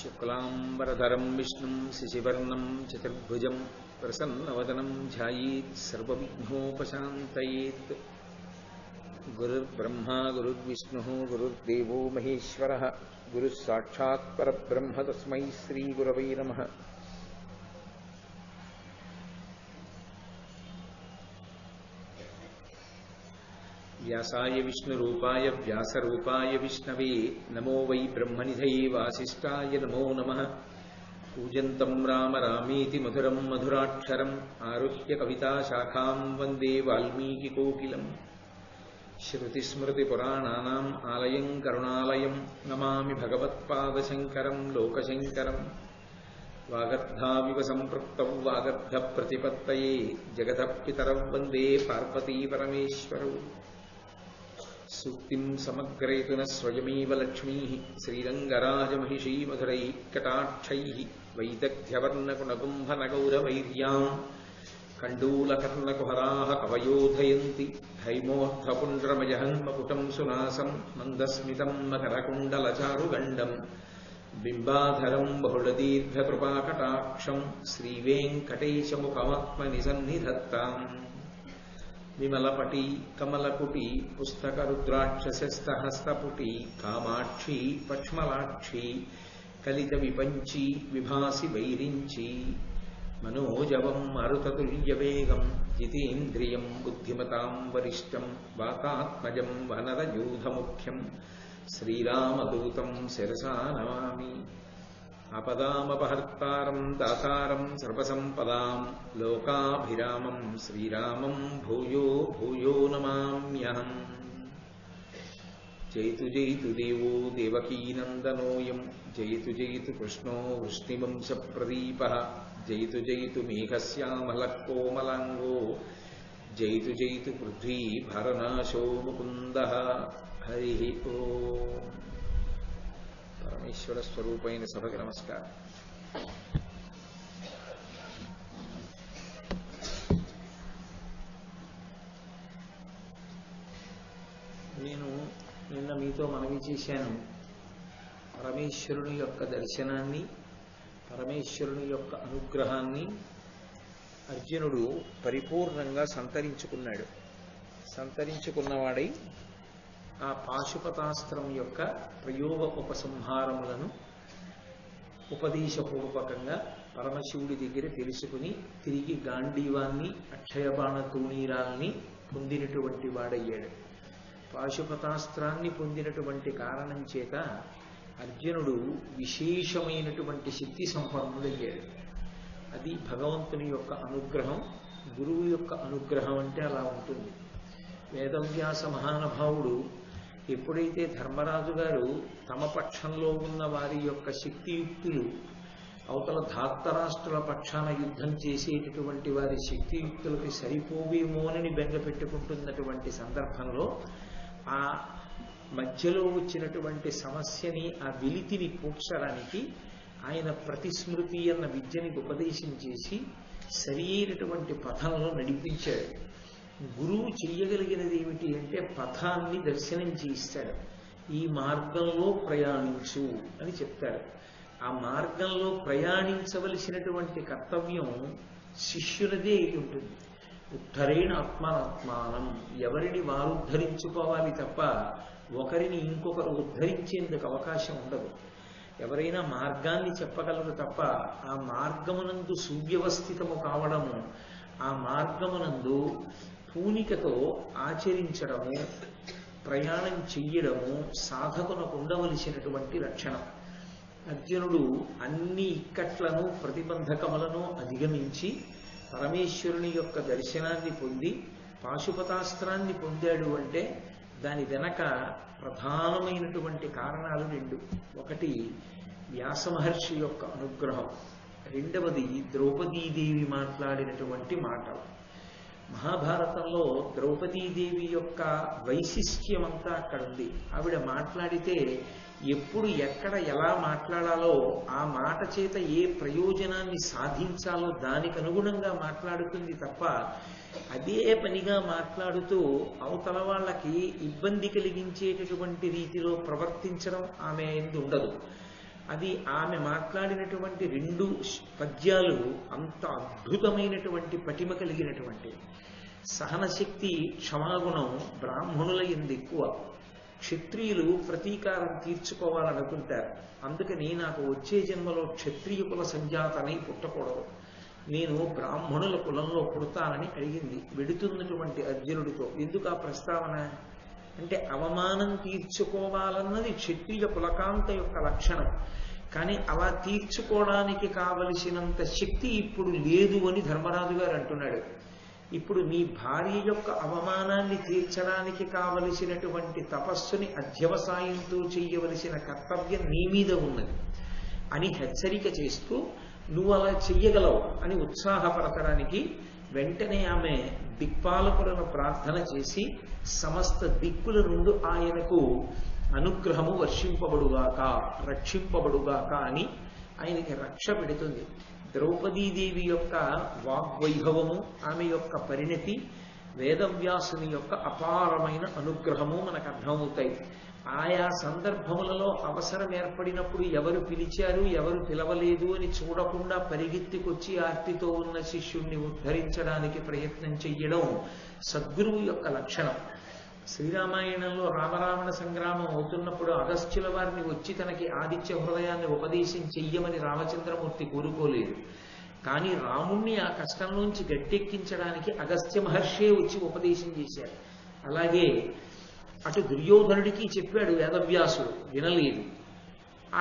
शुक्लांबरधरं विष्णुं शशिवर्णं चतुर्भुजं प्रसन्नवदनं ध्यायेत् सर्वविघ्नोपशान्तयेत्। गुरुर्ब्रह्मा गुरुर्विष्णुः गुरुर्देवो महेश्वरः गुरुः साक्षात् परब्रह्म तस्मै श्रीगुरवे नमः। व्यासाय विष्णुरूपाय व्यासरूपाय विष्णवे नमो वै ब्रह्मनिधये वासिष्ठाय नमो नमः। कूजन्तं राम रामेति मधुरं मधुराक्षरम् आरुह्य कविताशाखां वन्दे वाल्मीकिकोकिलम्। श्रुतिस्मृतिपुराणानाम् आलयं करुणालयं नमामि भगवत्पादशङ्करं लोकशङ्करम्। वागर्धाविव सम्पृक्तौ वागर्धप्रतिपत्तये जगतः पितरौ वन्दे पार्वतीपरमेश्वरौ। सूक्तिं समग्रयतु न स्वयमेव लक्ष्मीः श्रीरङ्गराजमहिषी मधुरैः कटाक्षैः वैदग्ध्यवर्णकुणकुम्भनगौरवैर्याम् कण्डूलकर्णकुहराः कवयोधयन्ति हैमोऽर्धपुण्ड्रमजहन्मकुटं सुनासं मन्दस्मितं मकरकुण्डलचारुगण्डम् बिम्बाधरं बहुलदीर्घकृपाकटाक्षं श्रीवेङ्कटेशमुखमात्मनिसन्निधत्ताम्। विमलपटी कमलकुटी पुस्तकरुद्राक्षसस्तहस्तपुटी कामाक्षी पक्ष्मलाक्षी कलितविपञ्ची विभासि वैरिञ्ची मनोजवं मरुततुल्यवेगं जितेन्द्रियं बुद्धिमतां वरिष्ठं वातात्मजं वनरयूथमुख्यं श्रीरामदूतं शिरसा नमामि। आपदामपहर्तारं दातारं सर्वसम्पदां लोकाभिरामं श्रीरामं भूयो भूयो नमाम्यहम्। जयतु जयतु देवो देवकीनन्दनोऽयं जयतु जयतु कृष्णो वृष्णिवंशप्रदीपः जयतु जयतु मेघश्यामलः कोमलाङ्गो जयतु जयतु पृथ्वी भरनाशो मुकुन्दः। हरिः ओम्। పరమేశ్వర స్వరూపైన సభకి నమస్కారం. నేను నిన్న మీతో మనవి చేశాను, పరమేశ్వరుని యొక్క దర్శనాన్ని, పరమేశ్వరుని యొక్క అనుగ్రహాన్ని అర్జునుడు పరిపూర్ణంగా సంతరించుకున్నాడు. సంతరించుకున్నవాడై ఆ పాశుపతాస్త్రం యొక్క ప్రయోగ ఉపసంహారములను ఉపదేశపూర్వకంగా పరమశివుడి దగ్గర తెలుసుకుని తిరిగి గాంధీవాన్ని అక్షయబాణ తూణీరాల్ని పొందినటువంటి వాడయ్యాడు. పాశుపతాస్త్రాన్ని పొందినటువంటి కారణం చేత అర్జునుడు విశేషమైనటువంటి శక్తి సంపన్నుడయ్యాడు. అది భగవంతుని యొక్క అనుగ్రహం. గురువు యొక్క అనుగ్రహం అంటే అలా ఉంటుంది. వేదవ్యాస మహానుభావుడు ఎప్పుడైతే ధర్మరాజు గారు తమ పక్షంలో ఉన్న వారి యొక్క శక్తియుక్తులు అవతల ధార్తరాష్ట్రుల పక్షాన యుద్ధం చేసేటటువంటి వారి శక్తియుక్తులకి సరిపోవేమోనని బెంగ పెట్టుకుంటున్నటువంటి సందర్భంలో ఆ మధ్యలో వచ్చినటువంటి సమస్యని, ఆ వెలితిని పూడ్చడానికి ఆయన ప్రతిస్మృతి అన్న విద్యని ఉపదేశం చేసి సరి అయినటువంటి పథంలో నడిపించాడు. గురువు చెయ్యగలిగినది ఏమిటి అంటే పథాన్ని దర్శనం చేయిస్తాడు. ఈ మార్గంలో ప్రయాణించు అని చెప్తాడు. ఆ మార్గంలో ప్రయాణించవలసినటువంటి కర్తవ్యం శిష్యులదే అయి ఉంటుంది. ఉద్ధరేణ ఆత్మానాత్మానం, ఎవరిని వారు ఉద్ధరించుకోవాలి తప్ప ఒకరిని ఇంకొకరు ఉద్ధరించేందుకు అవకాశం ఉండదు. ఎవరైనా మార్గాన్ని చెప్పగలరు తప్ప ఆ మార్గమునందు సువ్యవస్థితము కావడము, ఆ మార్గమునందు పూనికతో ఆచరించడము, ప్రయాణం చెయ్యడము సాధకునకు ఉండవలసినటువంటి లక్షణం. అర్జునుడు అన్ని ఇక్కట్లను ప్రతిబంధకములను అధిగమించి పరమేశ్వరుని యొక్క దర్శనాన్ని పొంది పాశుపతాస్త్రాన్ని పొందాడు. అంటే దాని వెనక ప్రధానమైనటువంటి కారణాలు రెండు. ఒకటి వ్యాస మహర్షి యొక్క అనుగ్రహం, రెండవది ద్రౌపదీదేవి మాట్లాడినటువంటి మాటలు. మహాభారతంలో ద్రౌపదీదేవి యొక్క వైశిష్ట్యం అంతా అక్కడ ఉంది. ఆవిడ మాట్లాడితే ఎప్పుడు ఎక్కడ ఎలా మాట్లాడాలో, ఆ మాట చేత ఏ ప్రయోజనాన్ని సాధించాలో దానికి అనుగుణంగా మాట్లాడుతుంది తప్ప అదే పనిగా మాట్లాడుతూ అవతల వాళ్ళకి ఇబ్బంది కలిగించేటటువంటి రీతిలో ప్రవర్తించడం ఆమె ఎందు ఉండదు. అది ఆమె మాట్లాడినటువంటి 2 పద్యాలు అంత అద్భుతమైనటువంటి పటిమ కలిగినటువంటి. సహనశక్తి, క్షమాగుణం బ్రాహ్మణుల యందు ఎక్కువ. క్షత్రియులు ప్రతీకారం తీర్చుకోవాలనుకుంటారు. అందుకని నాకు వచ్చే జన్మలో క్షత్రియ కుల సంజాతనై పుట్టకూడదు, నేను బ్రాహ్మణుల కులంలో పుడతానని అడిగింది వెడుతున్నటువంటి అర్జునుడితో. ఎందుకు ఆ ప్రస్తావన అంటే అవమానం తీర్చుకోవాలన్నది క్షత్రియ కులకాంత యొక్క లక్షణం. కానీ అలా తీర్చుకోవడానికి కావలసినంత శక్తి ఇప్పుడు లేదు అని ధర్మరాజు గారు అంటున్నాడు. ఇప్పుడు నీ భార్య యొక్క అవమానాన్ని తీర్చడానికి కావలసినటువంటి తపస్సుని అధ్యవసాయంతో చెయ్యవలసిన కర్తవ్యం నీ మీద ఉన్నది అని హెచ్చరిక చేస్తూ, నువ్వు అలా చెయ్యగలవు అని ఉత్సాహపరచడానికి వెంటనే ఆమె దిక్పాలకులను ప్రార్థన చేసి సమస్త దిక్కుల నుండి ఆయనకు అనుగ్రహము వర్షింపబడుగాక, రక్షింపబడుగాక అని ఆయనకి రక్ష పెడుతుంది. ద్రౌపదీదేవి యొక్క వాగ్వైభవము, ఆమె యొక్క పరిణతి, వేదవ్యాసుని యొక్క అపారమైన అనుగ్రహము మనకు అర్థమవుతాయి. ఆయా సందర్భములలో అవసరం ఏర్పడినప్పుడు ఎవరు పిలిచారు, ఎవరు పిలవలేదు అని చూడకుండా పరిగెత్తికొచ్చి ఆర్తితో ఉన్న శిష్యుణ్ణి ఉద్ధరించడానికి ప్రయత్నం చెయ్యడం సద్గురువు యొక్క లక్షణం. శ్రీరామాయణంలో రామరావణ సంగ్రామం అవుతున్నప్పుడు అగస్త్యుల వారిని వచ్చి తనకి ఆదిత్య హృదయాన్ని ఉపదేశం చెయ్యమని రామచంద్రమూర్తి కోరుకోలేదు. కానీ రాముణ్ణి ఆ కష్టంలోంచి గట్టెక్కించడానికి అగస్త్య మహర్షే వచ్చి ఉపదేశం చేశారు. అలాగే అటు దుర్యోధనుడికి చెప్పాడు వేదవ్యాసుడు, వినలేదు.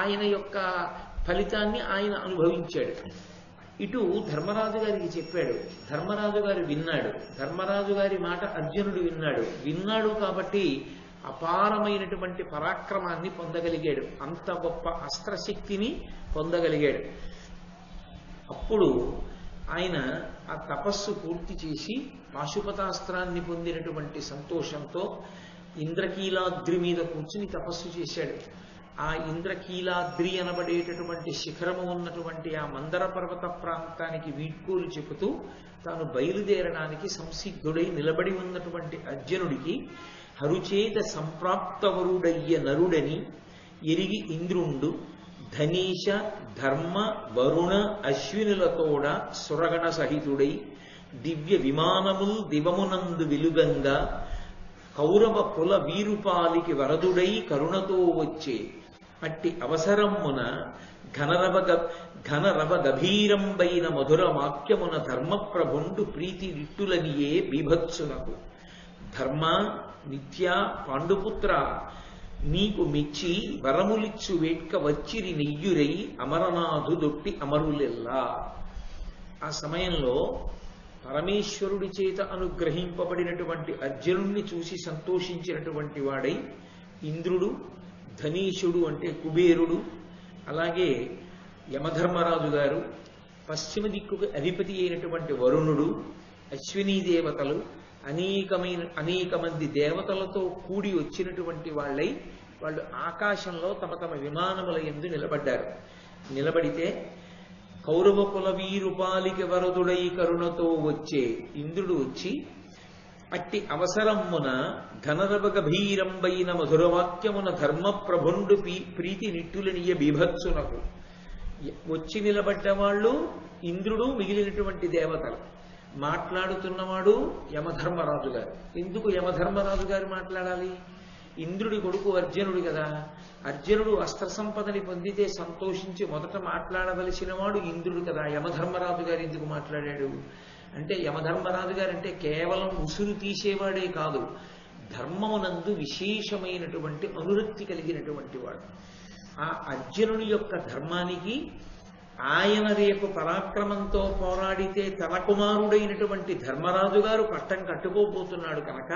ఆయన యొక్క ఫలితాన్ని ఆయన అనుభవించాడు. ఇటు ధర్మరాజు గారికి చెప్పాడు, ధర్మరాజు గారు విన్నాడు. ధర్మరాజు గారి మాట అర్జునుడు విన్నాడు కాబట్టి అపారమైనటువంటి పరాక్రమాన్ని పొందగలిగాడు, అంత గొప్ప అస్త్రశక్తిని పొందగలిగాడు. అప్పుడు ఆయన ఆ తపస్సు పూర్తి చేసి పాశుపతాస్త్రాన్ని పొందినటువంటి సంతోషంతో ఇంద్రకీలాద్రి మీద కూర్చుని తపస్సు చేశాడు. ఆ ఇంద్రకీలాద్రి అనబడేటటువంటి శిఖరము ఉన్నటువంటి ఆ మందర పర్వత ప్రాంతానికి వీడ్కోలు చెబుతూ తాను బయలుదేరడానికి సంసిద్ధుడై నిలబడి ఉన్నటువంటి అర్జునుడికి హరుచేత సంప్రాప్తవరుడయ్య నరుడని ఎరిగి ఇంద్రుండు ధనీష ధర్మ వరుణ అశ్వినులతోడ సురగణ సహితుడై దివ్య విమానముల్ దివమునందు వెలుగంగా కౌరవ కుల వీరుపాలికి వరదుడై కరుణతో వచ్చే అట్టి అవసరమున ఘనరవ గభీరంబైన మధుర వాక్యమున ధర్మప్రభుండు ప్రీతి రిట్టులనియే బీభత్సునకు. ధర్మ నిత్య పాండుపుత్ర నీకు మెచ్చి వరములిచ్చు వేట్క వచ్చిరి నెయ్యురై అమరనాథు దొట్టి అమరులెల్లా. ఆ సమయంలో పరమేశ్వరుడి చేత అనుగ్రహింపబడినటువంటి అర్జునుణ్ణి చూసి సంతోషించినటువంటి వాడై ఇంద్రుడు, ధనీషుడు అంటే కుబేరుడు, అలాగే యమధర్మరాజు గారు, పశ్చిమ దిక్కుకు అధిపతి అయినటువంటి వరుణుడు, అశ్వినీ దేవతలు, అనేక మంది దేవతలతో కూడి వచ్చినటువంటి వాళ్ళు ఆకాశంలో తమ తమ విమానముల యందు నిలబడ్డారు. నిలబడితే కౌరవ కుల వీరుపాలికి వరదుడై కరుణతో వచ్చే ఇంద్రుడు వచ్చి అట్టి అవసరమున ఘనరవ గభీరంబైన మధురవాక్యమున ధర్మప్రభుండు ప్రీతి నిట్టులనియ బీభత్సునకు. వచ్చి నిలబడ్డ వాళ్ళు ఇంద్రుడు, మిగిలినటువంటి దేవతలు. మాట్లాడుతున్నవాడు యమధర్మరాజు గారు. ఎందుకు యమధర్మరాజు గారు మాట్లాడాలి? ఇంద్రుడి కొడుకు అర్జునుడు కదా. అర్జునుడు అస్త్ర సంపదని పొందితే సంతోషించి మొదట మాట్లాడవలసిన వాడు ఇంద్రుడు కదా. యమధర్మరాజు గారు ఎందుకు మాట్లాడాడు అంటే, యమధర్మరాజు గారు అంటే కేవలం ఉసురు తీసేవాడే కాదు, ధర్మమునందు విశేషమైనటువంటి అనురక్తి కలిగినటువంటి వాడు. ఆ అర్జునుడి యొక్క ధర్మానికి ఆయన రేపు పరాక్రమంతో పోరాడితే తన కుమారుడైనటువంటి ధర్మరాజు గారు పట్టం కట్టుకోబోతున్నాడు కనుక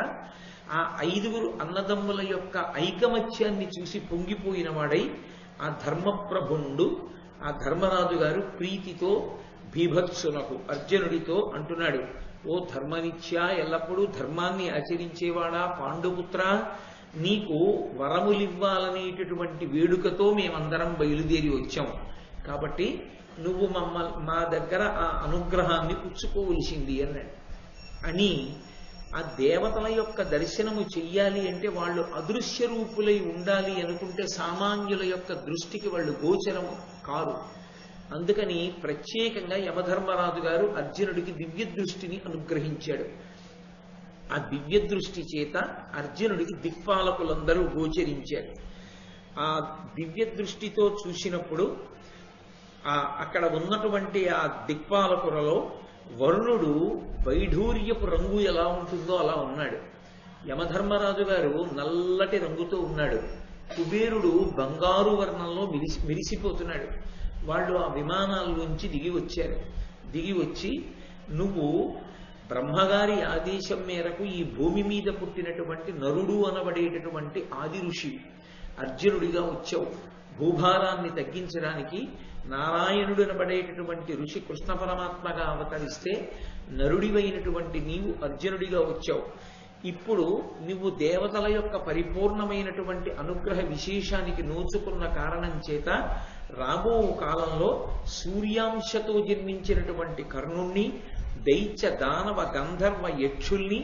ఆ 5 అన్నదమ్ముల యొక్క ఐకమత్యాన్ని చూసి పొంగిపోయిన వాడై ఆ ధర్మప్రభుండు, ఆ ధర్మరాజు గారు ప్రీతితో బీభత్సునకు అర్జునుడితో అంటున్నాడు, ఓ ధర్మనిత్య, ఎల్లప్పుడూ ధర్మాన్ని ఆచరించేవాడా పాండుపుత్ర, నీకు వరములివ్వాలనేటటువంటి వేడుకతో మేమందరం బయలుదేరి వచ్చాం. కాబట్టి నువ్వు మా దగ్గర ఆ అనుగ్రహాన్ని పుచ్చుకోవలసింది అన్నాడు. అని ఆ దేవతల యొక్క దర్శనము చెయ్యాలి అంటే వాళ్ళు అదృశ్య రూపులై ఉండాలి అనుకుంటే సామాన్యుల యొక్క దృష్టికి వాళ్ళు గోచరము కారు. అందుకని ప్రత్యేకంగా యమధర్మరాజు గారు అర్జునుడికి దివ్య దృష్టిని అనుగ్రహించాడు. ఆ దివ్య దృష్టి చేత అర్జునుడికి దిక్పాలకులందరూ గోచరించారు. ఆ దివ్య దృష్టితో చూసినప్పుడు అక్కడ ఉన్నటువంటి ఆ దిక్పాలకులలో వరుణుడు వైఢూర్యపు రంగు ఎలా ఉంటుందో అలా ఉన్నాడు. యమధర్మరాజు గారు నల్లటి రంగుతో ఉన్నాడు. కుబేరుడు బంగారు వర్ణంలో మెరిసిపోతున్నాడు. వాళ్ళు ఆ విమానాల్లోంచి దిగి వచ్చారు. దిగి వచ్చి, నువ్వు బ్రహ్మగారి ఆదేశం మేరకు ఈ భూమి మీద పుట్టినటువంటి నరుడు అనబడేటటువంటి ఆది ఋషి అర్జునుడిగా వచ్చావు. భూభారాన్ని తగ్గించడానికి నారాయణుడు అనబడేటటువంటి ఋషి కృష్ణ పరమాత్మగా అవతరిస్తే నరుడివైనటువంటి నీవు అర్జునుడిగా వచ్చావు. ఇప్పుడు నువ్వు దేవతల యొక్క పరిపూర్ణమైనటువంటి అనుగ్రహ విశేషానికి నోచుకున్న కారణం చేత రాబో కాలంలో సూర్యాంశతో జన్మించినటువంటి కర్ణుణ్ణి, దైత్య దానవ గంధర్వ యక్షుల్ని,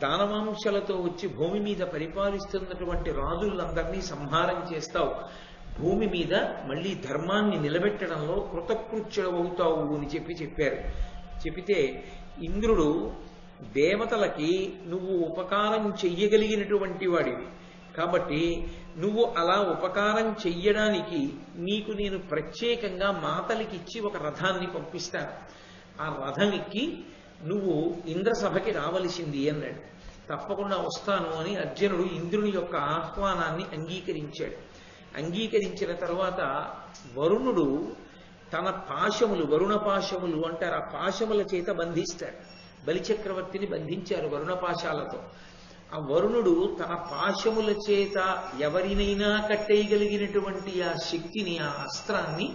దానవాంశలతో వచ్చి భూమి మీద పరిపాలిస్తున్నటువంటి రాజులందరినీ సంహారం చేస్తావు. భూమి మీద మళ్ళీ ధర్మాన్ని నిలబెట్టడంలో కృతకృత్యుడవుతావు అని చెప్పారు. చెబితే ఇంద్రుడు దేవతలకి నువ్వు ఉపకారం చెయ్యగలిగినటువంటి వాడివి కాబట్టి నువ్వు అలా ఉపకారం చెయ్యడానికి నీకు నేను ప్రత్యేకంగా మాతలికిచ్చి ఒక రథాన్ని పంపిస్తాను. ఆ రథమిక్కి నువ్వు ఇంద్రసభకి రావలసింది అన్నాడు. తప్పకుండా వస్తాను అని అర్జునుడు ఇంద్రుని యొక్క ఆహ్వానాన్ని అంగీకరించాడు. అంగీకరించిన తర్వాత వరుణుడు తన పాశములు, వరుణ పాశములు అంటారు, ఆ పాశముల చేత బంధిస్తాడు. బలిచక్రవర్తిని బంధించారు వరుణ పాశాలతో. ఆ వరుణుడు తన పాశముల చేత ఎవరినైనా కట్టేయగలిగినటువంటి ఆ శక్తిని, ఆ అస్త్రాన్ని,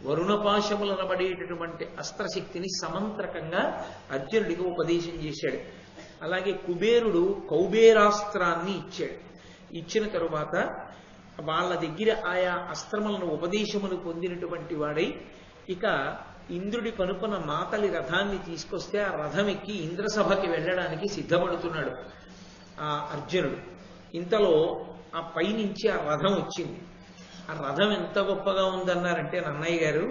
వరుణపాశములు అనబడేటటువంటి అస్త్రశక్తిని సమంత్రకంగా అర్జునుడికి ఉపదేశం చేశాడు. అలాగే కుబేరుడు కౌబేరాస్త్రాన్ని ఇచ్చాడు. ఇచ్చిన తరువాత వాళ్ళ దగ్గర ఆయా అస్త్రములను ఉపదేశమును పొందినటువంటి వాడై ఇక ఇంద్రుడి కనుపన మాతలి రథాన్ని తీసుకొస్తే ఆ రథం ఎక్కి ఇంద్రసభకి వెళ్ళడానికి సిద్ధపడుతున్నాడు ఆ అర్జునుడు. ఇంతలో ఆ పైనుంచి ఆ రథం వచ్చింది. ఆ రథం ఎంత గొప్పగా ఉందన్నారంటే నన్నయ్య గారు,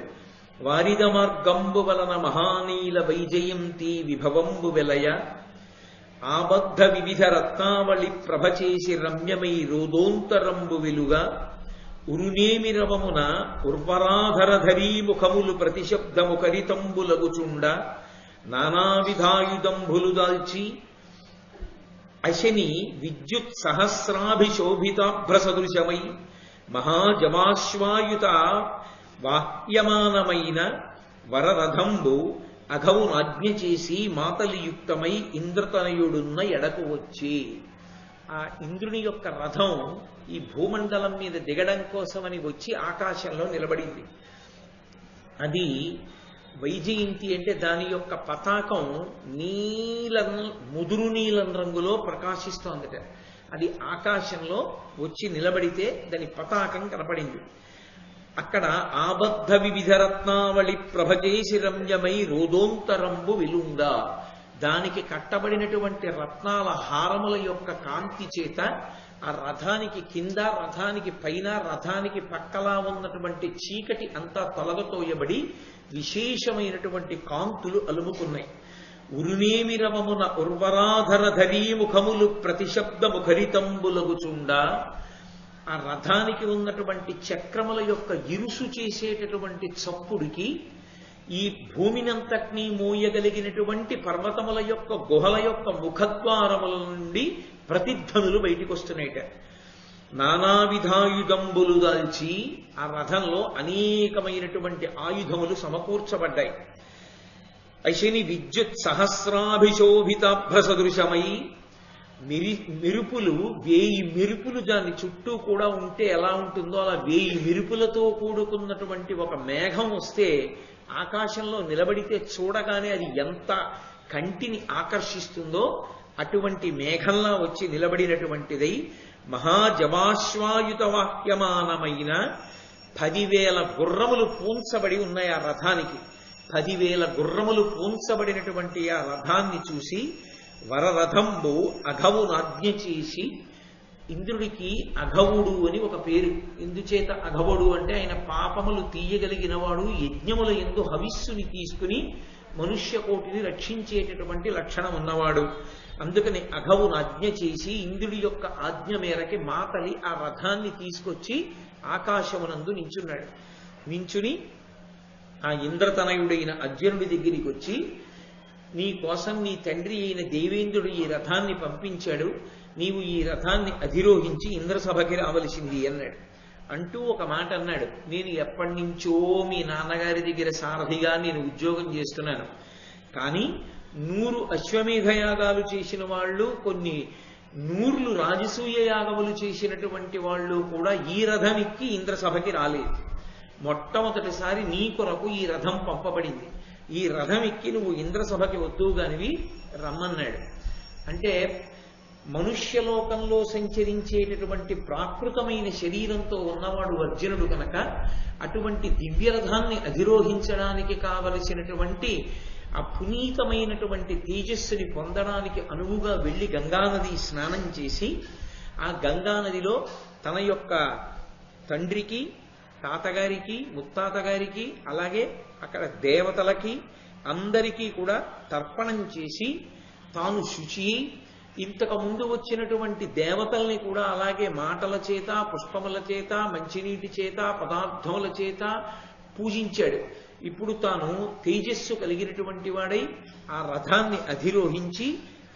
వారిద మార్గంబు వలన మహానీల వైజయంతి విభవంబు వెలయ ఆబద్ధ వివిధ రత్నావళి ప్రభచేసి రమ్యమై రోదోంతరంబు వెలుగా ఉరునేమిరవమున ఉర్వరాధరధరీ ముఖములు ప్రతిశబ్దము కరితంబులగుచుండ నానావిధాయుధంబులు దాల్చి అశని విద్యుత్ సహస్రాభిశోభితాభ్రసదృశమై మహాజమాశ్వాయుత వాహ్యమానమైన వరరథంబు అఘవునాజ్ఞ చేసి మాతలియుక్తమై ఇంద్రతనయుడున్న ఎడకు వచ్చి. ఆ ఇంద్రుని యొక్క రథం ఈ భూమండలం మీద దిగడం కోసమని వచ్చి ఆకాశంలో నిలబడింది. అది వైజయంతి అంటే దాని యొక్క పతాకం నీలం, ముదురు నీలం రంగులో ప్రకాశిస్తోందట. అది ఆకాశంలో వచ్చి నిలబడితే దాని పతాకం కనపడింది. అక్కడ ఆబద్ధ వివిధ రత్నావళి ప్రభచేసి రమ్యమై రోదోంతరంబు విలుండా, దానికి కట్టబడినటువంటి రత్నాల హారముల యొక్క కాంతి చేత ఆ రథానికి కింద, రథానికి పైన, రథానికి పక్కలా ఉన్నటువంటి చీకటి అంతా తొలగతోయబడి విశేషమైనటువంటి కాంతులు అలుముకున్నాయి. ఉరునేమిరవమున ఉర్వరాధరధరీ ముఖములు ప్రతిశబ్దము ఖరితంబులగుచుండా, ఆ రథానికి ఉన్నటువంటి చక్రముల యొక్క ఇరుసు చేసేటటువంటి చప్పుడికి ఈ భూమినంతటినీ మోయగలిగినటువంటి పర్వతముల యొక్క గుహల యొక్క ముఖద్వారముల నుండి ప్రతిధ్వనులు బయటికి వస్తున్నాయిట. నానావిధాయుధంబులు దాల్చి ఆ రథంలో అనేకమైనటువంటి ఆయుధములు సమకూర్చబడ్డాయి. అశని విద్యుత్ సహస్రాభిశోభితాభ్రసదృశమై మెరుపులు 1000 మెరుపులు దాని చుట్టూ కూడా ఉంటే ఎలా ఉంటుందో అలా 1000 మెరుపులతో కూడుకున్నటువంటి ఒక మేఘం వస్తే ఆకాశంలో నిలబడితే చూడగానే అది ఎంత కంటిని ఆకర్షిస్తుందో అటువంటి మేఘంలా వచ్చి నిలబడినటువంటిదై మహాజవాశ్వాయుత వాహ్యమానమైన 10,000 గుర్రములు పూంచబడి ఉన్నాయి ఆ రథానికి. 10,000 గుర్రములు పూంచబడినటువంటి ఆ రథాన్ని చూసి వరరథంబు అఘవునాజ్ఞ చేసి, ఇంద్రుడికి అఘవుడు అని ఒక పేరు. ఎందుచేత అఘవుడు అంటే ఆయన పాపములు తీయగలిగినవాడు, యజ్ఞముల యందు హవిస్సుని తీసుకుని మనుష్య కోటిని రక్షించేటటువంటి లక్షణం ఉన్నవాడు. అందుకని అఘవునాజ్ఞ చేసి ఇంద్రుడి యొక్క ఆజ్ఞ మేరకి మాతలి ఆ రథాన్ని తీసుకొచ్చి ఆకాశమునందు నించున్నాడు. నించుని ఆ ఇంద్రతనయుడైన అర్జునుడి దగ్గరికి వచ్చి, నీ కోసం నీ తండ్రి అయిన దేవేంద్రుడు ఈ రథాన్ని పంపించాడు, నీవు ఈ రథాన్ని అధిరోహించి ఇంద్రసభకి రావలసింది అన్నాడు. అంటూ ఒక మాట అన్నాడు, నేను ఎప్పటి నుంచో మీ నాన్నగారి దగ్గర సారథిగా నేను ఉద్యోగం చేస్తున్నాను, కానీ 100 అశ్వమేధ యాగాలు చేసిన వాళ్ళు, కొన్ని 100 రాజసూయ యాగములు చేసినటువంటి వాళ్ళు కూడా ఈ రథం ఎక్కి ఇంద్రసభకి రాలేదు. మొట్టమొదటిసారి నీ కొరకు ఈ రథం పంపబడింది, ఈ రథం ఎక్కి నువ్వు ఇంద్రసభకి వద్దుగానివి రమ్మన్నాడు. అంటే మనుష్యలోకంలో సంచరించేటటువంటి ప్రాకృతమైన శరీరంతో ఉన్నవాడు అర్జునుడు కనుక అటువంటి దివ్యరథాన్ని అధిరోహించడానికి కావలసినటువంటి ఆ పునీతమైనటువంటి తేజస్సుని పొందడానికి అనువుగా వెళ్లి గంగానది స్నానం చేసి, ఆ గంగానదిలో తన యొక్క తండ్రికి, తాతగారికి, ముత్తాతగారికి, అలాగే అక్కడ దేవతలకి అందరికీ కూడా తర్పణం చేసి తాను శుచి, ఇంతకు ముందు వచ్చినటువంటి దేవతల్ని కూడా అలాగే మాటల చేత, పుష్పముల చేత, మంచినీటి చేత, పదార్థముల చేత పూజించాడు. ఇప్పుడు తాను తేజస్సు కలిగినటువంటి వాడై ఆ రథాన్ని అధిరోహించి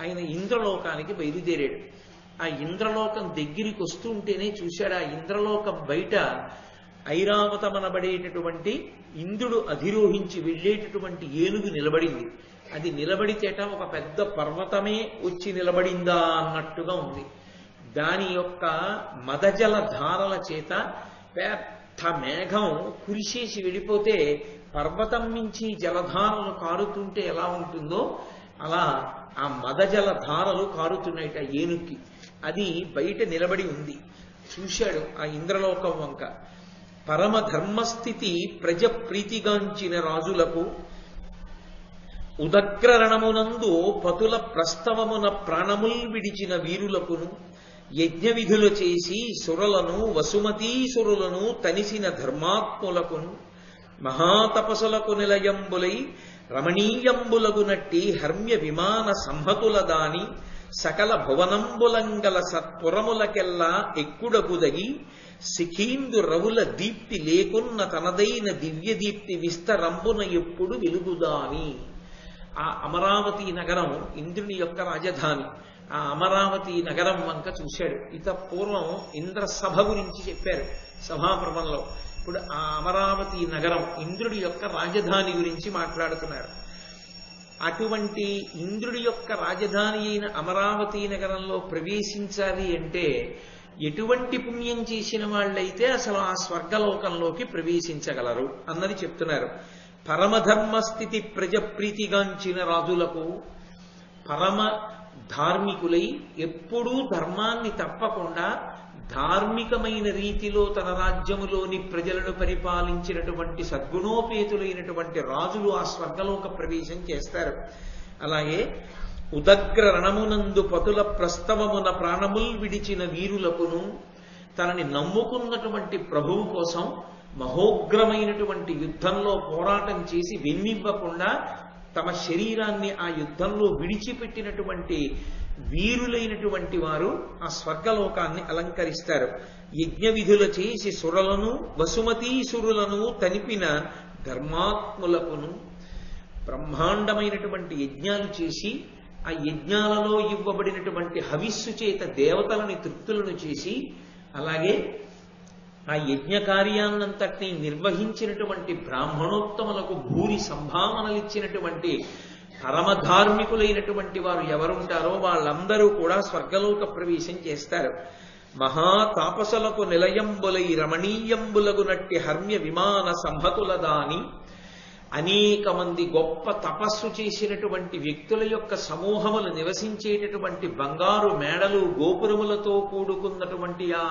ఆయన ఇంద్రలోకానికి బయలుదేరాడు. ఆ ఇంద్రలోకం దగ్గరికి వస్తుంటేనే చూశాడు, ఆ ఇంద్రలోకం బయట ఐరావతమనబడేటటువంటి ఇంద్రుడు అధిరోహించి వెళ్ళేటటువంటి ఏనుగు నిలబడింది. అది నిలబడితేట ఒక పెద్ద పర్వతమే వచ్చి నిలబడిందా అన్నట్టుగా ఉంది. దాని యొక్క మదజల ధారల చేత పెద్ద మేఘం కురిసేసి వెళ్ళిపోతే పర్వతం నుంచి జలధారలు కారుతుంటే ఎలా ఉంటుందో అలా ఆ మదజల ధారలు కారుతున్నాయిట ఏనుక్కి. అది బయట నిలబడి ఉంది. చూశాడు ఆ ఇంద్రలోకం వంక. పరమ ధర్మస్థితి ప్రజ ప్రీతిగాంచిన రాజులకు, ఉదగ్రరణమునందు పతుల ప్రస్తవమున ప్రాణముల్ విడిచిన వీరులకును, యజ్ఞ విధులు చేసి సురలను వసుమతీసురులను తనిసిన ధర్మాత్ములకును, మహాతపసులకు నిలయంబులై రమణీయంబులగునట్టి హర్మ్య విమాన సంహతుల దాని, సకల భువనంబులంగల సత్పురములకెల్లా ఎక్కుడగుదగి, సిఖీందు రవుల దీప్తి లేకున్న తనదైన దివ్య దీప్తి విస్తరంబున ఎప్పుడు వెలుగుదాని. ఆ అమరావతి నగరం ఇంద్రుని యొక్క రాజధాని. ఆ అమరావతి నగరం వంక చూశాడు. ఇత పూర్వం ఇంద్రసభ గురించి చెప్పారు సభాపర్వంలో. ఇప్పుడు ఆ అమరావతి నగరం ఇంద్రుడి యొక్క రాజధాని గురించి మాట్లాడుతున్నారు. అటువంటి ఇంద్రుడి యొక్క రాజధాని అయిన అమరావతి నగరంలో ప్రవేశించాలి అంటే ఎటువంటి పుణ్యం చేసిన వాళ్ళైతే అసలు ఆ స్వర్గలోకంలోకి ప్రవేశించగలరు అన్నది చెప్తున్నారు. పరమధర్మస్థితి ప్రజప్రీతిగాంచిన రాజులకు, పరమ ధార్మికులై ఎప్పుడూ ధర్మాన్ని తప్పకుండా ధార్మికమైన రీతిలో తన రాజ్యములోని ప్రజలను పరిపాలించినటువంటి సద్గుణోపేతులైనటువంటి రాజులు ఆ స్వర్గలోక ప్రవేశం చేస్తారు. అలాగే ఉదగ్ర రణమునందు పతుల ప్రస్తవమున ప్రాణముల్ విడిచిన వీరులకును, తనని నమ్ముకున్నటువంటి ప్రభువు కోసం మహోగ్రమైనటువంటి యుద్ధంలో పోరాటం చేసి వెన్నివ్వకుండా తమ శరీరాన్ని ఆ యుద్ధంలో విడిచిపెట్టినటువంటి వీరులైనటువంటి వారు ఆ స్వర్గలోకాన్ని అలంకరిస్తారు. యజ్ఞ విధుల చేసి సురలను వసుమతీసురులను తనిపిన ధర్మాత్ములకును, బ్రహ్మాండమైనటువంటి యజ్ఞాలు చేసి ఆ యజ్ఞాలలో ఇవ్వబడినటువంటి హవిస్సు చేత దేవతలని తృప్తులను చేసి, అలాగే ఆ యజ్ఞ కార్యాన్నంతటినీ నిర్వహించినటువంటి బ్రాహ్మణోత్తములకు భూరి సంభావనలిచ్చినటువంటి పరమధార్మికులైనటువంటి వారు ఎవరుంటారో వాళ్ళందరూ కూడా స్వర్గలోక ప్రవేశం చేస్తారు. మహాతాపసులకు నిలయంబులై రమణీయంబులగునట్టి హర్మ్య విమాన సంహతుల దాని, అనేక మంది గొప్ప తపస్సు చేసినటువంటి వ్యక్తుల యొక్క సమూహములు నివసించేటటువంటి బంగారు మేడలు గోపురములతో కూడుకున్నటువంటి ఆ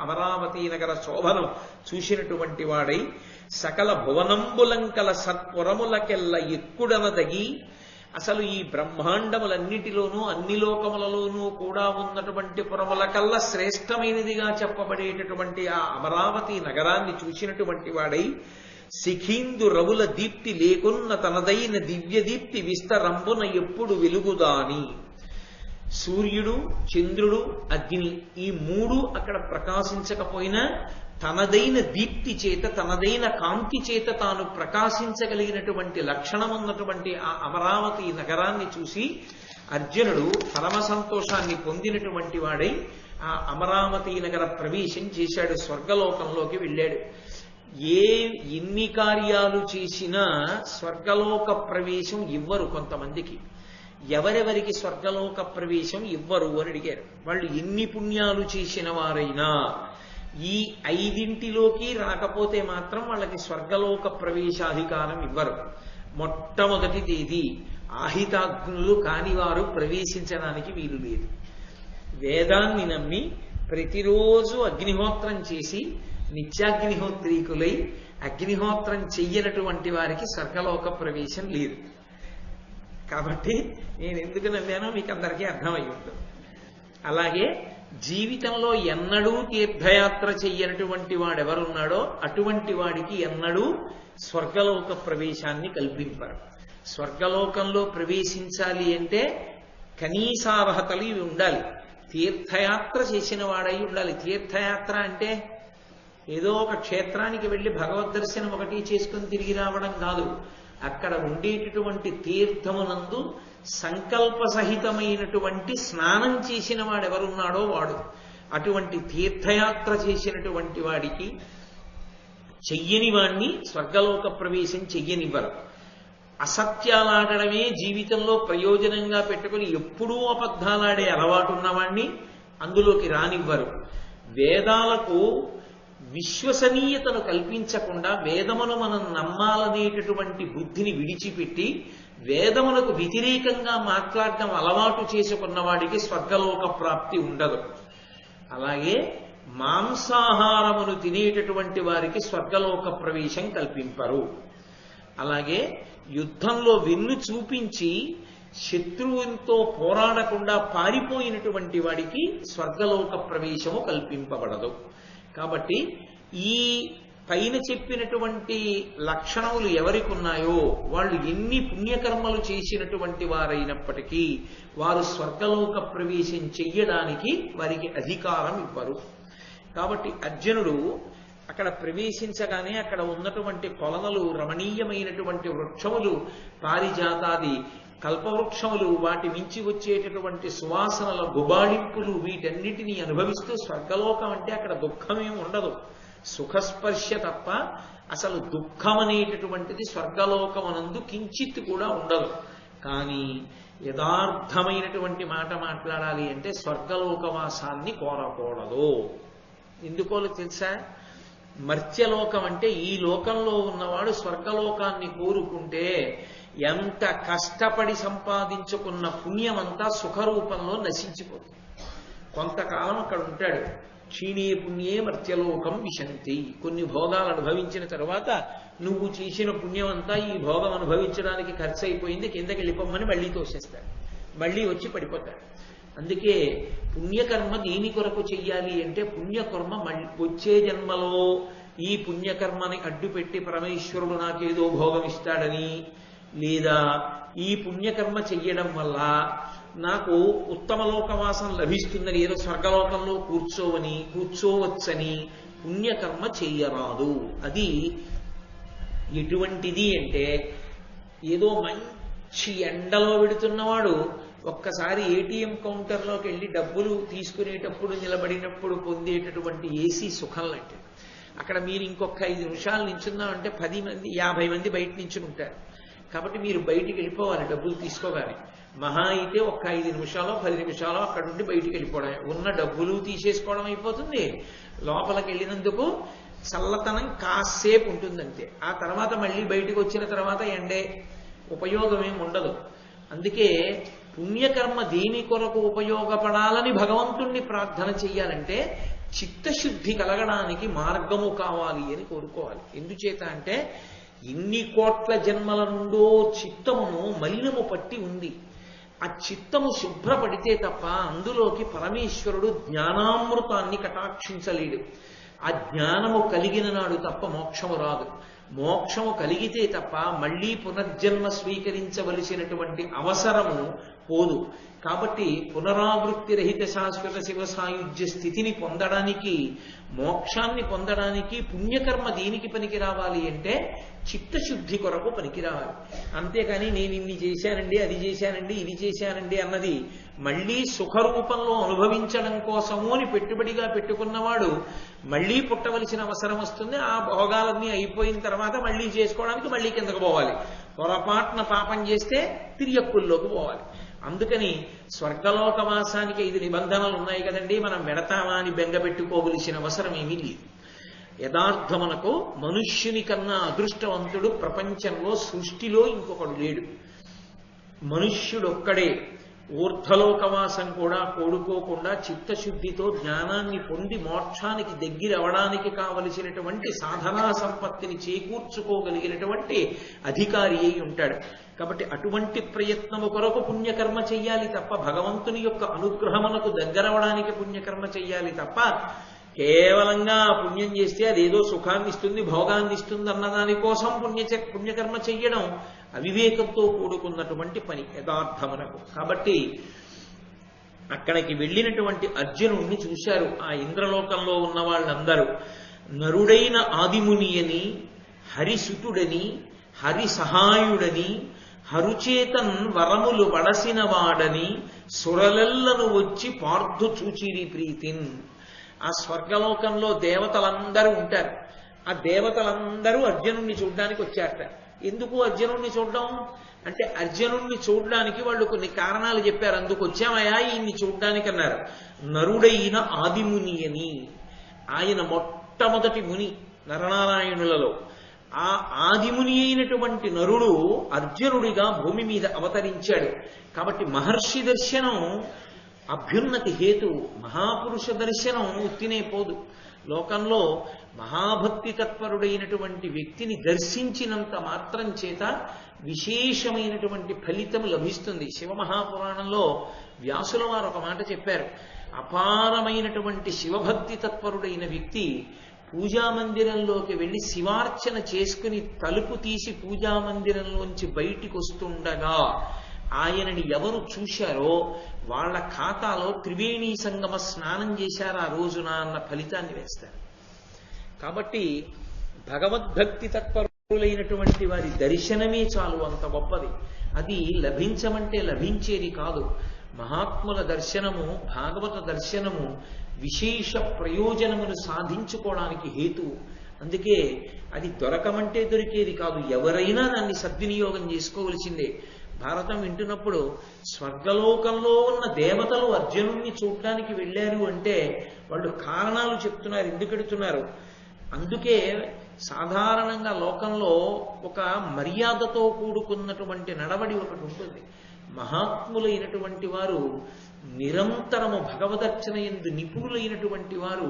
అమరావతి నగర శోభను చూసినటువంటి వాడై, సకల భువనంబులంకల సత్పురములకెల్ల ఎక్కుడనదగి, అసలు ఈ బ్రహ్మాండములన్నిటిలోనూ అన్ని లోకములలోనూ కూడా ఉన్నటువంటి పురముల కల్లా శ్రేష్టమైనదిగా చెప్పబడేటటువంటి ఆ అమరావతి నగరాన్ని చూసినటువంటి వాడై శిఖీందు రవుల దీప్తి లేకున్న తనదైన దివ్య దీప్తి విస్తరంబున ఎప్పుడు వెలుగుదాని. సూర్యుడు, చంద్రుడు, అగ్ని ఈ మూడు అక్కడ ప్రకాశించకపోయినా తనదైన దీప్తి చేత, తనదైన కాంతి చేత తాను ప్రకాశించగలిగినటువంటి లక్షణం ఉన్నటువంటి ఆ అమరావతి నగరాన్ని చూసి అర్జునుడు పరమ సంతోషాన్ని పొందినటువంటి వాడై ఆ అమరావతి నగర ప్రవేశం చేశాడు, స్వర్గలోకంలోకి వెళ్ళాడు. ఎన్ని కార్యాలు చేసినా స్వర్గలోక ప్రవేశం ఇవ్వరు కొంతమందికి. ఎవరెవరికి స్వర్గలోక ప్రవేశం ఇవ్వరు అని అడిగారు. వాళ్ళు ఎన్ని పుణ్యాలు చేసిన వారైనా ఈ 5 రాకపోతే మాత్రం వాళ్ళకి స్వర్గలోక ప్రవేశాధికారం ఇవ్వరు. మొట్టమొదటిది ఆహితాగ్నులు కానివారు ప్రవేశించడానికి వీలు లేదు. వేదాన్ని నమ్మి ప్రతిరోజు అగ్నిహోత్రం చేసి నిత్యాగ్నిహోత్రీకులై అగ్నిహోత్రం చెయ్యనటువంటి వారికి స్వర్గలోక ప్రవేశం లేదు. కాబట్టి నేను ఎందుకు నమ్మానో మీకు అందరికీ అర్థమై ఉంటుంది. అలాగే జీవితంలో ఎన్నడూ తీర్థయాత్ర చెయ్యనటువంటి వాడెవరున్నాడో అటువంటి వాడికి ఎన్నడూ స్వర్గలోక ప్రవేశాన్ని కల్పింపరు. స్వర్గలోకంలో ప్రవేశించాలి అంటే కనీసార్హతలు ఇవి ఉండాలి. తీర్థయాత్ర చేసిన వాడై ఉండాలి. తీర్థయాత్ర అంటే ఏదో ఒక క్షేత్రానికి వెళ్ళి భగవద్ దర్శనం ఒకటి చేసుకుని తిరిగి రావడం కాదు. అక్కడ ఉండేటటువంటి తీర్థమునందు సంకల్ప సహితమైనటువంటి స్నానం చేసిన వాడెవరున్నాడో వాడు. అటువంటి తీర్థయాత్ర చేసినటువంటి వాడికి చెయ్యని వాణ్ణి స్వర్గలోక ప్రవేశం చెయ్యనివ్వరు. అసత్యాలాడడమే జీవితంలో ప్రయోజనంగా పెట్టుకుని ఎప్పుడూ అబద్ధాలాడే అలవాటు ఉన్నవాణ్ణి అందులోకి రానివ్వరు. వేదాలకు విశ్వసనీయతను కల్పించకుండా వేదమును మనం నమ్మాలనేటటువంటి బుద్ధిని విడిచిపెట్టి వేదములకు వ్యతిరేకంగా మాట్లాడటం అలవాటు చేసుకున్న వాడికి స్వర్గలోక ప్రాప్తి ఉండదు. అలాగే మాంసాహారమును తినేటటువంటి వారికి స్వర్గలోక ప్రవేశం కల్పింపరు. అలాగే యుద్ధంలో వెన్ను చూపించి శత్రువుతో పోరాడకుండా పారిపోయినటువంటి వాడికి స్వర్గలోక ప్రవేశము కల్పింపబడదు. కాబట్టి ఈ పైన చెప్పినటువంటి లక్షణములు ఎవరికి ఉన్నాయో వాళ్ళు ఎన్ని పుణ్యకర్మలు చేసినటువంటి వారైనప్పటికీ వారు స్వర్గలోక ప్రవేశం చెయ్యడానికి వారికి అధికారం ఇవ్వరు. కాబట్టి అర్జునుడు అక్కడ ప్రవేశించగానే అక్కడ ఉన్నటువంటి కొలనలు, రమణీయమైనటువంటి వృక్షములు, పారిజాతాది కల్పవృక్షములు, వాటి మించి వచ్చేటటువంటి సువాసనల గుబాళింపులు, వీటన్నిటినీ అనుభవిస్తూ స్వర్గలోకం అంటే అక్కడ దుఃఖమేం ఉండదు, సుఖస్పర్శ తప్ప అసలు దుఃఖం అనేటటువంటిది స్వర్గలోకమనందు కించిత్ కూడా ఉండదు. కానీ యథార్థమైనటువంటి మాట మాట్లాడాలి అంటే స్వర్గలోకవాసాన్ని కోరకూడదు. ఎందుకోలో తెలుసా? మర్త్యలోకం అంటే ఈ లోకంలో ఉన్నవాడు స్వర్గలోకాన్ని కోరుకుంటే ఎంత కష్టపడి సంపాదించుకున్న పుణ్యమంతా సుఖరూపంలో నశించిపోతుంది. కొంతకాలం అక్కడ ఉంటాడు. క్షీణే పుణ్యే మర్త్యలోకం విశంతి. కొన్ని భోగాలు అనుభవించిన తర్వాత నువ్వు చేసిన పుణ్యమంతా ఈ భోగం అనుభవించడానికి ఖర్చు అయిపోయింది, కిందకి వెళ్ళిపోమని మళ్ళీ తోసేస్తాడు, మళ్ళీ వచ్చి పడిపోతాడు. అందుకే పుణ్యకర్మ దేని కొరకు చెయ్యాలి అంటే పుణ్యకర్మ వచ్చే జన్మలో ఈ పుణ్యకర్మని అడ్డుపెట్టి పరమేశ్వరుడు నాకేదో భోగం ఇస్తాడని, లేదా ఈ పుణ్యకర్మ చెయ్యడం వల్ల నాకు ఉత్తమ లోకవాసం లభిస్తుందని, ఏదో స్వర్గలోకంలో కూర్చోవచ్చని పుణ్యకర్మ చెయ్యరాదు. అది ఎటువంటిది అంటే ఏదో మంచి ఎండలో పెడుతున్నవాడు ఒక్కసారి ఏటీఎం కౌంటర్లోకి వెళ్ళి డబ్బులు తీసుకునేటప్పుడు నిలబడినప్పుడు పొందేటటువంటి ఏసీ సుఖం లాంటిది. అక్కడ మీరు ఇంకొక 5 నిమిషాలు నించున్నామంటే 10 మంది 50 మంది బయట నించుని ఉంటారు. కాబట్టి మీరు బయటికి వెళ్ళిపోవాలి డబ్బులు తీసుకోగానే. మహా అయితే ఒక్క 5 నిమిషాలు 10 నిమిషాలు అక్కడ నుండి బయటికి వెళ్ళిపోవడం, ఉన్న డబ్బులు తీసేసుకోవడం అయిపోతుంది. లోపలికి వెళ్ళినందుకు చల్లతనం కాసేపు ఉంటుందంతే. ఆ తర్వాత మళ్ళీ బయటికి వచ్చిన తర్వాత ఎండే ఉపయోగం ఏమి ఉండదు. అందుకే పుణ్యకర్మ దేని కొరకు ఉపయోగపడాలని భగవంతుణ్ణి ప్రార్థన చెయ్యాలంటే చిత్తశుద్ధి కలగడానికి మార్గము కావాలి అని కోరుకోవాలి. ఎందుచేత అంటే ఇన్ని కోట్ల జన్మల నుండో చిత్తమును మలినము పట్టి ఉంది. ఆ చిత్తము శుభ్రపడితే తప్ప అందులోకి పరమేశ్వరుడు జ్ఞానామృతాన్ని కటాక్షించలేడు. ఆ జ్ఞానము కలిగిన నాడు తప్ప మోక్షము రాదు. మోక్షము కలిగితే తప్ప మళ్ళీ పునర్జన్మ స్వీకరించవలసినటువంటి అవసరము పోదు. కాబట్టి పునరావృత్తి రహిత శాశ్వత శివ సాయుధ్య స్థితిని పొందడానికి, మోక్షాన్ని పొందడానికి పుణ్యకర్మ దేనికి పనికి రావాలి అంటే చిత్తశుద్ధి కొరకు పనికి రావాలి. అంతేకాని నేను ఇన్ని చేశానండి, అది చేశానండి, ఇది చేశానండి అన్నది మళ్ళీ సుఖరూపంలో అనుభవించడం కోసము అని పెట్టుబడిగా పెట్టుకున్నవాడు మళ్ళీ పుట్టవలసిన అవసరం వస్తుంది. ఆ భోగాలన్నీ అయిపోయిన తర్వాత మళ్ళీ చేసుకోవడానికి మళ్ళీ కిందకు పోవాలి. పొరపాటున పాపం చేస్తే తిరియక్కుల్లోకి పోవాలి. అందుకని స్వర్గలోకవాసానికి 5 నిబంధనలు ఉన్నాయి కదండి, మనం వెడతామా అని బెంగ పెట్టుకోవలసిన అవసరం ఏమీ లేదు. యథార్థమునకు మనుష్యుని కన్నా అదృష్టవంతుడు ప్రపంచంలో సృష్టిలో ఇంకొకడు లేడు. మనుష్యుడొక్కడే ఊర్ధ్వలోకవాసం కూడా కోడుకోకుండా చిత్తశుద్ధితో జ్ఞానాన్ని పొంది మోక్షానికి దగ్గరవడానికి కావలసినటువంటి సాధనా సంపత్తిని చేకూర్చుకోగలిగినటువంటి అధికారి అయి ఉంటాడు. కాబట్టి అటువంటి ప్రయత్నము కొరకు పుణ్యకర్మ చెయ్యాలి తప్ప, భగవంతుని యొక్క అనుగ్రహమునకు దగ్గరవడానికి పుణ్యకర్మ చెయ్యాలి తప్ప, కేవలంగా పుణ్యం చేస్తే అదేదో సుఖాన్ని ఇస్తుంది, భోగాన్ని ఇస్తుంది అన్నదాని కోసం పుణ్యకర్మ చెయ్యడం అవివేకంతో కూడుకున్నటువంటి పని యథార్థమునకు. కాబట్టి అక్కడికి వెళ్ళినటువంటి అర్జునుడిని చూశారు ఆ ఇంద్రలోకంలో ఉన్న వాళ్ళందరూ. నరుడైన ఆదిముని అని, హరిసుతుడని, హరి సహాయుడని, హరుచేతన్ వరములు వడసిన వాడని సురలెల్లను వచ్చి పార్థు చూచిరి ప్రీతిన్. ఆ స్వర్గలోకంలో దేవతలందరూ ఉంటారు. ఆ దేవతలందరూ అర్జునుడిని చూడడానికి వచ్చారట. ఎందుకు అర్జునుడిని చూడడం అంటే, అర్జునుడిని చూడడానికి వాళ్ళు కొన్ని కారణాలు చెప్పారు. అందుకు వచ్చామయ్యా ఈయన్ని చూడడానికి అన్నారు. నరుడైన ఆదిముని అని, ఆయన మొట్టమొదటి ముని నరనారాయణులలో. ఆ ఆదిముని అయినటువంటి నరుడు అర్జునుడిగా భూమి మీద అవతరించాడు. కాబట్టి మహర్షి దర్శనం అభ్యున్నతి హేతు. మహాపురుష దర్శనం ఉత్తినే పోదు. లోకంలో మహాభక్తి తత్పరుడైనటువంటి వ్యక్తిని దర్శించినంత మాత్రం చేత విశేషమైనటువంటి ఫలితం లభిస్తుంది. శివమహాపురాణంలో వ్యాసుల వారు ఒక మాట చెప్పారు. అపారమైనటువంటి శివభక్తి తత్పరుడైన వ్యక్తి పూజామందిరంలోకి వెళ్ళి శివార్చన చేసుకుని తలుపు తీసి పూజామందిరంలోంచి బయటికి వస్తుండగా ఆయనని ఎవరు చూశారో వాళ్ళ ఖాతాలో త్రివేణీ సంగమ స్నానం చేశారు ఆ రోజున అన్న ఫలితాన్ని వేస్తారు. కాబట్టి భగవద్భక్తి తత్పరులైనటువంటి వారి దర్శనమే చాలు, అంత గొప్పది. అది లభించమంటే లభించేది కాదు. మహాత్ముల దర్శనము, భాగవత దర్శనము విశేష ప్రయోజనమును సాధించుకోవడానికి హేతువు. అందుకే అది దొరకమంటే దొరికేది కాదు. ఎవరైనా దాన్ని సద్వినియోగం చేసుకోవలసిందే. భారతం వింటున్నప్పుడు స్వర్గలోకంలో ఉన్న దేవతలు అర్జునుడిని చూడడానికి వెళ్ళారు అంటే వాళ్ళు కారణాలు చెప్తున్నారు, ఎందుకు ఎడుతున్నారు. అందుకే సాధారణంగా లోకంలో ఒక మర్యాదతో కూడుకున్నటువంటి నడవడి ఒకటి ఉంటుంది. మహాత్ములైనటువంటి వారు నిరంతరము భగవదర్చన యందు నిపుణులైనటువంటి వారు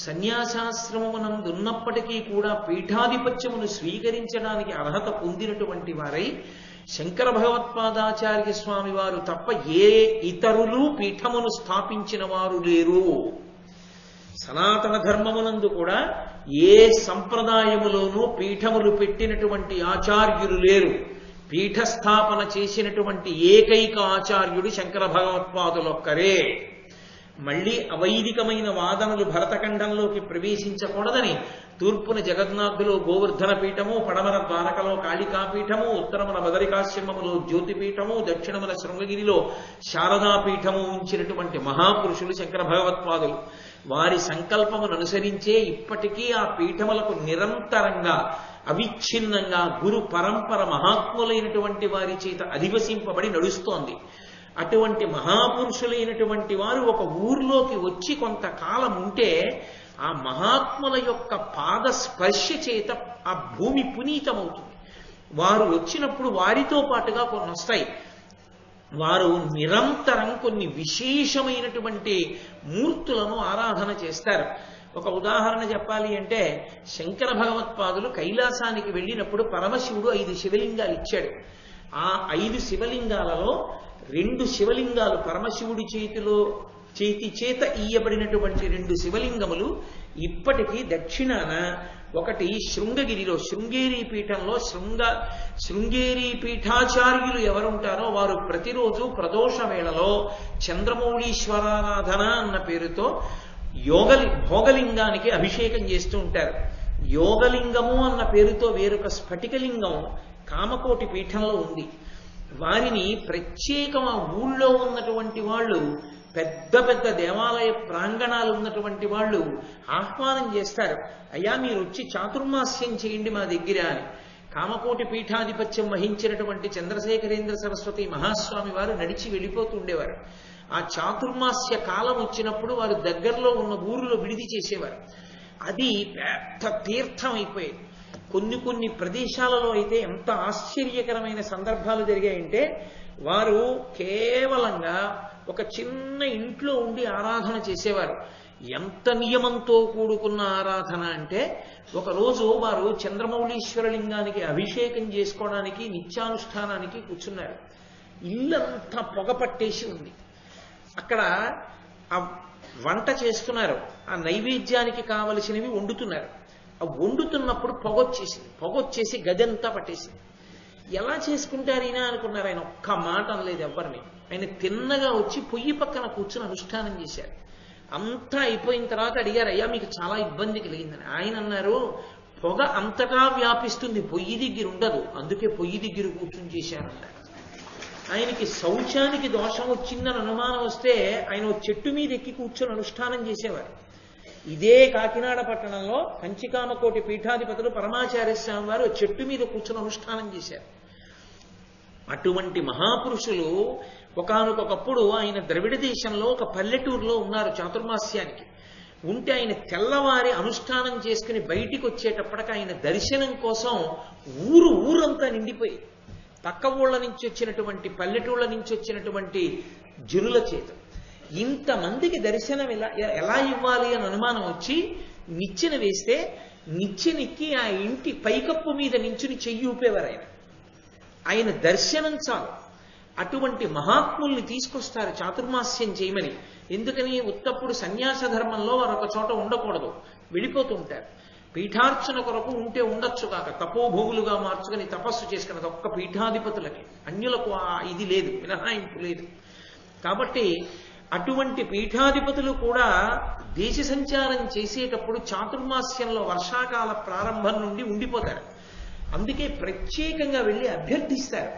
సన్యాసాశ్రమమునందున్నప్పటికీ కూడా పీఠాధిపత్యమును స్వీకరించడానికి అర్హత పొందినటువంటి వారై శంకర భగవత్పాదాచార్య స్వామి వారు తప్ప ఏ ఇతరులు పీఠమును స్థాపించిన వారు లేరు. సనాతన ధర్మమునందు కూడా ఏ సంప్రదాయములోనూ పీఠములు పెట్టినటువంటి ఆచార్యులు లేరు. పీఠస్థాపన చేసినటువంటి ఏకైక ఆచార్యుడు శంకర భగవత్పాదులొక్కరే. మళ్ళీ అవైదికమైన వాదనలు భరతఖండంలోకి ప్రవేశించకూడదని తూర్పున జగన్నాథులో గోవర్ధన పీఠము, పడమర ద్వారకలో కాళికాపీఠము, ఉత్తరమున బదరికాశ్రమములో జ్యోతిపీఠము, దక్షిణమున శృంగగిరిలో శారదాపీఠము ఉంచినటువంటి మహాపురుషులు శంకర భగవత్పాదులు. వారి సంకల్పమును అనుసరించే ఇప్పటికీ ఆ పీఠములకు నిరంతరంగా అవిచ్ఛిన్నంగా గురు పరంపర మహాత్ములైనటువంటి వారి చేత అధివసింపబడి నడుస్తోంది. అటువంటి మహాపురుషులైనటువంటి వారు ఒక ఊర్లోకి వచ్చి కొంతకాలం ఉంటే ఆ మహాత్ముల యొక్క పాద స్పర్శ చేత ఆ భూమి పునీతమవుతుంది. వారు వచ్చినప్పుడు వారితో పాటుగా కొన్ని వస్తాయి. వారు నిరంతరం కొన్ని విశేషమైనటువంటి మూర్తులను ఆరాధన చేస్తారు. ఒక ఉదాహరణ చెప్పాలి అంటే శంకర భగవత్పాదులు కైలాసానికి వెళ్ళినప్పుడు పరమశివుడు 5 శివలింగాలు ఇచ్చాడు. ఆ 5 శివలింగాలలో 2 శివలింగాలు పరమశివుడి చేతి చేత ఇయ్యబడినటువంటి 2 శివలింగములు ఇప్పటికీ దక్షిణాన ఒకటి శృంగగిరిలో శృంగేరి పీఠంలో శృంగేరి పీఠాచార్యులు ఎవరుంటారో వారు ప్రతిరోజు ప్రదోష వేళలో చంద్రమౌళీశ్వరారాధన అన్న పేరుతో భోగలింగానికి అభిషేకం చేస్తూ ఉంటారు. యోగలింగము అన్న పేరుతో వేరొక స్ఫటికలింగం కామకోటి పీఠంలో ఉంది. వారిని ప్రత్యేకం ఆ ఊళ్ళో ఉన్నటువంటి వాళ్ళు, పెద్ద పెద్ద దేవాలయ ప్రాంగణాలు ఉన్నటువంటి వాళ్ళు ఆహ్వానం చేస్తారు. అయ్యా మీరు వచ్చి చాతుర్మాస్యం చేయండి మా దగ్గర అని. కామకోటి పీఠాధిపత్యం వహించినటువంటి చంద్రశేఖరేంద్ర సరస్వతి మహాస్వామి వారు నడిచి వెళ్ళిపోతూ ఉండేవారు. ఆ చాతుర్మాస్య కాలం వచ్చినప్పుడు వారు దగ్గరలో ఉన్న ఊరిలో విడిది చేసేవారు. అది పెద్ద తీర్థం అయిపోయేది. కొన్ని ప్రదేశాలలో అయితే ఎంత ఆశ్చర్యకరమైన సందర్భాలు జరిగాయంటే వారు కేవలంగా ఒక చిన్న ఇంట్లో ఉండి ఆరాధన చేసేవారు. ఎంత నియమంతో కూడుకున్న ఆరాధన అంటే ఒకరోజు వారు చంద్రమౌళీశ్వరలింగానికి అభిషేకం చేసుకోవడానికి నిత్యానుష్ఠానానికి కూర్చున్నారు. ఇల్లంతా పొగ పట్టేసి ఉంది. అక్కడ ఆ వంట చేస్తున్నారు, ఆ నైవేద్యానికి కావలసినవి వండుతున్నారు. ఆ వండుతున్నప్పుడు పొగొచ్చేసి గదంతా పట్టేసింది. ఎలా చేసుకుంటారు ఈయన అనుకున్నారు. ఆయన ఒక్క మాట అనలేదు ఎవరిని. ఆయన తిన్నగా వచ్చి పొయ్యి పక్కన కూర్చుని అనుష్ఠానం చేశారు. అంతా అయిపోయిన తర్వాత అడిగారు, అయ్యా మీకు చాలా ఇబ్బంది కలిగిందని. ఆయన అన్నారు, పొగ అంతటా వ్యాపిస్తుంది, పొయ్యి దగ్గర ఉండదు, అందుకే పొయ్యి దగ్గర కూర్చుని చేశారన్నారు. ఆయనకి శౌచానికి దోషం వచ్చిందని అనుమానం వస్తే ఆయన చెట్టు మీద ఎక్కి కూర్చొని అనుష్ఠానం చేసేవారు. ఇదే కాకినాడ పట్టణంలో కంచికామకోటి పీఠాధిపతులు పరమాచార్య స్వామి వారు చెట్టు మీద కూర్చొని అనుష్ఠానం చేశారు. అటువంటి మహాపురుషులు ఒకానొకప్పుడు ఆయన ద్రవిడ దేశంలో ఒక పల్లెటూరులో ఉన్నారు చాతుర్మాస్యానికి. ఉంటే ఆయన తెల్లవారి అనుష్ఠానం చేసుకుని బయటికి వచ్చేటప్పటికి ఆయన దర్శనం కోసం ఊరంతా నిండిపోయి పక్క ఊళ్ళ నుంచి వచ్చినటువంటి పల్లెటూళ్ళ నుంచి వచ్చినటువంటి జనుల చేత ఇంతమందికి దర్శనం ఎలా ఇవ్వాలి అని అనుమానం వచ్చి నిచ్చెన వేస్తే నిచ్చెనెక్కి ఆ ఇంటి పైకప్పు మీద నించుని చెయ్యి ఊపేవారు. ఆయన దర్శనం చాలు. అటువంటి మహాత్ముల్ని తీసుకొస్తారు చాతుర్మాస్యం చేయమని. ఎందుకని ఉత్తప్పుడు సన్యాస ధర్మంలో వారు ఒక చోట ఉండకూడదు, వెళ్ళిపోతూ ఉంటారు. పీఠార్చన కొరకు ఉంటే ఉండొచ్చు కాక తపోభోగులుగా మార్చుకుని తపస్సు చేసుకున్నది ఒక్క పీఠాధిపతులకి, అన్యులకు ఇది లేదు, మినహాయింపు లేదు. కాబట్టి అటువంటి పీఠాధిపతులు కూడా దేశ సంచారం చేసేటప్పుడు చాతుర్మాస్యంలో వర్షాకాల ప్రారంభం నుండి ఉండిపోతారు. అందుకే ప్రత్యేకంగా వెళ్ళి అభ్యర్థిస్తారు,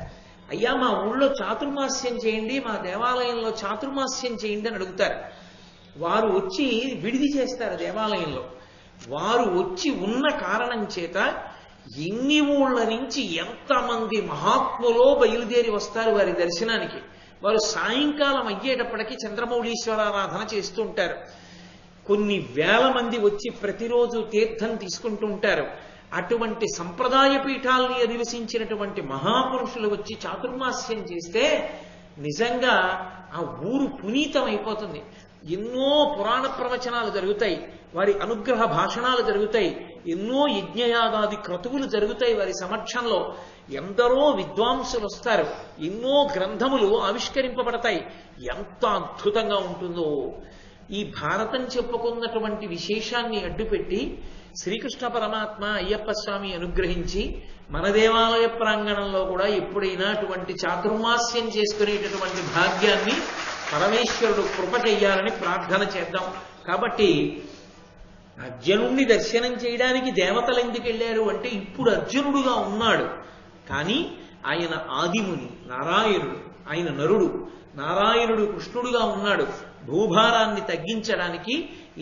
అయ్యా మా ఊళ్ళో చాతుర్మాస్యం చేయండి, మా దేవాలయంలో చాతుర్మాస్యం చేయండి అని అడుగుతారు. వారు వచ్చి విడిది చేస్తారు దేవాలయంలో. వారు వచ్చి ఉన్న కారణం చేత ఎన్ని ఊళ్ళ నుంచి ఎంతమంది మహాత్ములో బయలుదేరి వస్తారు వారి దర్శనానికి. వారు సాయంకాలం అయ్యేటప్పటికీ చంద్రమౌళీశ్వరారాధన చేస్తూ ఉంటారు. కొన్ని వేల మంది వచ్చి ప్రతిరోజు తీర్థం తీసుకుంటూ ఉంటారు. అటువంటి సంప్రదాయ పీఠాలని అధివసించినటువంటి మహాపురుషులు వచ్చి చాతుర్మాస్యం చేస్తే నిజంగా ఆ ఊరు పునీతం అయిపోతుంది. ఎన్నో పురాణ ప్రవచనాలు జరుగుతాయి, వారి అనుగ్రహ భాషణాలు జరుగుతాయి, ఎన్నో యజ్ఞయాగాది క్రతువులు జరుగుతాయి వారి సమక్షంలో. ఎందరో విద్వాంసులు వస్తారు, ఎన్నో గ్రంథములు ఆవిష్కరింపబడతాయి. ఎంత అద్భుతంగా ఉంటుందో. ఈ భారతం చెప్పుకున్నటువంటి విశేషాన్ని అడ్డుపెట్టి శ్రీకృష్ణ పరమాత్మ అయ్యప్ప స్వామి అనుగ్రహించి మన దేవాలయ ప్రాంగణంలో కూడా ఎప్పుడైనా అటువంటి చాతుర్మాస్యం చేసుకునేటటువంటి భాగ్యాన్ని పరమేశ్వరుడు కృప చెయ్యాలని ప్రార్థన చేద్దాం. కాబట్టి అర్జునుడిని దర్శనం చేయడానికి దేవతలు ఎందుకు వెళ్ళారు అంటే ఇప్పుడు అర్జునుడుగా ఉన్నాడు, కానీ ఆయన ఆదిముని నారాయణుడు, ఆయన నరుడు. నారాయణుడు కృష్ణుడుగా ఉన్నాడు. భూభారాన్ని తగ్గించడానికి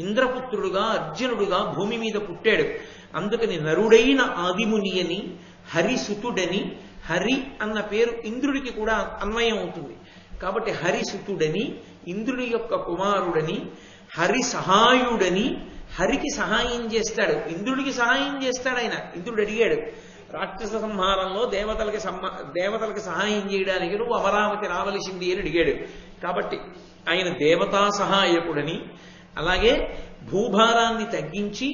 ఇంద్రపుత్రుడుగా అర్జునుడుగా భూమి మీద పుట్టాడు. అందుకని నరుడైన ఆదిముని అని, హరిసుతుడని, హరి అన్న పేరు ఇంద్రుడికి కూడా అన్వయం అవుతుంది. కాబట్టి హరిసుతుడని, ఇంద్రుడి యొక్క కుమారుడని, హరి సహాయుడని, హరికి సహాయం చేస్తాడు, ఇంద్రుడికి సహాయం చేస్తాడు ఆయన. ఇంద్రుడు అడిగాడు రాక్షస సంహారంలో దేవతలకి సహాయం చేయడానికి నువ్వు అమరావతి రావలసింది అని అడిగాడు. కాబట్టి ఆయన దేవతా సహాయకుడని, అలాగే భూభారాన్ని తగ్గించి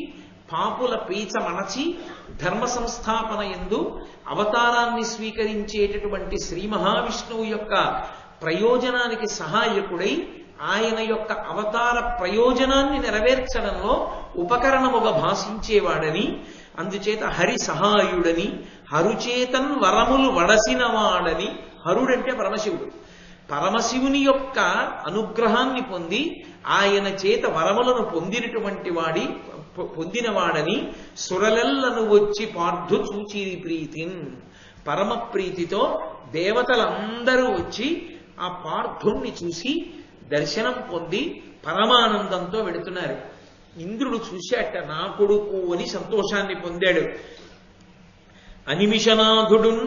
పాపుల పీచ మణచి ధర్మ సంస్థాపన యందు అవతారాన్ని స్వీకరించేటటువంటి శ్రీ మహావిష్ణువు యొక్క ప్రయోజనానికి సహాయకుడై ఆయన యొక్క అవతార ప్రయోజనాన్ని నెరవేర్చడంలో ఉపకరణముగా భాషించేవాడని, అందుచేత హరి సహాయుడని, హరుచేతన్ వరములు వడసినవాడని. హరుడంటే పరమశివుడు. పరమశివుని యొక్క అనుగ్రహాన్ని పొంది ఆయన చేత వరములను పొందినవాడని సురలెల్లను వచ్చి పార్థు చూచిరి ప్రీతిన్. పరమ ప్రీతితో దేవతలందరూ వచ్చి ఆ పార్థుణ్ణి చూసి దర్శనం పొంది పరమానందంతో వెడుతున్నారు. ఇంద్రుడు చూశాట, నా కొడుకు అని సంతోషాన్ని పొందాడు. అనిమిషనాథుడున్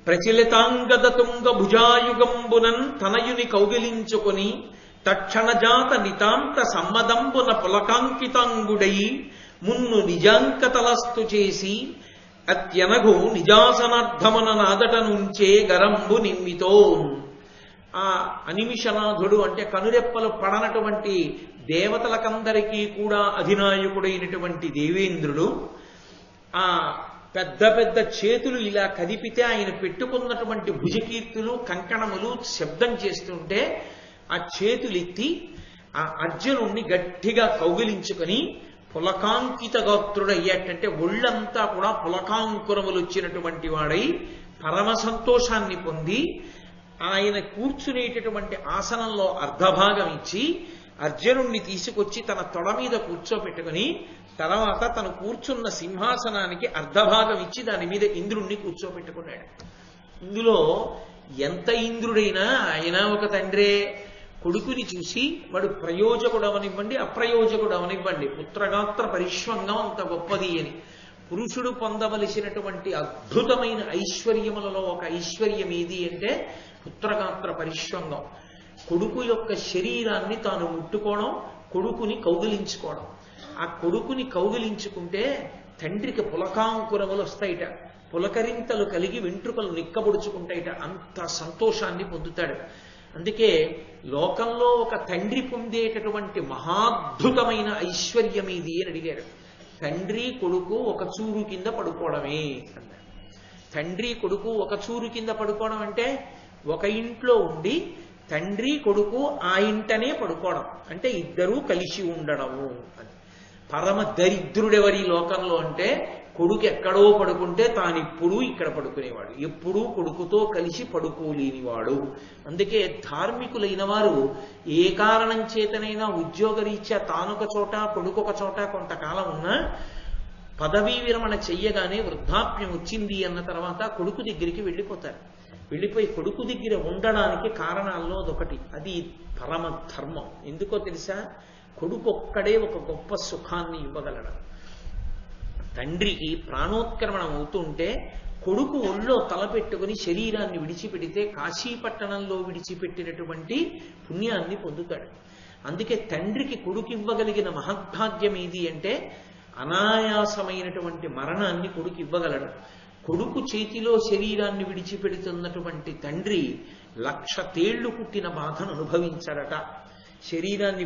ప్రచలితాంగద తుంగ భుజాయుగంబునన్ తనయుని కౌగిలించుకొని తక్షణజాత నితాంత సమ్మదంబున పులకాంకితాంగుడై మున్ను నిజాంకతలస్తు చేసి అత్యనగు నిజాసనార్థమన నాదట నుంచే గరంబు నిమ్మితో. ఆ అనిమిషనాథుడు అంటే కనురెప్పలు పడనటువంటి దేవతలకందరికీ కూడా అధినాయకుడైనటువంటి దేవేంద్రుడు ఆ పెద్ద పెద్ద చేతులు ఇలా కదిపితే ఆయన పెట్టుకున్నటువంటి భుజకీర్తులు కంకణములు శబ్దం చేస్తుంటే ఆ చేతులెత్తి ఆ అర్జునుణ్ణి గట్టిగా కౌగిలించుకొని పులకాంకిత గాత్రుడయ్యాటంటే ఒళ్ళంతా కూడా పులకాంకురములు వచ్చినటువంటి వాడై పరమ సంతోషాన్ని పొంది ఆయన కూర్చునేటటువంటి ఆసనంలో అర్ధభాగం ఇచ్చి అర్జునుణ్ణి తీసుకొచ్చి తన తొడ మీద కూర్చోపెట్టుకుని తర్వాత తను కూర్చున్న సింహాసనానికి అర్ధభాగం ఇచ్చి దాని మీద ఇంద్రుణ్ణి కూర్చోపెట్టుకున్నాడు. ఇందులో ఎంత ఇంద్రుడైనా ఆయన ఒక తండ్రే. కొడుకుని చూసి వాడు ప్రయోజకుడు అవనివ్వండి, అప్రయోజకుడు అవనివ్వండి, పుత్రగాత్ర పరిష్వంగం అంత గొప్పది అని. పురుషుడు పొందవలసినటువంటి అద్భుతమైన ఐశ్వర్యములలో ఒక ఐశ్వర్యం ఏది అంటే పుత్రగాత్ర పరిష్వంగం. కొడుకు యొక్క శరీరాన్ని తాను ముట్టుకోవడం, కొడుకుని కౌగిలించుకోవడం. ఆ కొడుకుని కౌగిలించుకుంటే తండ్రికి పులకాంకురములు వస్తాయిట, పులకరింతలు కలిగి వెంట్రుకలు నిక్కబొడుచుకుంటాయిట. అంత సంతోషాన్ని పొందుతాడు. అందుకే లోకంలో ఒక తండ్రి పొందేటటువంటి మహాద్భుతమైన ఐశ్వర్యం ఇది అని అడిగారు. తండ్రి కొడుకు ఒక చూరు కింద పడుకోవడమే అన్నారు. తండ్రి కొడుకు ఒక చూరు కింద పడుకోవడం అంటే ఒక ఇంట్లో ఉండి తండ్రి కొడుకు ఆ ఇంటనే పడుకోవడం అంటే ఇద్దరూ కలిసి ఉండడము అని. పరమ దరిద్రుడెవరి లోకంలో అంటే కొడుకు ఎక్కడో పడుకుంటే తానిప్పుడు ఇక్కడ పడుకునేవాడు, ఎప్పుడూ కొడుకుతో కలిసి పడుకోలేనివాడు. అందుకే ధార్మికులైన వారు ఏ కారణం చేతనైనా ఉద్యోగరీత్యా తానొక చోట కొడుకొక చోట కొంతకాలం ఉన్నా పదవీ విరమణ చెయ్యగానే వృద్ధాప్యం వచ్చింది అన్న తర్వాత కొడుకు దగ్గరికి వెళ్ళిపోతారు. వెళ్ళిపోయి కొడుకు దగ్గర ఉండడానికి కారణాల్లో అదొకటి. అది పరమ ధర్మం. ఎందుకో తెలుసా? కొడుకు ఒక్కడే ఒక గొప్ప సుఖాన్ని ఇవ్వగలడు. తండ్రికి ప్రాణోత్క్రమణం అవుతుంటే కొడుకు ఒళ్ళో తలపెట్టుకుని శరీరాన్ని విడిచిపెడితే కాశీపట్టణంలో విడిచిపెట్టినటువంటి పుణ్యాన్ని పొందుతాడు. అందుకే తండ్రికి కొడుకు ఇవ్వగలిగిన మహద్భాగ్యం ఏది అంటే అనాయాసమైనటువంటి మరణాన్ని కొడుకు ఇవ్వగలడు. కొడుకు చేతిలో శరీరాన్ని విడిచిపెడుతున్నటువంటి తండ్రి 1,00,000 తేళ్లు పుట్టిన బాధను అనుభవించాడట. శరీరాన్ని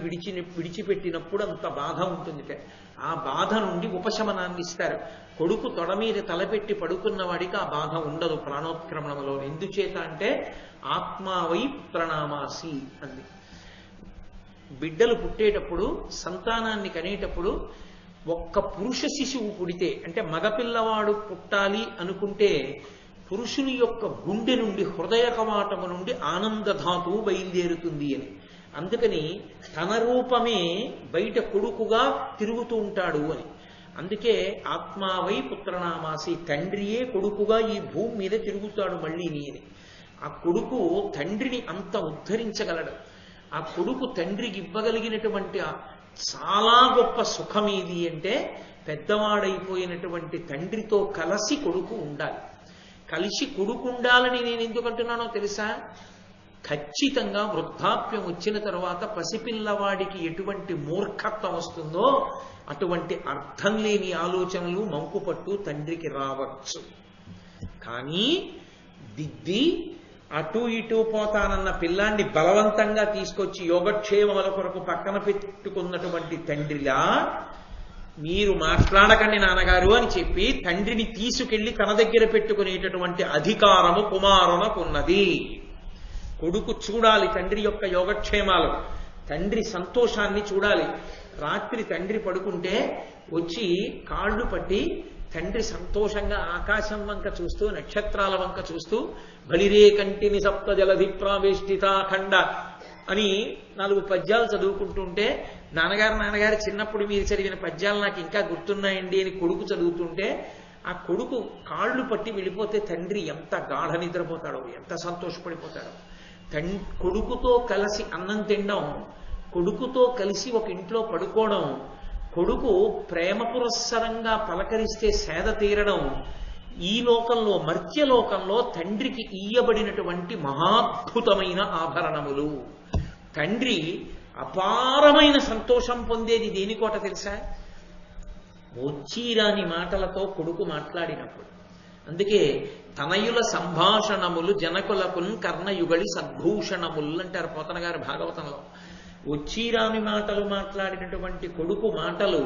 విడిచిపెట్టినప్పుడు అంత బాధ ఉంటుంది. ఆ బాధ నుండి ఉపశమనాన్ని ఇస్తారు. కొడుకు తొడ మీద తలపెట్టి పడుకున్న వాడికి ఆ బాధ ఉండదు ప్రాణోత్క్రమణంలో. ఎందుచేత అంటే ఆత్మావై పుత్రనామాసి అంది. బిడ్డలు పుట్టేటప్పుడు, సంతానాన్ని కనేటప్పుడు ఒక్క పురుష శిశువు పుడితే అంటే మగపిల్లవాడు పుట్టాలి అనుకుంటే పురుషుని యొక్క గుండె నుండి, హృదయ కవాటము నుండి ఆనందధాతువు బయలుదేరుతుంది అని. అందుకని తన రూపమే బయట కొడుకుగా తిరుగుతూ ఉంటాడు అని. అందుకే ఆత్మావై పుత్రనామాసి, తండ్రియే కొడుకుగా ఈ భూమి మీద తిరుగుతాడు మళ్ళీని అని. ఆ కొడుకు తండ్రిని అంత ఉద్ధరించగలడు. ఆ కొడుకు తండ్రికి ఇవ్వగలిగినటువంటి చాలా గొప్ప సుఖం ఏది అంటే పెద్దవాడైపోయినటువంటి తండ్రితో కలిసి కొడుకు ఉండాలి. కలిసి కొడుకు ఉండాలని నేను ఎందుకంటున్నానో తెలుసా? ఖచ్చితంగా వృద్ధాప్యం వచ్చిన తర్వాత పసిపిల్లవాడికి ఎటువంటి మూర్ఖత్వం వస్తుందో అటువంటి అర్థం లేని ఆలోచనలు మంకుపట్టు తండ్రికి రావచ్చు. కానీ దిద్ది అటు ఇటు పోతానన్న పిల్లాన్ని బలవంతంగా తీసుకొచ్చి యోగక్షేమముల కొరకు పక్కన పెట్టుకున్నటువంటి తండ్రిలా మీరు మాట్లాడకండి నాన్నగారు అని చెప్పి తండ్రిని తీసుకెళ్లి తన దగ్గర పెట్టుకునేటటువంటి అధికారము కుమారునకున్నది. కొడుకు చూడాలి తండ్రి యొక్క యోగక్షేమాలు, తండ్రి సంతోషాన్ని చూడాలి. రాత్రి తండ్రి పడుకుంటే వచ్చి కాళ్ళు పట్టి తండ్రి సంతోషంగా ఆకాశం వంక చూస్తూ నక్షత్రాల వంక చూస్తూ బలిరే కంటిని సప్త జలధి ప్రావేష్టితాఖండ అని 4 పద్యాలు చదువుకుంటుంటే, నాన్నగారు చిన్నప్పుడు మీరు చదివిన పద్యాలు నాకు ఇంకా గుర్తున్నాయండి అని కొడుకు చదువుతుంటే, ఆ కొడుకు కాళ్ళు పట్టి వెళ్ళిపోతే తండ్రి ఎంత గాఢ నిద్రపోతాడో, ఎంత సంతోషపడిపోతాడో. కొడుకుతో కలిసి అన్నం తినడం, కొడుకుతో కలిసి ఒక ఇంట్లో పడుకోవడం, కొడుకు ప్రేమ పురస్సరంగా పలకరిస్తే సేద తీరడం, ఈ లోకంలో మర్త్యలోకంలో తండ్రికి ఇయ్యబడినటువంటి మహాద్భుతమైన ఆభరణములు. తండ్రి అపారమైన సంతోషం పొందేది దేనికోట తెలుసా? వచ్చీరాని మాటలతో కొడుకు మాట్లాడినప్పుడు. అందుకే తనయుల సంభాషణములు జనకులకున్ కర్ణయుగళి సద్భూషణములు అంటారు పోతన గారు భాగవతంలో. వచ్చీరాని మాటలు మాట్లాడినటువంటి కొడుకు మాటలు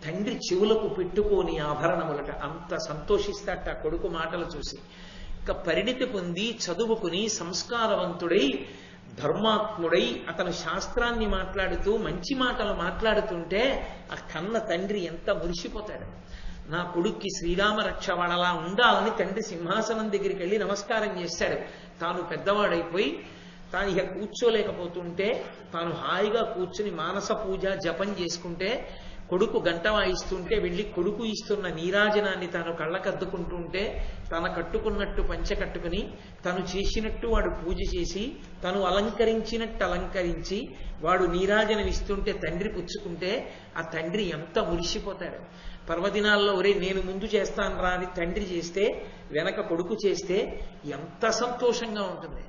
తండ్రి చెవులకు పెట్టుకొని ఆభరణములట. అంత సంతోషిస్తాట కొడుకు మాటలు చూసి. ఇక పరిణితి పొంది చదువుకుని సంస్కారవంతుడై ధర్మాత్ముడై అతను శాస్త్రాన్ని మాట్లాడుతూ మంచి మాటలు మాట్లాడుతుంటే ఆ కన్న తండ్రి ఎంత మురిసిపోతాడు. నా కొడుక్కి శ్రీరామ రక్ష వాడలా ఉండాలని తండ్రి సింహాసనం దగ్గరికి వెళ్ళి నమస్కారం చేశాడు. తాను పెద్దవాడైపోయి తాను ఇక కూర్చోలేకపోతుంటే తాను హాయిగా కూర్చుని మానస పూజ జపం చేసుకుంటే, కొడుకు గంట వాయిస్తుంటే వెళ్ళి కొడుకు ఇస్తున్న నీరాజనాన్ని తాను కళ్ళకద్దుకుంటుంటే, తన కట్టుకున్నట్టు పంచె కట్టుకుని తను చేసినట్టు వాడు పూజ చేసి తను అలంకరించినట్టు అలంకరించి వాడు నీరాజనం ఇస్తుంటే తండ్రి పుచ్చుకుంటే ఆ తండ్రి ఎంత మురిసిపోతాడు. పర్వదినాల్లో ఒరే నేను ముందు చేస్తాను రా అని తండ్రి చేస్తే వెనక కొడుకు చేస్తే ఎంత సంతోషంగా ఉంటుంది.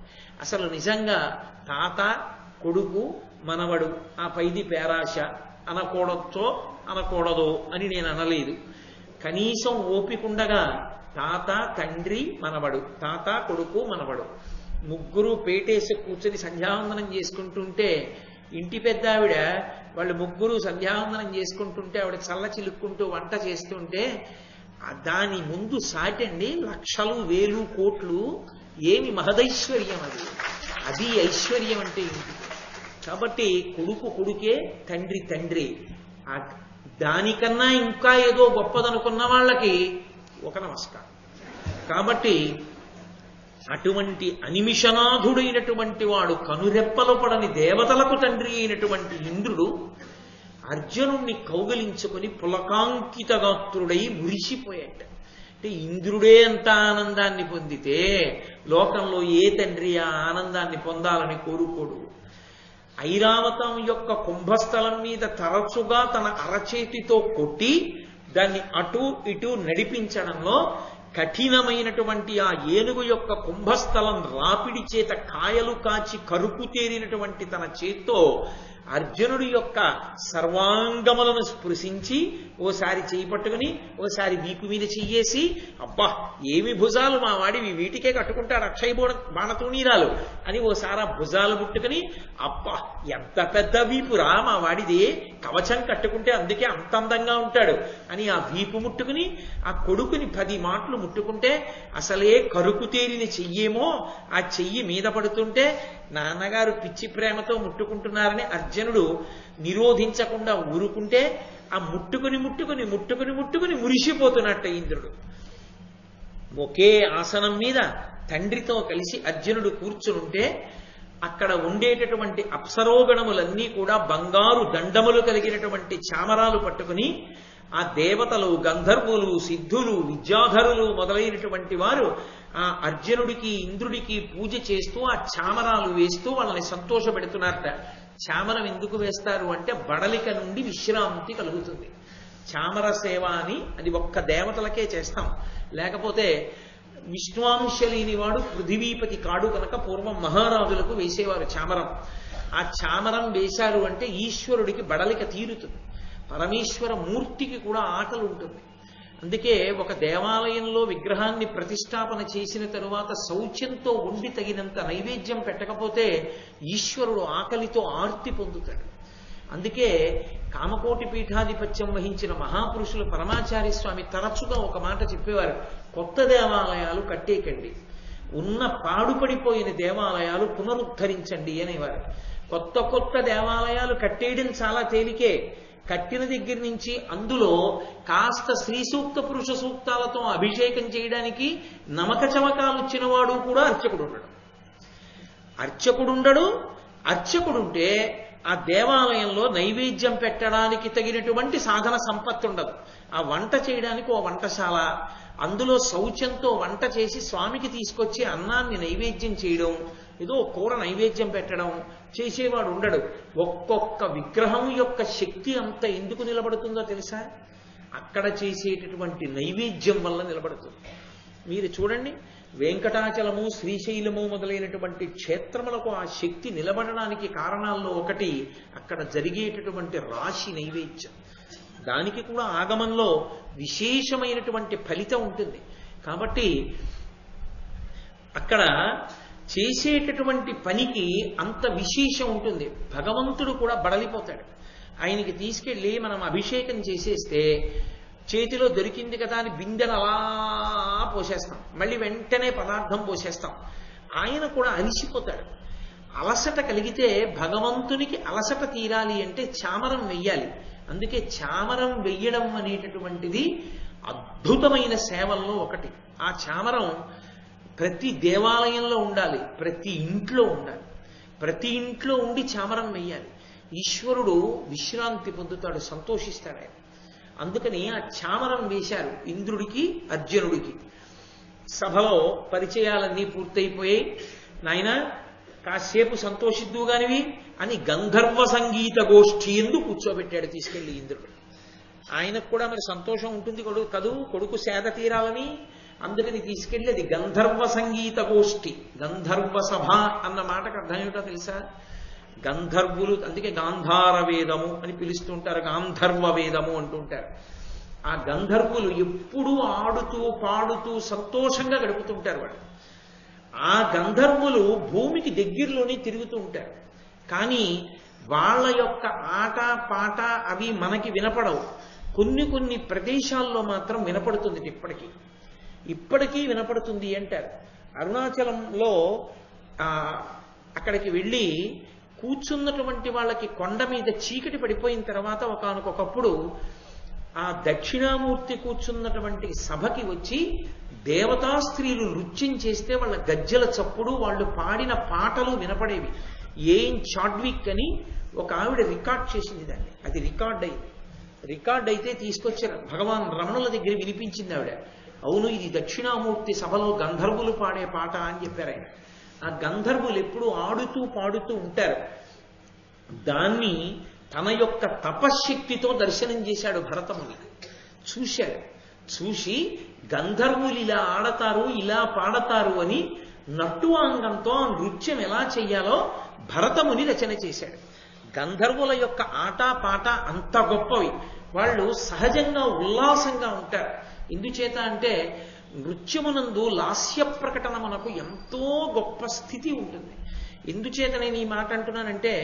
అసలు నిజంగా తాత కొడుకు మనవడు ఆ పైది పేరాశ అనకూడదో అనకూడదో అని నేను అనలేదు. కనీసం ఓపికండగా తాత తండ్రి మనవడు, తాత కొడుకు మనవడు ముగ్గురు పేటేసి కూర్చొని సంధ్యావందనం చేసుకుంటుంటే, ఇంటి పెద్ద ఆవిడ వాళ్ళు ముగ్గురు సంధ్యావందనం చేసుకుంటుంటే ఆవిడ చల్ల చిలుక్కుంటూ వంట చేస్తుంటే, దాని ముందు సాటండి లక్షలు వేలు కోట్లు ఏమి మహదైశ్వర్యం అది. అది ఐశ్వర్యం అంటే ఏంటి? కాబట్టి కొడుకు కొడుకే, తండ్రి తండ్రి. దానికన్నా ఇంకా ఏదో గొప్పదనుకున్న వాళ్ళకి ఒక నమస్కారం. కాబట్టి అటువంటి అనిమిషనాథుడైనటువంటి వాడు, కనురెప్పలు పడని దేవతలకు తండ్రి అయినటువంటి ఇంద్రుడు అర్జునుణ్ణి కౌగలించుకొని పులకాంకితగాత్రుడై మురిసిపోయాట. అంటే ఇంద్రుడే అంత ఆనందాన్ని పొందితే లోకంలో ఏ తండ్రి ఆ ఆనందాన్ని పొందాలని కోరుకోడు. ఐరావతం యొక్క కుంభస్థలం మీద తరచుగా తన అరచేతితో కొట్టి దాన్ని అటు ఇటు నడిపించడంలో కఠినమైనటువంటి ఆ ఏనుగు యొక్క కుంభస్థలం రాపిడి చేత కాయలు కాచి కరుపు తేరినటువంటి తన చేత్తో అర్జునుడి యొక్క సర్వాంగములను స్పృశించి ఓసారి చేయి పట్టుకుని ఓసారి వీపు మీద చెయ్యేసి, అబ్బా ఏమి భుజాలు మా వాడివి, వీటికే కట్టుకుంటాడు అక్షయ బాణతూణీరాలు అని ఓసారి ఆ భుజాలు ముట్టుకుని, అబ్బా ఎంత పెద్ద వీపురా మా వాడిది, కవచం కట్టుకుంటే అందుకే అంత అందంగా ఉంటాడు అని ఆ వీపు ముట్టుకుని ఆ కొడుకుని 10 మాటలు ముట్టుకుంటే అసలే కరుకు తేరిన చెయ్యేమో ఆ చెయ్యి మీద పడుతుంటే నాన్నగారు పిచ్చి ప్రేమతో ముట్టుకుంటున్నారని అర్జునుడు నిరోధించకుండా ఊరుకుంటే ఆ ముట్టుకుని ముట్టుకుని ముట్టుకుని ముట్టుకుని మురిసిపోతున్నట్ట ఇంద్రుడు. ఒకే ఆసనం మీద తండ్రితో కలిసి అర్జునుడు కూర్చునుంటే అక్కడ ఉండేటటువంటి అప్సరోగణములన్నీ కూడా బంగారు దండములు కలిగినటువంటి చామరాలు పట్టుకుని ఆ దేవతలు, గంధర్వులు, సిద్ధులు, విద్యాధరులు మొదలైనటువంటి వారు ఆ అర్జునుడికి ఇంద్రుడికి పూజ చేస్తూ ఆ చామరాలు వేస్తూ వాళ్ళని సంతోషపెడుతున్నారట. చామరం ఎందుకు వేస్తారు అంటే బడలిక నుండి విశ్రాంతి కలుగుతుంది. చామర సేవ అని అది ఒక్క దేవతలకే చేస్తాం, లేకపోతే విష్ణువాంశ లేనివాడు పృథివీపతి కాడు కనుక పూర్వం మహారాజులకు వేసేవారు చామరం. ఆ చామరం వేశారు అంటే ఈశ్వరుడికి బడలిక తీరుతుంది, పరమేశ్వర మూర్తికి కూడా ఆకలి ఉంటుంది. అందుకే ఒక దేవాలయంలో విగ్రహాన్ని ప్రతిష్టాపన చేసిన తరువాత శౌచ్యంతో ఉండి తగినంత నైవేద్యం పెట్టకపోతే ఈశ్వరుడు ఆకలితో ఆర్తి పొందుతాడు. అందుకే కామకోటి పీఠాధిపత్యం వహించిన మహాపురుషులు పరమాచార్య స్వామి తరచుగా ఒక మాట చెప్పేవారు, కొత్త దేవాలయాలు కట్టేకండి, ఉన్న పాడుపడిపోయిన దేవాలయాలు పునరుద్ధరించండి అనేవారు. కొత్త కొత్త దేవాలయాలు కట్టేయడం చాలా తేలికే. కట్టిన దగ్గర నుంచి అందులో కాస్త స్త్రీ సూక్త పురుష సూక్తాలతో అభిషేకం చేయడానికి నమక చమకాలు ఇచ్చినవాడు కూడా అర్చకుడుండడు. అర్చకుడుంటే ఆ దేవాలయంలో నైవేద్యం పెట్టడానికి తగినటువంటి సాధన సంపత్తి ఉండదు. ఆ వంట చేయడానికి ఓ వంటశాల, అందులో శౌచంతో వంట చేసి స్వామికి తీసుకొచ్చి అన్నాన్ని నైవేద్యం చేయడం, ఏదో కూర నైవేద్యం పెట్టడం చేసేవాడు ఉండడు. ఒక్కొక్క విగ్రహం యొక్క శక్తి అంత ఎందుకు నిలబడుతుందో తెలుసా? అక్కడ చేసేటటువంటి నైవేద్యం వల్ల నిలబడుతుంది. మీరు చూడండి, వెంకటాచలము, శ్రీశైలము మొదలైనటువంటి క్షేత్రములకు ఆ శక్తి నిలబడడానికి కారణాల్లో ఒకటి అక్కడ జరిగేటటువంటి రాశి నైవేద్యం. దానికి కూడా ఆగమంలో విశేషమైనటువంటి ఫలితం ఉంటుంది. కాబట్టి అక్కడ చేసేటటువంటి పనికి అంత విశేషం ఉంటుంది. భగవంతుడు కూడా బడలిపోతాడు. ఆయనకి తీసుకెళ్ళి మనం అభిషేకం చేసేస్తే చేతిలో దొరికింది కదా అని బిందెను అలా పోసేస్తాం, మళ్ళీ వెంటనే పదార్థం పోసేస్తాం. ఆయన కూడా అలిసిపోతాడు. అలసట కలిగితే భగవంతునికి అలసట తీరాలి అంటే చామరం వెయ్యాలి. అందుకే చామరం వెయ్యడం అనేటటువంటిది అద్భుతమైన సేవల్లో ఒకటి. ఆ చామరం ప్రతి దేవాలయంలో ఉండాలి, ప్రతి ఇంట్లో ఉండాలి. ప్రతి ఇంట్లో ఉండి చామరం వెయ్యాలి. ఈశ్వరుడు విశ్రాంతి పొందుతాడు, సంతోషిస్తాడు ఆయన. అందుకని ఆ చామరం వేశారు ఇంద్రుడికి, అర్జునుడికి. సభలో పరిచయాలన్నీ పూర్తయిపోయాయి. నాయన కాసేపు సంతోషిద్దుగానివి అని గంధర్వ సంగీత గోష్ఠి ఎందు కూర్చోబెట్టాడు తీసుకెళ్లి ఇంద్రుడు. ఆయనకు కూడా మరి సంతోషం ఉంటుంది కదూ, కొడుకు సేద తీరాలని. అందుకని తీసుకెళ్లి అది గంధర్వ సంగీత గోష్ఠి, గంధర్వ సభ అన్న మాటకు అర్థం ఏమిటో తెలుసా? గంధర్వులు, అందుకే గాంధార వేదము అని పిలుస్తుంటారు, గాంధర్వ వేదము అంటుంటారు. ఆ గంధర్వులు ఎప్పుడూ ఆడుతూ పాడుతూ సంతోషంగా గడుపుతుంటారు వాళ్ళు. ఆ గంధర్వులు భూమికి దగ్గరలోనే తిరుగుతూ ఉంటారు. కానీ వాళ్ళ యొక్క ఆట పాట అవి మనకి వినపడవు. కొన్ని ప్రదేశాల్లో మాత్రం వినపడుతుంది. ఇప్పటికీ వినపడుతుంది అంటారు. అరుణాచలంలో అక్కడికి వెళ్ళి కూర్చున్నటువంటి వాళ్ళకి కొండ మీద చీకటి పడిపోయిన తర్వాత ఒకానొకప్పుడు ఆ దక్షిణామూర్తి కూర్చున్నటువంటి సభకి వచ్చి దేవతా స్త్రీలు నృత్యం చేస్తే వాళ్ళ గజ్జల చప్పుడు, వాళ్ళు పాడిన పాటలు వినపడేవి. ఏం చాడ్విక్ అని ఒక ఆవిడ రికార్డ్ చేసింది దాన్ని. అది రికార్డ్ అయింది. రికార్డ్ అయితే తీసుకొచ్చారు, భగవాన్ రమణుల దగ్గర వినిపించింది ఆవిడ. అవును, ఇది దక్షిణామూర్తి సభలో గంధర్వులు పాడే పాట అని చెప్పారు ఆయన. ఆ గంధర్వులు ఎప్పుడూ ఆడుతూ పాడుతూ ఉంటారు. దాన్ని తన యొక్క తపశ్శక్తితో దర్శనం చేశాడు భరతముని. చూసి గంధర్వులు ఇలా ఆడతారు, ఇలా పాడతారు అని నట్టువాంగంతో ఆ నృత్యం ఎలా చెయ్యాలో భరతముని రచన చేశాడు. గంధర్వుల యొక్క ఆట పాట అంత గొప్పవి. వాళ్ళు సహజంగా ఉల్లాసంగా ఉంటారు. ఎందుచేత అంటే నృత్యమునందు లాస్య ప్రకటన మనకు ఎంతో గొప్ప స్థితి ఉంటుంది. ఎందుచేత నేను ఈ మాట అంటున్నానంటే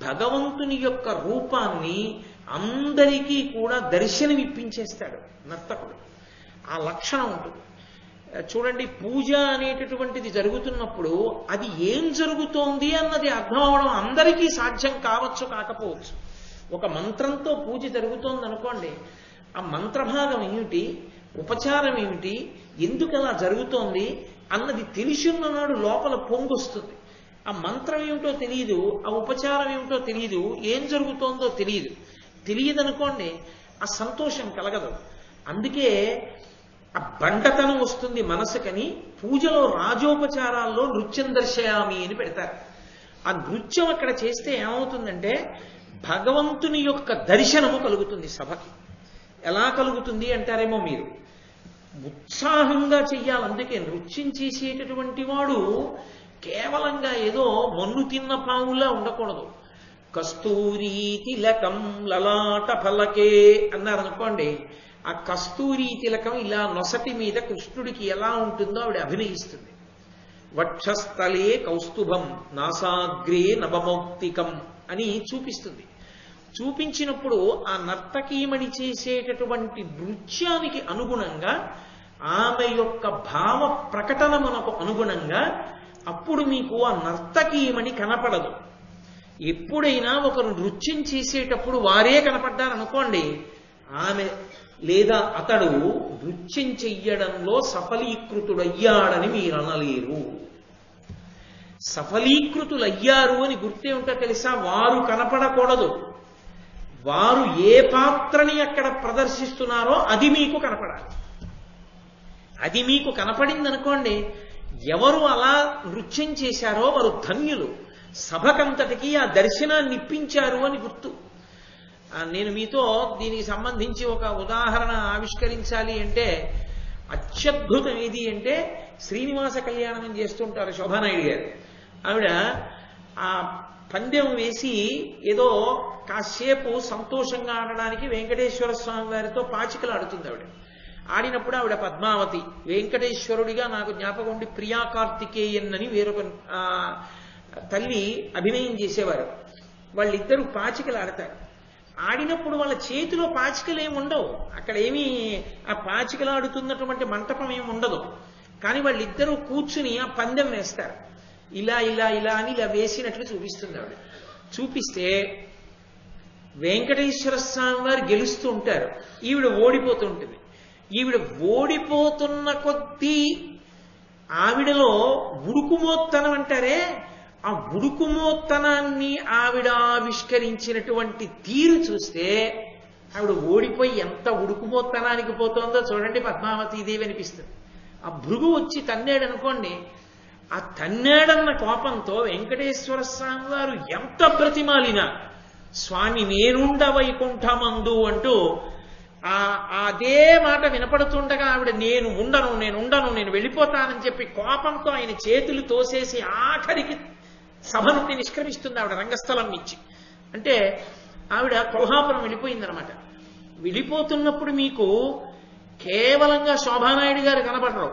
భగవంతుని యొక్క రూపాన్ని అందరికీ కూడా దర్శనమిప్పించేస్తాడు నర్తకుడు. ఆ లక్షణం ఉంటుంది. చూడండి, పూజ అనేటటువంటిది జరుగుతున్నప్పుడు అది ఏం జరుగుతోంది అన్నది అర్థం అవడం అందరికీ సాధ్యం కావచ్చు, కాకపోవచ్చు. ఒక మంత్రంతో పూజ జరుగుతోంది అనుకోండి, ఆ మంత్రభాగం ఏమిటి, ఉపచారం ఏమిటి, ఎందుకు అలా జరుగుతోంది అన్నది తెలిసిన్ననాడు లోపల పొంగొస్తుంది. ఆ మంత్రం ఏమిటో తెలియదు, ఆ ఉపచారం ఏమిటో తెలియదు, ఏం జరుగుతోందో తెలియదనుకోండి, ఆ సంతోషం కలగదు. అందుకే ఆ బండతనం వస్తుంది మనసుకని పూజలో రాజోపచారాల్లో నృత్యం దర్శయామి అని పెడతారు. ఆ నృత్యం అక్కడ చేస్తే ఏమవుతుందంటే భగవంతుని యొక్క దర్శనము కలుగుతుంది సభకి. ఎలా కలుగుతుంది అంటారేమో మీరు, ఉత్సాహంగా చెయ్యాలి. అందుకే నృత్యం చేసేటటువంటి వాడు కేవలంగా ఏదో మన్ను తిన్న పావులా ఉండకూడదు. కస్తూరి తిలకం లలాట ఫలకే అన్నారనుకోండి, ఆ కస్తూరి తిలకం ఇలా నొసటి మీద కృష్ణుడికి ఎలా ఉంటుందో ఆవిడ అభినయిస్తుంది. వక్షస్థలే కౌస్తుభం నాసాగ్రే నవమౌక్తికం అని చూపిస్తుంది. చూపించినప్పుడు ఆ నర్తకీమణి చేసేటటువంటి నృత్యానికి అనుగుణంగా ఆమె యొక్క భావ ప్రకటనమునకు అనుగుణంగా అప్పుడు మీకు ఆ నర్తకీమణి కనపడదు. ఎప్పుడైనా ఒకరు నృత్యం చేసేటప్పుడు వారే కనపడ్డారనుకోండి, ఆమె లేదా అతడు నృత్యం చెయ్యడంలో సఫలీకృతుడయ్యాడని మీరు అనలేరు. సఫలీకృతులయ్యారు అని గుర్తేమిటో తెలుసా? వారు కనపడకూడదు. వారు ఏ పాత్రని అక్కడ ప్రదర్శిస్తున్నారో అది మీకు కనపడాలి. అది మీకు కనపడిందనుకోండి, ఎవరు అలా నృత్యం చేశారో వారు ధన్యులు. సభకంతటికి ఆ దర్శనాన్ని ఇప్పించారు అని గుర్తు. నేను మీతో దీనికి సంబంధించి ఒక ఉదాహరణ ఆవిష్కరించాలి అంటే, అత్యద్భుతం ఏది అంటే, శ్రీనివాస కళ్యాణం చేస్తుంటారు శోభానాయుడు గారు. ఆవిడ ఆ పందెం వేసి ఏదో కాసేపు సంతోషంగా ఆడడానికి వెంకటేశ్వర స్వామి వారితో పాచికలు ఆడుతుంది. ఆడినప్పుడు ఆవిడ పద్మావతి, వెంకటేశ్వరుడిగా నాకు జ్ఞాపకం ఉండి ప్రియా కార్తికేయన్ అని వేరొక తల్లి అభినయం చేసేవారు. వాళ్ళిద్దరూ పాచికలు ఆడతారు. ఆడినప్పుడు వాళ్ళ చేతిలో పాచికలు ఏమి ఉండవు, అక్కడ ఏమీ ఆ పాచికలు ఆడుతున్నటువంటి మంటపం ఏమి ఉండదు. కానీ వాళ్ళిద్దరూ కూర్చుని ఆ పందెం వేస్తారు. ఇలా ఇలా ఇలా అని ఇలా వేసినట్లు చూపిస్తుంది ఆవిడ. చూపిస్తే వెంకటేశ్వర స్వామి వారు గెలుస్తూ ఉంటారు, ఈవిడ ఓడిపోతూ ఉంటుంది. ఈవిడ ఓడిపోతున్న కొద్దీ ఆవిడలో ఉడుకుమోత్తనం అంటారే, ఆ ఉడుకుమోత్తనాన్ని ఆవిడ ఆవిష్కరించినటువంటి తీరు చూస్తే ఆవిడ ఓడిపోయి ఎంత ఉడుకుమోత్తనానికి పోతుందో చూడండి పద్మావతీదేవి అనిపిస్తుంది. ఆ భృగు వచ్చి తన్నేడనుకోండి, ఆ తన్నేడన్న కోపంతో వెంకటేశ్వర స్వామి వారు ఎంత బ్రతిమాలినా స్వామి నేనుండ వైకుంఠమందు అంటూ అదే మాట వినపడుతుండగా ఆవిడ నేను ఉండను వెళ్ళిపోతానని చెప్పి కోపంతో ఆయన చేతులు తోసేసి ఆఖరికి సభ నుండి నిష్క్రమిస్తుంది ఆవిడ రంగస్థలం నుంచి. అంటే ఆవిడ కొల్హాపురం వెళ్ళిపోయిందనమాట. వెళ్ళిపోతున్నప్పుడు మీకు కేవలంగా శోభానాయుడు గారు కనపడరు.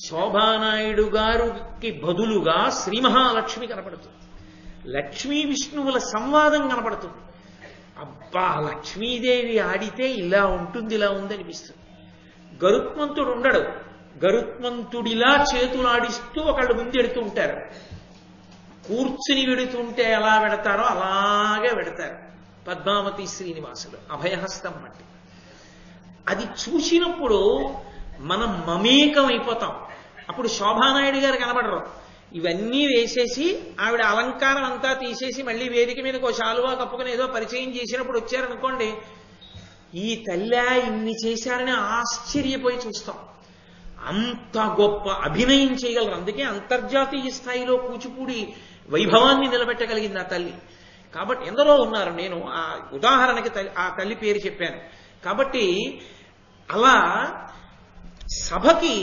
శోభానాయుడు గారికి బదులుగా శ్రీ మహాలక్ష్మి కనపడుతుంది. లక్ష్మీ విష్ణువుల సంవాదం కనపడుతుంది. అబ్బా, లక్ష్మీదేవి ఆడితే ఇలా ఉంటుంది, ఇలా ఉందనిపిస్తుంది. గరుత్మంతుడు ఉండడు. గరుత్మంతుడిలా చేతులాడిస్తూ ఒకళ్ళు ముందెడుతూ ఉంటారు. కూర్చుని వెడుతుంటే ఎలా వెడతారో అలాగే వెడతారు పద్మావతి శ్రీనివాసులు అభయహస్తం బట్టి. అది చూసినప్పుడు మనం మమేకం అయిపోతాం. అప్పుడు శోభానాయుడు గారు కనబడరు. ఇవన్నీ వేసేసి ఆవిడ అలంకారం అంతా తీసేసి మళ్ళీ వేదిక మీదకి ఒక శాలువా కప్పుకుని ఏదో పరిచయం చేసినప్పుడు వచ్చారనుకోండి, ఈ తల్లి ఇన్ని చేశారని ఆశ్చర్యపోయి చూస్తాం. అంత గొప్ప అభినయం చేయగలరు. అందుకే అంతర్జాతీయ స్థాయిలో కూచిపూడి వైభవాన్ని నిలబెట్టగలిగింది ఆ తల్లి. కాబట్టి ఎందరో ఉన్నారు, నేను ఆ ఉదాహరణకి ఆ తల్లి పేరు చెప్పాను. కాబట్టి అలా సభకి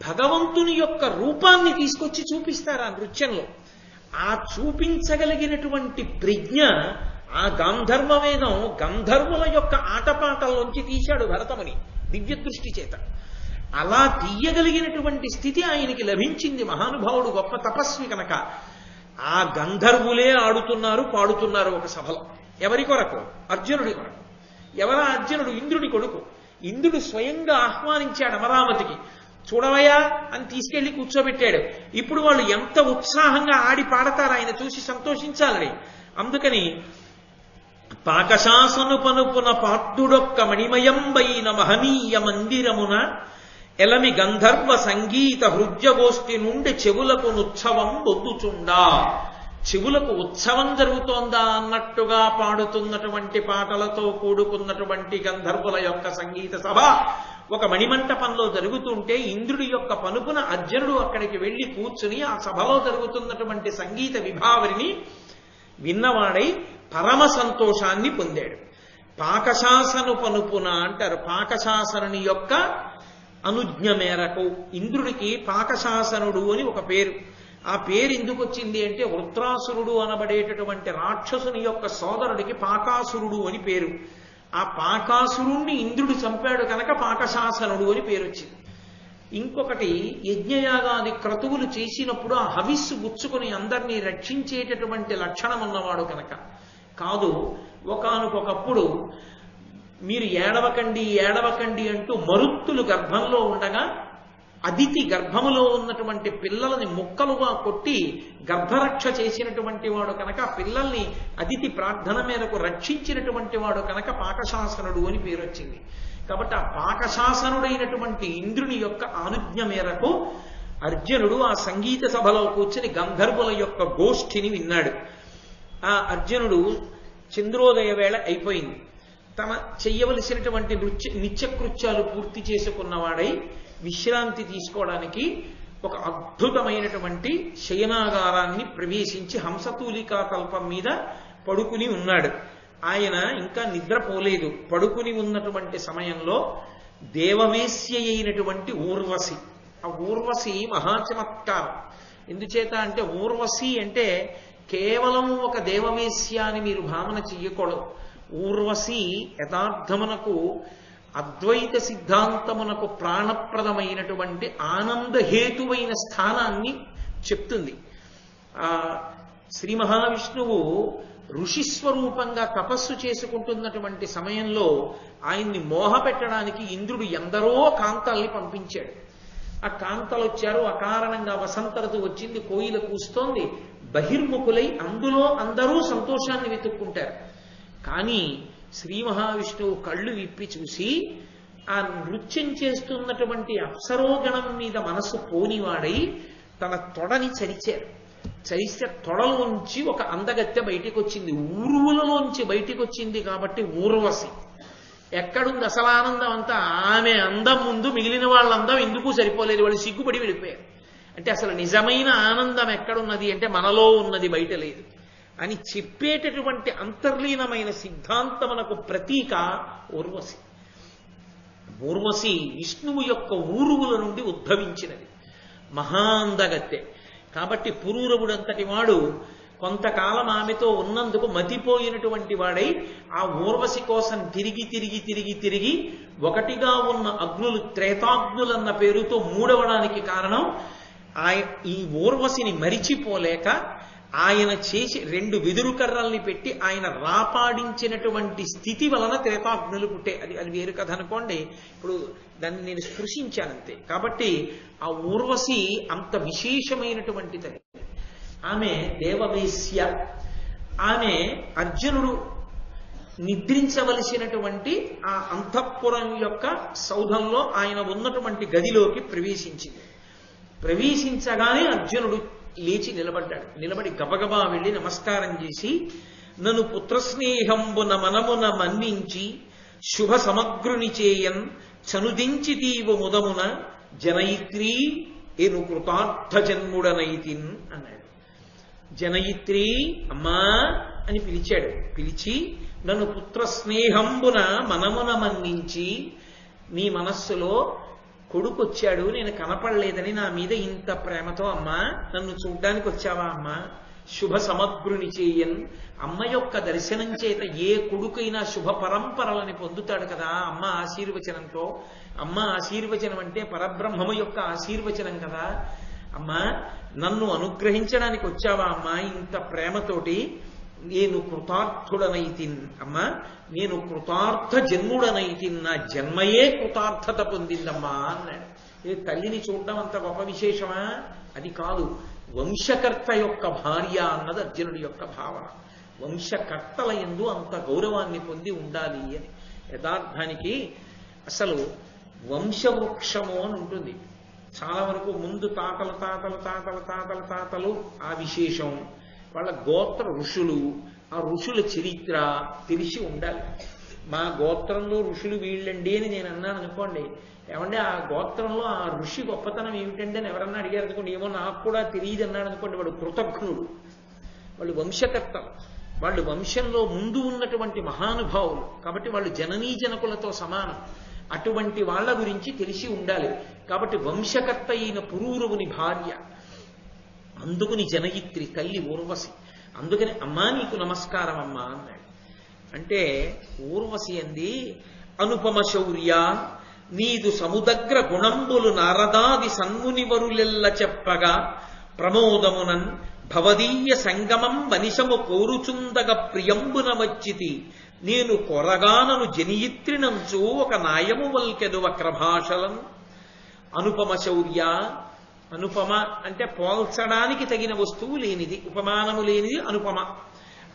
భగవంతుని యొక్క రూపాన్ని తీసుకొచ్చి చూపిస్తారు ఆ నృత్యంలో. ఆ చూపించగలిగినటువంటి ప్రజ్ఞ ఆ గాంధర్వ వేదం గంధర్వుల యొక్క ఆటపాటల్లోంచి తీశాడు భరతముని దివ్య దృష్టి చేత. అలా తీయగలిగినటువంటి స్థితి ఆయనకి లభించింది. మహానుభావుడు గొప్ప తపస్వి కనుక ఆ గంధర్వులే ఆడుతున్నారు, పాడుతున్నారు ఒక సభలో. ఎవరి కొరకు? అర్జునుడి కొరకు. ఎవరా అర్జునుడు? ఇంద్రుడి కొడుకు. ఇంద్రుడు స్వయంగా ఆహ్వానించాడు అమరావతికి. చూడవయ్యా అని తీసుకెళ్లి కూర్చోబెట్టాడు. ఇప్పుడు వాళ్ళు ఎంత ఉత్సాహంగా ఆడి పాడతారు ఆయన చూసి సంతోషించాలని. అందుకని పాకశాసను పనుపున పాట్టుడొక్క మణిమయంబైన మహనీయ మందిరమున ఎలమి గంధర్వ సంగీత హృద్యగోష్ఠి నుండి చెవులకు ఉత్సవం బొద్దుచుండా. చెవులకు ఉత్సవం జరుగుతోందా అన్నట్టుగా పాడుతున్నటువంటి పాటలతో కూడుకున్నటువంటి గంధర్వుల యొక్క సంగీత సభ ఒక మణిమంటపంలో జరుగుతుంటే ఇంద్రుడి యొక్క పనుపున అర్జునుడు అక్కడికి వెళ్లి కూర్చుని ఆ సభలో జరుగుతున్నటువంటి సంగీత విభావరిని విన్నవాడై పరమ సంతోషాన్ని పొందాడు. పాకశాసను పనుపున అంటారు. పాకశాసనుని యొక్క అనుజ్ఞ మేరకు ఇంద్రుడికి పాకశాసనుడు అని ఒక పేరు. ఆ పేరు ఎందుకు వచ్చింది అంటే వృత్రాసురుడు అనబడేటటువంటి రాక్షసుని యొక్క సోదరుడికి పాకాసురుడు అని పేరు. ఆ పాకాసురుణ్ణి ఇంద్రుడు చంపాడు కనుక పాకశాసనుడు అని పేరు వచ్చింది. ఇంకొకటి, యజ్ఞయాగాది క్రతువులు చేసినప్పుడు ఆ హవిస్సు గుచ్చుకుని అందరినీ రక్షించేటటువంటి లక్షణం ఉన్నవాడు కనుక కాదు. ఒకానొకప్పుడు మీరు ఏడవకండి ఏడవకండి అంటూ మరుత్తులు గర్భంలో ఉండగా అదితి గర్భములో ఉన్నటువంటి పిల్లలని ముక్కలుగా కొట్టి గర్భరక్ష చేసినటువంటి వాడు కనుక పిల్లల్ని అదితి ప్రార్థన మేరకు రక్షించినటువంటి వాడు కనుక పాకశాసనుడు అని పేరు వచ్చింది. కాబట్టి ఆ పాకశాసనుడైనటువంటి ఇంద్రుని యొక్క ఆనుజ్ఞ మేరకు అర్జునుడు ఆ సంగీత సభలో కూర్చుని గంధర్వుల యొక్క గోష్ఠిని విన్నాడు. ఆ అర్జునుడు చంద్రోదయ వేళ అయిపోయింది. తన చెయ్యవలసినటువంటి నిత్యకృత్యాలు పూర్తి చేసుకున్నవాడై విశ్రాంతి తీసుకోవడానికి ఒక అద్భుతమైనటువంటి శయనాగారాన్ని ప్రవేశించి హంసతూలికా తల్పం మీద పడుకుని ఉన్నాడు. ఆయన ఇంకా నిద్రపోలేదు. పడుకుని ఉన్నటువంటి సమయంలో దేవవేశ్య అయినటువంటి ఊర్వశి, ఆ ఊర్వశి మహాచమత్కారం. ఎందుచేత అంటే ఊర్వశి అంటే కేవలం ఒక దేవవేశ్య అని మీరు భావన చెయ్యకూడదు. ఊర్వశి యథార్థమునకు అద్వైత సిద్ధాంతమునకు ప్రాణప్రదమైనటువంటి ఆనందహేతువైన స్థానాన్ని చెప్తుంది. శ్రీ మహావిష్ణువు ఋషిస్వరూపంగా తపస్సు చేసుకుంటున్నటువంటి సమయంలో ఆయన్ని మోహపెట్టడానికి ఇంద్రుడు ఎందరో కాంతల్ని పంపించాడు. ఆ కాంతలు వచ్చారు, అకారణంగా వసంత ఋతువు వచ్చింది, కోయిల కూస్తోంది, బహిర్ముఖులై అందులో అందరూ సంతోషాన్ని వెతుక్కుంటారు. కానీ శ్రీ మహావిష్ణువు కళ్ళు విప్పి చూసి ఆ నృత్యం చేస్తున్నటువంటి అప్సరోగణం మీద మనసు పోనివాడై తన తొడని చరిచారు. చరిస్తే తొడలోంచి ఒక అందగత్తె బయటికి వచ్చింది, ఊరువులలోంచి బయటికి వచ్చింది. కాబట్టి ఊర్వశి. ఎక్కడుంది అసలు ఆనందం అంతా? ఆమె అందం ముందు మిగిలిన వాళ్ళ అందం ఎందుకు సరిపోలేదు, వాళ్ళు సిగ్గుపడి వెళ్ళిపోయారు. అంటే అసలు నిజమైన ఆనందం ఎక్కడున్నది అంటే మనలో ఉన్నది, బయట లేదు అని చెప్పేటటువంటి అంతర్లీనమైన సిద్ధాంతమునకు ప్రతీక ఊర్వశి. ఊర్వశి విష్ణువు యొక్క ఊరువుల నుండి ఉద్భవించినది, మహాందగత్తె. కాబట్టి పురూరవుడంతటి వాడు కొంతకాలం ఆమెతో ఉన్నందుకు మతిపోయినటువంటి వాడై ఆ ఊర్వశి కోసం తిరిగి తిరిగి తిరిగి తిరిగి ఒకటిగా ఉన్న అగ్నులు త్రేతాగ్నులన్న పేరుతో మూడవడానికి కారణం ఈ ఊర్వశిని మరిచిపోలేక ఆయన చేసి 2 వెదురు కర్రల్ని పెట్టి ఆయన రాపాడించినటువంటి స్థితి వలన త్రేతాగ్నులు పుట్టే. అది వేరు కథ అనుకోండి, ఇప్పుడు దాన్ని నేను స్పృశించానంతే. కాబట్టి ఆ ఊర్వశి అంత విశేషమైనటువంటి తల్లి. ఆమె దేవవేశ్య. ఆమె అర్జునుడు నిద్రించవలసినటువంటి ఆ అంతఃపురం యొక్క సౌధంలో ఆయన ఉన్నటువంటి గదిలోకి ప్రవేశించింది. ప్రవేశించగానే అర్జునుడు లేచి నిలబడ్డాడు. నిలబడి గబగబా వెళ్ళి నమస్కారం చేసి, నన్ను పుత్రస్నేహంబున మనమున మన్నించి శుభ సమగ్రుని చేయన్ చనుదించి తీవు ముదమున జనయిత్రీ ఏను కృతార్థ జన్ముడనైతిన్ అన్నాడు. జనయిత్రీ అమ్మా అని పిలిచాడు. పిలిచి నన్ను పుత్రస్నేహంబున మనమున మన్నించి, నీ మనస్సులో కొడుకొచ్చాడు, నేను కనపడలేదని నా మీద ఇంత ప్రేమతో అమ్మా నన్ను చూడ్డానికి వచ్చావా అమ్మా? శుభ సమగ్రుని చేయన్. అమ్మ యొక్క దర్శనం చేత ఏ కొడుకైనా శుభ పరంపరలని పొందుతాడు కదా అమ్మ ఆశీర్వచనంతో. అమ్మ ఆశీర్వచనం అంటే పరబ్రహ్మము యొక్క ఆశీర్వచనం కదా. అమ్మా నన్ను అనుగ్రహించడానికి వచ్చావా అమ్మా ఇంత ప్రేమతోటి? నేను కృతార్థుడనైతిన్ అమ్మా, నేను కృతార్థ జన్ముడనైతిన్, నా జన్మయే కృతార్థత పొందిందమ్మా అన్నాడు. ఇది తల్లిని చూడడం అంత గొప్ప విశేషమా? అది కాదు. వంశకర్త యొక్క భార్య అన్నది అర్జునుడి యొక్క భావన. వంశకర్తల యందు అంత గౌరవాన్ని పొంది ఉండాలి అని. యథార్థానికి అసలు వంశవృక్షము అని ఉంటుంది. చాలా వరకు ముందు తాతల తాతల తాతల తాతల తాతలు ఆ విశేషం, వాళ్ళ గోత్ర ఋషులు, ఆ ఋషుల చరిత్ర తెలిసి ఉండాలి. మా గోత్రంలో ఋషులు వీళ్ళండి అని నేను అన్నాను అనుకోండి, ఏమంటే ఆ గోత్రంలో ఆ ఋషి గొప్పతనం ఏమిటండి అని ఎవరన్నా అడిగారు అనుకోండి, ఏమో నాకు కూడా తెలియదు అన్నాడు అనుకోండి, వాడు కృతజ్ఞుడు. వాళ్ళు వంశకర్తలు, వాళ్ళు వంశంలో ముందు ఉన్నటువంటి మహానుభావులు. కాబట్టి వాళ్ళు జననీ జనకులతో సమానం. అటువంటి వాళ్ళ గురించి తెలిసి ఉండాలి. కాబట్టి వంశకర్త అయిన పురూరవుని భార్య, అందుకుని జనయిత్రి తల్లి ఊర్వశి. అందుకని అమ్మా నీకు నమస్కారం అమ్మా అన్నాడు. అంటే ఊర్వశి అంది, అనుపమ శౌర్య నీదు సముదగ్ర గుణంబులు నారదాది సన్మునివరులెల్ల చెప్పగా ప్రమోదమునన్ భవదీయ సంగమం వనిషము కోరుచుందగ ప్రియంబున వచ్చితి నేను కొరగానను జనియిత్రినంచు ఒక నాయము వల్కెదు వక్రభాషలం. అనుపమ శౌర్య, అనుపమ అంటే పోల్చడానికి తగిన వస్తువు లేనిది, ఉపమానము లేనిది అనుపమ.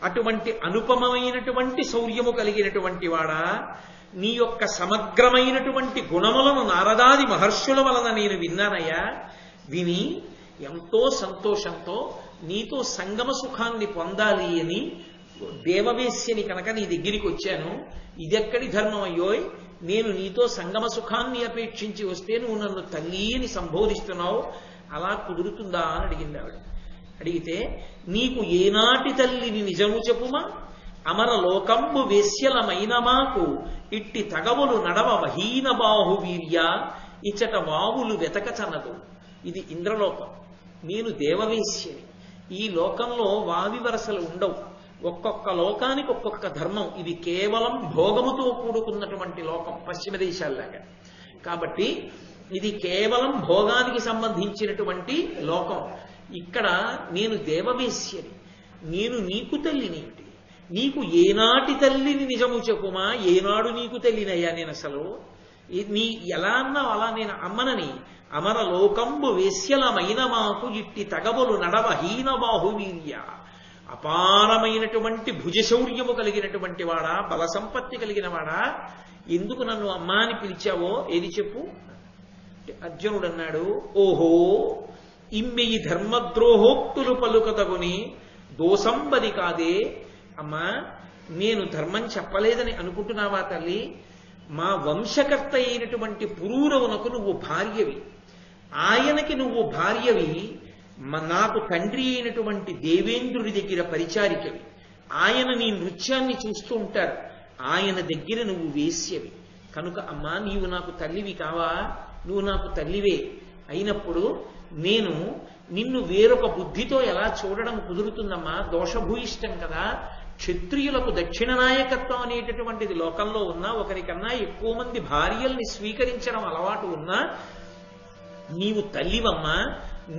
అటువంటి అనుపమమైనటువంటి శౌర్యము కలిగినటువంటి వాడా, నీ యొక్క సమగ్రమైనటువంటి గుణములను నారదాది మహర్షుల వలన నేను విన్నానయ్యా. విని ఎంతో సంతోషంతో నీతో సంగమ సుఖాన్ని పొందాలి అని దేవవేశ్యని కనుక నీ దగ్గరికి వచ్చాను. ఇదెక్కడి ధర్మం అయ్యోయ్, నేను నీతో సంగమ సుఖాన్ని అపేక్షించి వస్తే నువ్వు నన్ను తల్లి అని సంబోధిస్తున్నావు, అలా కుదురుతుందా అని అడిగింది ఆవిడ. అడిగితే, నీకు ఏనాటి తల్లిని నిజము చెప్పుమా, అమర లోకంబు వేశ్యలమైన మాకు ఇట్టి తగవులు నడవ వహీన బాహువీర్య ఇచ్చట వావులు వెతకచనదు. ఇది ఇంద్రలోకం, నేను దేవవేశ్యని. ఈ లోకంలో వావి వరసలు ఉండవు, ఒక్కొక్క లోకానికి ఒక్కొక్క ధర్మం. ఇది కేవలం భోగముతో కూడుకున్నటువంటి లోకం, పశ్చిమ దేశాల్లాగా. కాబట్టి ఇది కేవలం భోగానికి సంబంధించినటువంటి లోకం. ఇక్కడ నేను దేవవేశ్యని, నేను నీకు తల్లినేమిటి, నీకు ఏనాటి తల్లిని నిజము చెప్పుమా, ఏనాడు నీకు తల్లినయ్యా నేను అసలు, నీ ఎలా అన్నావు అలా నేను అమ్మనని. అమర లోకంబు వేశ్యలమైన మాకు ఇట్టి తగవులు నడవ హీన బాహువీర్య, అపారమైనటువంటి భుజశౌర్యము కలిగినటువంటి వాడా, బల సంపత్తి కలిగిన వాడా, ఎందుకు నన్ను అమ్మా అని పిలిచావో ఏది చెప్పు. అర్జునుడు అన్నాడు, ఓహో ఇమ్మెయి ధర్మద్రోహోక్తులు పలుకతగుని దోసంబది కాదే. అమ్మా, నేను ధర్మం చెప్పలేదని అనుకుంటున్నావా తల్లి? మా వంశకర్త అయినటువంటి పురూరవునకు నువ్వు భార్యవి, ఆయనకి నువ్వు భార్యవి, నాకు తండ్రి అయినటువంటి దేవేంద్రుడి దగ్గర పరిచారికవి. ఆయన నీ నృత్యాన్ని చూస్తూ ఉంటారు, ఆయన దగ్గర నువ్వు వేశ్యవి. కనుక అమ్మా, నీవు నాకు తల్లివి కావా? నువ్వు నాకు తల్లివే అయినప్పుడు నేను నిన్ను వేరొక బుద్ధితో ఎలా చూడడం కుదురుతుందమ్మా? దోషభూయిష్టం కదా. క్షత్రియులకు దక్షిణ నాయకత్వం అనేటటువంటిది లోకంలో ఉన్నా, ఒకరికన్నా ఎక్కువ మంది భార్యల్ని స్వీకరించడం అలవాటు ఉన్నా, నీవు తల్లివమ్మా,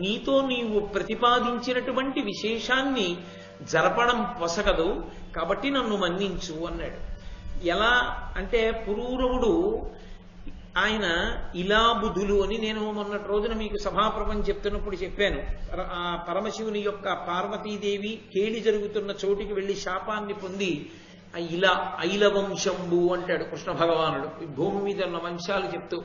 నీతో నీవు ప్రతిపాదించినటువంటి విశేషాన్ని జరపడం పొసగదు, కాబట్టి నన్ను మన్నించు అన్నాడు. ఎలా అంటే, పురూరవుడు ఆయన ఇలా బుధులు అని నేను మొన్నటి రోజున మీకు సభాప్రపం చెప్తున్నప్పుడు చెప్పాను. ఆ పరమశివుని యొక్క పార్వతీదేవి కేళి జరుగుతున్న చోటికి వెళ్లి శాపాన్ని పొంది ఇలా ఐలవంశంబు అంటాడు కృష్ణ భగవానుడు. ఈ భూమి మీద ఉన్న వంశాలు చెప్తూ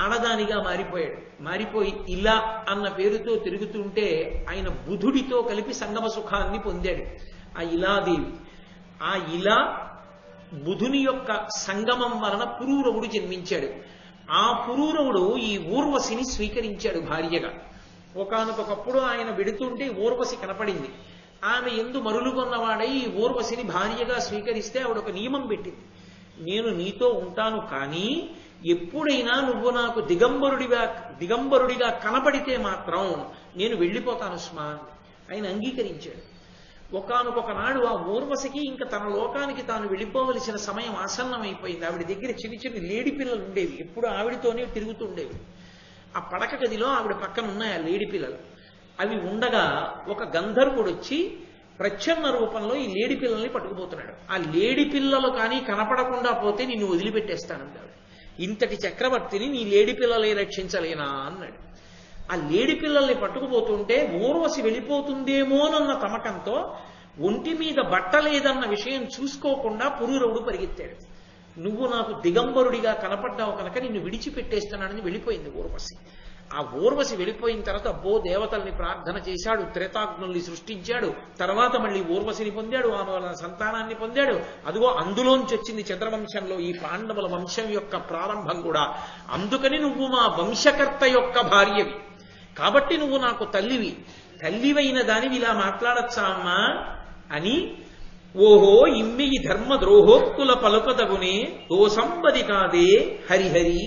ఆడదానిగా మారిపోయాడు. మారిపోయి ఇలా అన్న పేరుతో తిరుగుతుంటే ఆయన బుధుడితో కలిపి సంగమ సుఖాన్ని పొందాడు ఆ ఇలాదేవి. ఆ ఇలా బుధుని యొక్క సంగమం వలన పురూరవుడు జన్మించాడు. ఆ పురూరవుడు ఈ ఊర్వశిని స్వీకరించాడు భార్యగా. ఒకానొకప్పుడు ఆయన వెడుతుంటే ఊర్వశి కనపడింది. ఆమె ఎందు మరులుగొన్నవాడై ఈ ఊర్వశిని భార్యగా స్వీకరిస్తే ఆవిడ ఒక నియమం పెట్టింది, నేను నీతో ఉంటాను, కానీ ఎప్పుడైనా నువ్వు నాకు దిగంబరుడిగా కనపడితే మాత్రం నేను వెళ్ళిపోతాను స్మా. ఆయన అంగీకరించాడు. ఒకానొక నాడు ఆ ఊర్వశికి ఇంకా తన లోకానికి తాను వెళ్ళిపోవలసిన సమయం ఆసన్నమైపోయింది. ఆవిడ దగ్గర చిన్న చిన్న లేడి పిల్లలు ఉండేవి, ఎప్పుడు ఆవిడతోనే తిరుగుతుండేవి. ఆ పడక గదిలో ఆవిడ పక్కన ఉన్నాయి ఆ లేడి పిల్లలు. అవి ఉండగా ఒక గంధర్వుడు వచ్చి ప్రచ్ఛన్న రూపంలో ఈ లేడి పిల్లల్ని పట్టుకుపోతున్నాడు. ఆ లేడి పిల్లలు కానీ కనపడకుండా పోతే నిన్ను వదిలిపెట్టేస్తానంది ఆవిడ. ఇంతటి చక్రవర్తిని నీ లేడి పిల్లలే రక్షించలేనా అన్నాడు. ఆ లేడి పిల్లల్ని పట్టుకుపోతుంటే ఊర్వశి వెళ్ళిపోతుందేమోనన్న తమకంతో ఒంటి మీద బట్ట లేదన్న విషయం చూసుకోకుండా పురూరవుడు పరిగెత్తాడు. నువ్వు నాకు దిగంబరుడిగా కనపడ్డావు కనుక నిన్ను విడిచిపెట్టేస్తున్నానని వెళ్ళిపోయింది ఊర్వశి. ఆ ఊర్వశి వెళ్ళిపోయిన తర్వాత అబ్బో దేవతల్ని ప్రార్థన చేశాడు, త్రేతాగ్నుల్ని సృష్టించాడు, తర్వాత మళ్ళీ ఊర్వశిని పొందాడు, ఆమె సంతానాన్ని పొందాడు. అదిగో అందులోంచి వచ్చింది చంద్రవంశంలో ఈ పాండవుల వంశం యొక్క ప్రారంభం కూడా. అందుకని నువ్వు మా వంశకర్త యొక్క భార్యవి, కాబట్టి నువ్వు నాకు తల్లివి. తల్లివైన దానివి ఇలా మాట్లాడచ్చా అమ్మా అని, ఓహో ఇమ్మి ఈ ధర్మ ద్రోహోక్తుల పలుకదగునే దోసంబది కాదే హరిహరి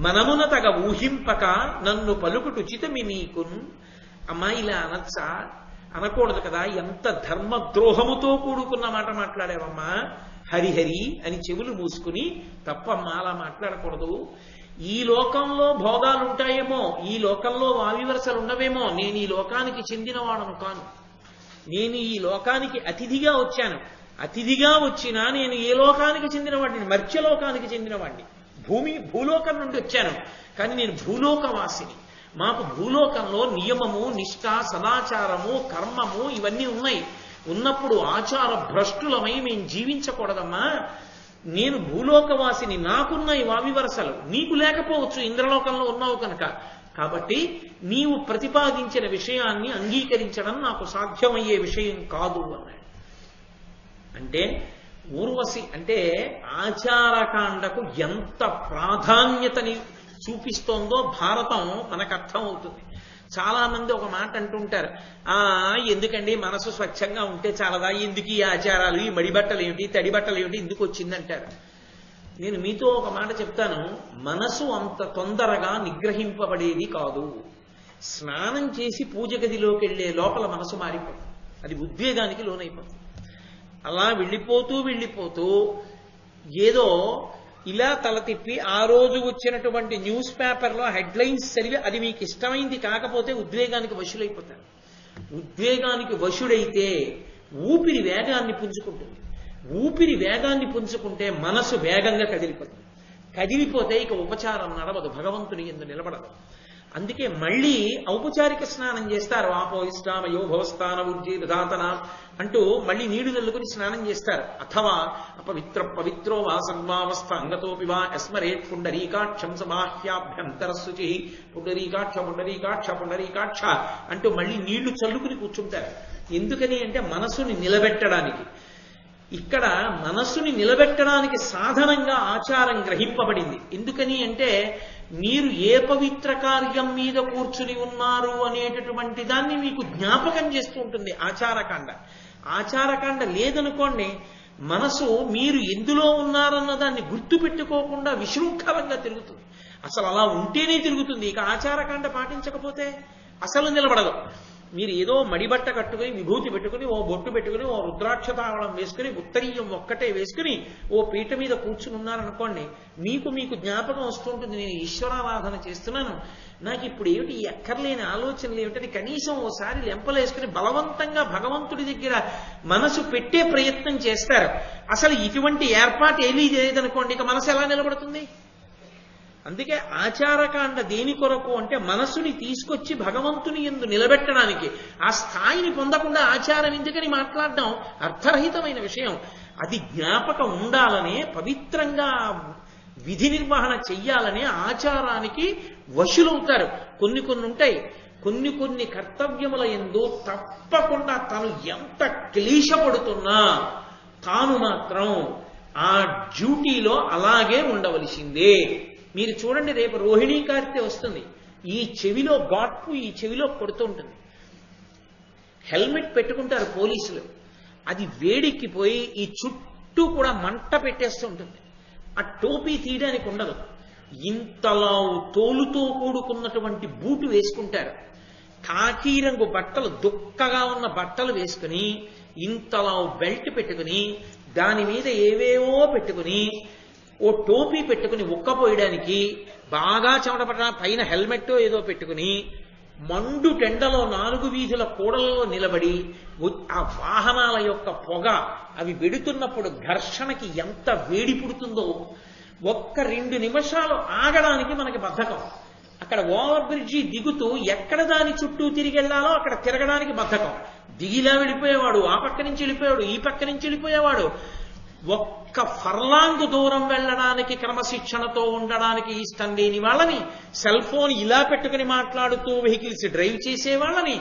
మనమున తగ ఊహింపక నన్ను పలుకుటు చితమి నీకున్. అమ్మా ఇలా అనొచ్చా? అనకూడదు కదా. ఎంత ధర్మద్రోహముతో కూడుకున్న మాట మాట్లాడావమ్మా. హరిహరి అని చెవులు మూసుకుని, తప్పమ్మా అలా మాట్లాడకూడదు, ఈ లోకంలో భోగాలు ఉంటాయేమో, ఈ లోకంలో వావివరసలు ఉండవేమో, నేను ఈ లోకానికి చెందినవాడను కాను, నేను ఈ లోకానికి అతిథిగా వచ్చాను, అతిథిగా వచ్చినా నేను ఏ లోకానికి చెందినవాడిని, మర్త్యలోకానికి చెందినవాడిని, భూలోకం నుండి వచ్చాను, కానీ నేను భూలోకవాసిని. మాకు భూలోకంలో నియమము, నిష్ఠ, సదాచారము, కర్మము ఇవన్నీ ఉన్నాయి. ఉన్నప్పుడు ఆచార భ్రష్టులమై మేము జీవించకూడదమ్మా. నేను భూలోకవాసిని, నాకున్నాయి వావివరసలు, నీకు లేకపోవచ్చు, ఇంద్రలోకంలో ఉన్నావు కనుక. కాబట్టి నీవు ప్రతిపాదించిన విషయాన్ని అంగీకరించడం నాకు సాధ్యమయ్యే విషయం కాదు అన్నాడు. అంటే ఊర్వశి అంటే ఆచారకాండకు ఎంత ప్రాధాన్యతని చూపిస్తోందో భారతం మనకు అర్థం అవుతుంది. చాలా మంది ఒక మాట అంటుంటారు, ఎందుకండి మనసు స్వచ్ఛంగా ఉంటే చాలదా, ఎందుకు ఈ ఆచారాలు, ఈ మడిబట్టలు ఏమిటి, తడి బట్టలు ఏమిటి, ఎందుకు వచ్చిందంటారు. నేను మీతో ఒక మాట చెప్తాను, మనసు అంత తొందరగా నిగ్రహింపబడేది కాదు. స్నానం చేసి పూజ గదిలోకి వెళ్లే లోపల మనసు మారిపోతుంది, అది ఉద్వేగానికి లోనైపోతుంది. అలా వెళ్ళిపోతూ ఏదో ఇలా తల తిప్పి ఆ రోజు వచ్చినటువంటి న్యూస్ పేపర్లో హెడ్లైన్స్ చదివి అది మీకు ఇష్టమైంది కాకపోతే ఉద్వేగానికి వశులైపోతారు. ఉద్వేగానికి వశుడైతే ఊపిరి వేగాన్ని పుంజుకుంటుంది. ఊపిరి వేగాన్ని పుంజుకుంటే మనసు వేగంగా కదిలిపోతుంది. కదిలిపోతే ఇక ఉపచారం నడవదు, భగవంతుని యందు నిలబడదు. అందుకే మళ్ళీ ఔపచారిక స్నానం చేస్తారు. ఆపోయిష్టామయో భవస్థాన ఉజ్జీ విధాతన అంటూ మళ్ళీ నీళ్లు చల్లుకుని స్నానం చేస్తారు. అథవా పవిత్రో వా సర్వావస్థ అంగతోపి వా యస్మరేత్ పుండరీకాక్షం సమాహ్యాభ్యంతరశుచి పుండరీకాక్ష అంటూ మళ్ళీ నీళ్లు చల్లుకుని కూర్చుంటారు. ఎందుకని అంటే మనసుని నిలబెట్టడానికి. ఇక్కడ మనస్సుని నిలబెట్టడానికి సాధనంగా ఆచారం గ్రహింపబడింది. ఎందుకని అంటే మీరు ఏ పవిత్ర కార్యం మీద కూర్చుని ఉన్నారు అనేటటువంటి దాన్ని మీకు జ్ఞాపకం చేస్తూ ఉంటుంది ఆచారకాండ. ఆచారకాండ లేదనుకోండి, మనసు మీరు ఎందులో ఉన్నారన్న దాన్ని గుర్తు పెట్టుకోకుండా విశృంఖలంగా తిరుగుతుంది. అసలు అలా ఉంటేనే తిరుగుతుంది. ఇక ఆచారకాండ పాటించకపోతే అసలు నిలబడదు. మీరు ఏదో మడిబట్ట కట్టుకుని, విభూతి పెట్టుకుని, ఓ బొట్టు పెట్టుకుని, ఓ రుద్రాక్షతావళం వేసుకుని, ఉత్తరీయం ఒక్కటే వేసుకుని ఓ పీట మీద కూర్చుని ఉన్నారనుకోండి, మీకు జ్ఞాపకం వస్తుంటుంది, నేను ఈశ్వరారాధన చేస్తున్నాను, నాకు ఇప్పుడు ఏమిటి ఈ ఎక్కర్లేని ఆలోచనలు ఏమిటని కనీసం ఓసారి లెంపలేసుకుని బలవంతంగా భగవంతుడి దగ్గర మనసు పెట్టే ప్రయత్నం చేస్తారు. అసలు ఇటువంటి ఏర్పాటు ఏమీ లేదనుకోండి, ఇక మనసు ఎలా నిలబడుతుంది? అందుకే ఆచారకాండ దేని కొరకు అంటే మనసుని తీసుకొచ్చి భగవంతుని యందు నిలబెట్టడానికి. ఆ స్థాయిని పొందకుండా ఆచారం ఎందుకని మాట్లాడడం అర్థరహితమైన విషయం. అది జ్ఞాపకం ఉండాలనే, పవిత్రంగా విధి నిర్వహణ చెయ్యాలనే ఆచారానికి వశులవుతారు. కొన్ని ఉంటాయి, కొన్ని కర్తవ్యముల యందు తప్పకుండా తను ఎంత క్లేశపడుతున్నా తాను మాత్రం ఆ డ్యూటీలో అలాగే ఉండవలసిందే. మీరు చూడండి, రేపు రోహిణీ కార్తె వస్తుంది. ఈ చెవిలో గాట్పు ఈ చెవిలో కొడుతూ ఉంటుంది. హెల్మెట్ పెట్టుకుంటారు పోలీసులు, అది వేడెక్కిపోయి ఈ చుట్టూ కూడా మంట పెట్టేస్తూ ఉంటుంది. ఆ టోపీ తీయడానికి ఉండదు. ఇంతలా తోలుతో కూడుకున్నటువంటి బూటు వేసుకుంటారు. కాకి రంగు బట్టలు, దుక్కగా ఉన్న బట్టలు వేసుకుని, ఇంతలా బెల్ట్ పెట్టుకుని, దాని మీద ఏవేవో పెట్టుకుని, ఓ టోపీ పెట్టుకుని ఉక్కపోయడానికి బాగా చెమటపడ పైన హెల్మెట్ ఏదో పెట్టుకుని మండు టెండలో 4 వీధుల కూడలలో నిలబడి ఆ వాహనాల యొక్క పొగ అవి వెడుతున్నప్పుడు ఘర్షణకి ఎంత వేడి పుడుతుందో, ఒక్క 2 నిమిషాలు ఆగడానికి మనకి బద్ధకం. అక్కడ ఓవర్ బ్రిడ్జి దిగుతూ ఎక్కడ దాని చుట్టూ తిరిగి వెళ్లాలో అక్కడ తిరగడానికి బద్ధకం. దిగిలా వెళ్ళిపోయేవాడు, ఆ పక్క నుంచి వెళ్ళిపోయాడు, ఈ పక్క నుంచి వెళ్ళిపోయేవాడు. ఒక్క ఫర్లాంగ్ దూరం వెళ్ళడానికి క్రమశిక్షణతో ఉండడానికి ఇష్టం లేని వాళ్ళని, సెల్ ఫోన్ ఇలా పెట్టుకుని మాట్లాడుతూ వెహికల్స్ డ్రైవ్ చేసే వాళ్ళని,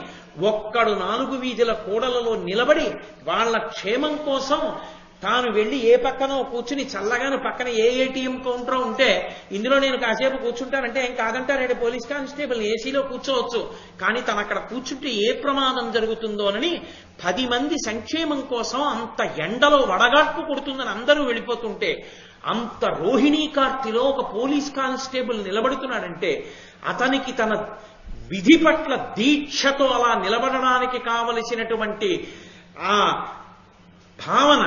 ఒక్కడు 4 వీధుల కూడలలో నిలబడి వాళ్ళ క్షేమం కోసం తాను వెళ్లి ఏ పక్కనో కూర్చుని చల్లగాను పక్కన ఏ ఏటీఎం కౌంటర్ ఉంటే ఇందులో నేను కాసేపు కూర్చుంటానంటే ఏం కాదంటారంటే పోలీస్ కానిస్టేబుల్ ఏసీలో కూర్చోవచ్చు, కానీ తను అక్కడ కూర్చుంటే ఏ ప్రమాదం జరుగుతుందోనని 10 మంది సంక్షేమం కోసం అంత ఎండలో వడగాట్పు కొడుతుందని అందరూ వెళ్ళిపోతుంటే, అంత రోహిణీ కార్తిలో ఒక పోలీస్ కానిస్టేబుల్ నిలబడుతున్నాడంటే అతనికి తన విధి పట్ల దీక్షతో అలా నిలబడడానికి కావలసినటువంటి ఆ భావన,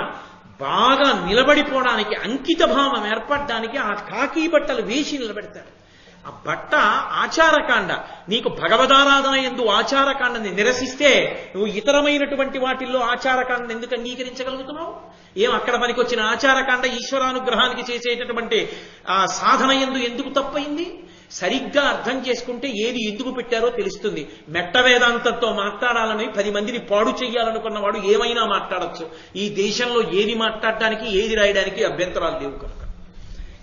బాగా నిలబడిపోవడానికి, అంకిత భావం ఏర్పడడానికి ఆ కాకి బట్టలు వేసి నిలబెడతారు. ఆ బట్ట ఆచారకాండ. నీకు భగవదారాధన యందు ఆచారకాండని నిరసిస్తే నువ్వు ఇతరమైనటువంటి వాటిల్లో ఆచారకాండని ఎందుకు అంగీకరించగలుగుతున్నావు? ఏం అక్కడ పనికొచ్చిన ఆచారకాండ ఈశ్వరానుగ్రహానికి చేసేటటువంటి ఆ సాధన యందు ఎందుకు తప్పయింది? సరిగ్గా అర్థం చేసుకుంటే ఏది ఎందుకు పెట్టారో తెలుస్తుంది. మెట్ట వేదాంతంతో మాట్లాడాలని 10 మందిని పాడు చెయ్యాలనుకున్నవాడు ఏమైనా మాట్లాడచ్చు. ఈ దేశంలో ఏది మాట్లాడడానికి ఏది రాయడానికి అభ్యంతరాలు లేవు కనుక.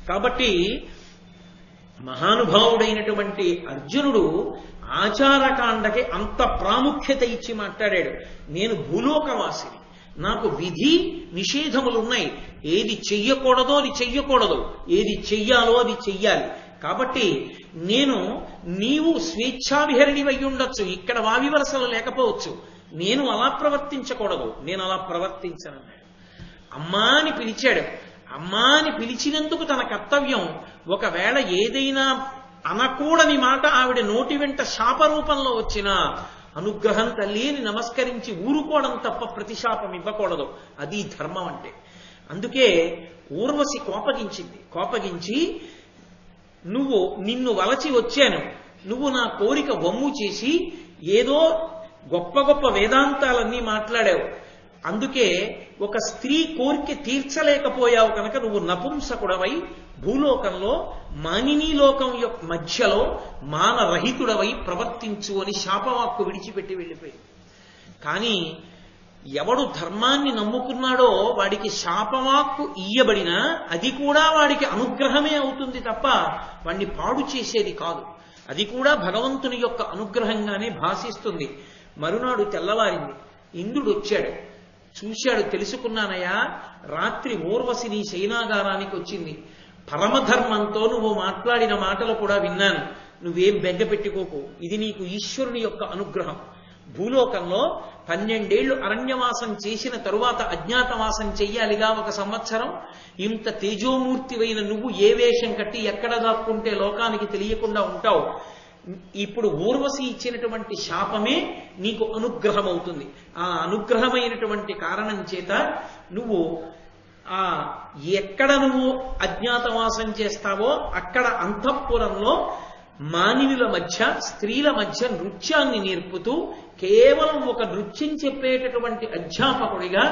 కాబట్టి మహానుభావుడైనటువంటి అర్జునుడు ఆచారకాండకి అంత ప్రాముఖ్యత ఇచ్చి మాట్లాడాడు. నేను భూలోకవాసిని, నాకు విధి నిషేధములున్నాయి. ఏది చెయ్యకూడదో అది చెయ్యకూడదు, ఏది చెయ్యాలో అది చెయ్యాలి. కాబట్టి నీవు స్వేచ్ఛావిహరిణి అయి ఉండొచ్చు, ఇక్కడ వావివరసలు లేకపోవచ్చు, నేను అలా ప్రవర్తించకూడదు, నేను అలా ప్రవర్తించనన్నాడు. అమ్మా అని పిలిచాడు. అమ్మా అని పిలిచినందుకు తన కర్తవ్యం. ఒకవేళ ఏదైనా అనకూడని మాట ఆవిడ నోటి వెంట శాపరూపంలో వచ్చినా అనుగ్రహం తల్లి అని నమస్కరించి ఊరుకోవడం తప్ప ప్రతిశాపం ఇవ్వకూడదు. అది ధర్మం అంటే. అందుకే ఊర్వశి కోపగించి నిన్ను వలచి వచ్చాను, నువ్వు నా కోరిక వమ్ము చేసి ఏదో గొప్ప గొప్ప వేదాంతాలన్నీ మాట్లాడావు, అందుకే ఒక స్త్రీ కోరిక తీర్చలేకపోయావు కనుక నువ్వు నపుంసకుడవై భూలోకంలో మానినీ లోకం యొక్క మధ్యలో మానరహితుడవై ప్రవర్తించు అని శాపవాక్కు విడిచిపెట్టి వెళ్ళిపోయింది. కానీ ఎవడు ధర్మాన్ని నమ్ముకున్నాడో వాడికి శాపవాక్కు ఇయ్యబడినా అది కూడా వాడికి అనుగ్రహమే అవుతుంది తప్ప వాడిని పాడు చేసేది కాదు. అది కూడా భగవంతుని యొక్క అనుగ్రహంగానే భాషిస్తుంది. మరునాడు తెల్లవారింది. ఇంద్రుడు వచ్చాడు, చూశాడు. తెలుసుకున్నానయ్యా, రాత్రి ఊర్వశి నీ శయనాగారానికి వచ్చింది. పరమధర్మంతో నువ్వు మాట్లాడిన మాటలు కూడా విన్నాను. నువ్వేం బెంగ పెట్టుకోకు, ఇది నీకు ఈశ్వరుని యొక్క అనుగ్రహం. భూలోకంలో 12 ఏళ్లు అరణ్యవాసం చేసిన తరువాత అజ్ఞాతవాసం చెయ్యాలిగా 1 సంవత్సరం. ఇంత తేజోమూర్తివైన నువ్వు ఏ వేషం కట్టి ఎక్కడ దాక్కుంటే లోకానికి తెలియకుండా ఉంటావు. ఇప్పుడు ఊర్వశి ఇచ్చినటువంటి శాపమే నీకు అనుగ్రహం అవుతుంది. ఆ అనుగ్రహమైనటువంటి కారణం చేత నువ్వు ఎక్కడ నువ్వు అజ్ఞాతవాసం చేస్తావో అక్కడ అంతఃపురంలో మానవుల మధ్య స్త్రీల మధ్య నృత్యాన్ని నేర్పుతూ కేవలం ఒక నృత్యం చెప్పేటటువంటి అధ్యాపకుడిగా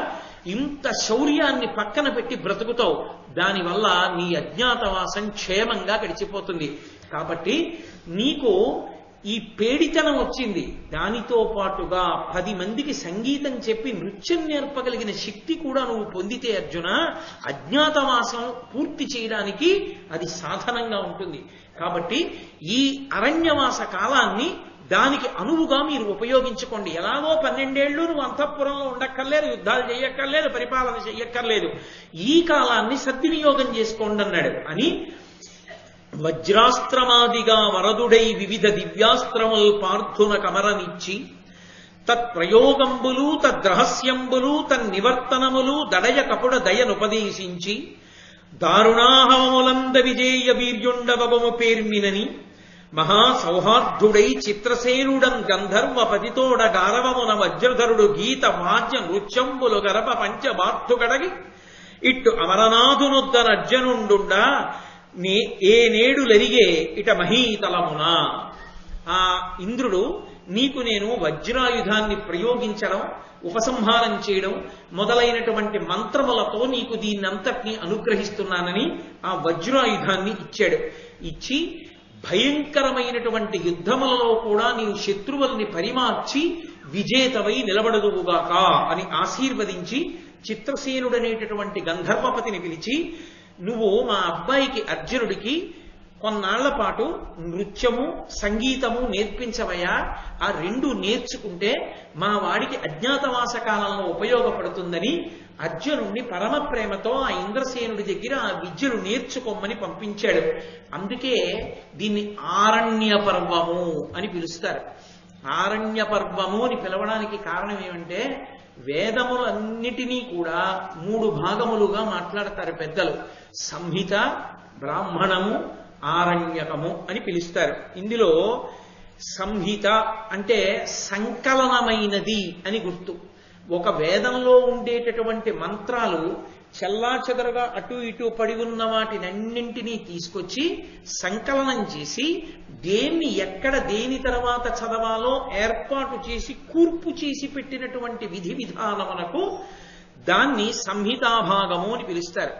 ఇంత శౌర్యాన్ని పక్కన పెట్టి బ్రతుకుతావు. దానివల్ల నీ అజ్ఞాతవాసం క్షేమంగా గడిచిపోతుంది. కాబట్టి నీకు ఈ పేడితనం వచ్చింది, దానితో పాటుగా 10 మందికి సంగీతం చెప్పి నృత్యం నేర్పగలిగిన శక్తి కూడా నువ్వు పొందితే అర్జున, అజ్ఞాతవాసం పూర్తి చేయడానికి అది సాధనంగా ఉంటుంది. కాబట్టి ఈ అరణ్యవాస కాలాన్ని దానికి అనువుగా మీరు ఉపయోగించుకోండి. ఎలాగో 12 ఏళ్ళు నువ్వు అంతఃపురంలో ఉండక్కర్లేదు, యుద్ధాలు చేయక్కర్లేదు, పరిపాలన చేయక్కర్లేదు, ఈ కాలాన్ని సద్వినియోగం చేసుకోండి అన్నాడు. అని వజ్రాస్త్రమాదిగా వరదుడై వివిధ దివ్యాస్త్రముల్ పార్థున కమరనిచ్చి తత్ప్రయోగంబులు తద్రహస్యంబులు తన్నివర్తనములు దడయ కపుడ దయనుపదేశించి దారుణాహవములంద విజేయ వీర్యుండవము పేర్మినని మహాసౌహార్ధుడై చిత్రసేనుడన్ గంధర్వ పతితోడ గారవమున వజ్రధరుడు గీత వాద్య నృత్యంబులు గరప పంచబార్థుగడగి ఇట్టు అమరనాథునొద్దనర్జనుండుండా ఏ నేడులరిగే ఇట మహీతలమున. ఆ ఇంద్రుడు నీకు నేను వజ్రాయుధాన్ని ప్రయోగించడం, ఉపసంహారం చేయడం మొదలైనటువంటి మంత్రములతో నీకు దీన్నంతటినీ అనుగ్రహిస్తున్నానని ఆ వజ్రాయుధాన్ని ఇచ్చాడు. ఇచ్చి భయంకరమైనటువంటి యుద్ధములలో కూడా నీవు శత్రువుల్ని పరిమార్చి విజేతవై నిలబడదువుగాక అని ఆశీర్వదించి చిత్రసేనుడనేటటువంటి గంధర్వపతిని పిలిచి, నువ్వు మా అబ్బాయికి అర్జునుడికి కొన్నాళ్ల పాటు నృత్యము సంగీతము నేర్పించవయ్యా, ఆ 2 నేర్చుకుంటే మా వాడికి అజ్ఞాతవాస కాలంలో ఉపయోగపడుతుందని అర్జునుడిని పరమ ప్రేమతో ఆ ఇంద్రసేనుడి దగ్గర ఆ విద్యను నేర్చుకోమని పంపించాడు. అందుకే దీన్ని ఆరణ్య పర్వము అని పిలుస్తారు. ఆరణ్య పర్వము అని పిలవడానికి కారణం ఏమంటే, వేదములన్నిటినీ కూడా 3 భాగములుగా మాట్లాడతారు పెద్దలు. సంహిత, బ్రాహ్మణము, ఆరణ్యకము అని పిలుస్తారు. ఇందులో సంహిత అంటే సంకలనమైనది అని గుర్తు. ఒక వేదంలో ఉండేటటువంటి మంత్రాలు చెల్లాచెదరుగా అటు ఇటు పడి ఉన్న వాటినన్నింటినీ తీసుకొచ్చి సంకలనం చేసి దేన్ని ఎక్కడ దేని తర్వాత చదవాలో ఏర్పాటు చేసి కూర్పు చేసి పెట్టినటువంటి విధి విధానమునకు దాన్ని సంహితాభాగము అని పిలుస్తారు.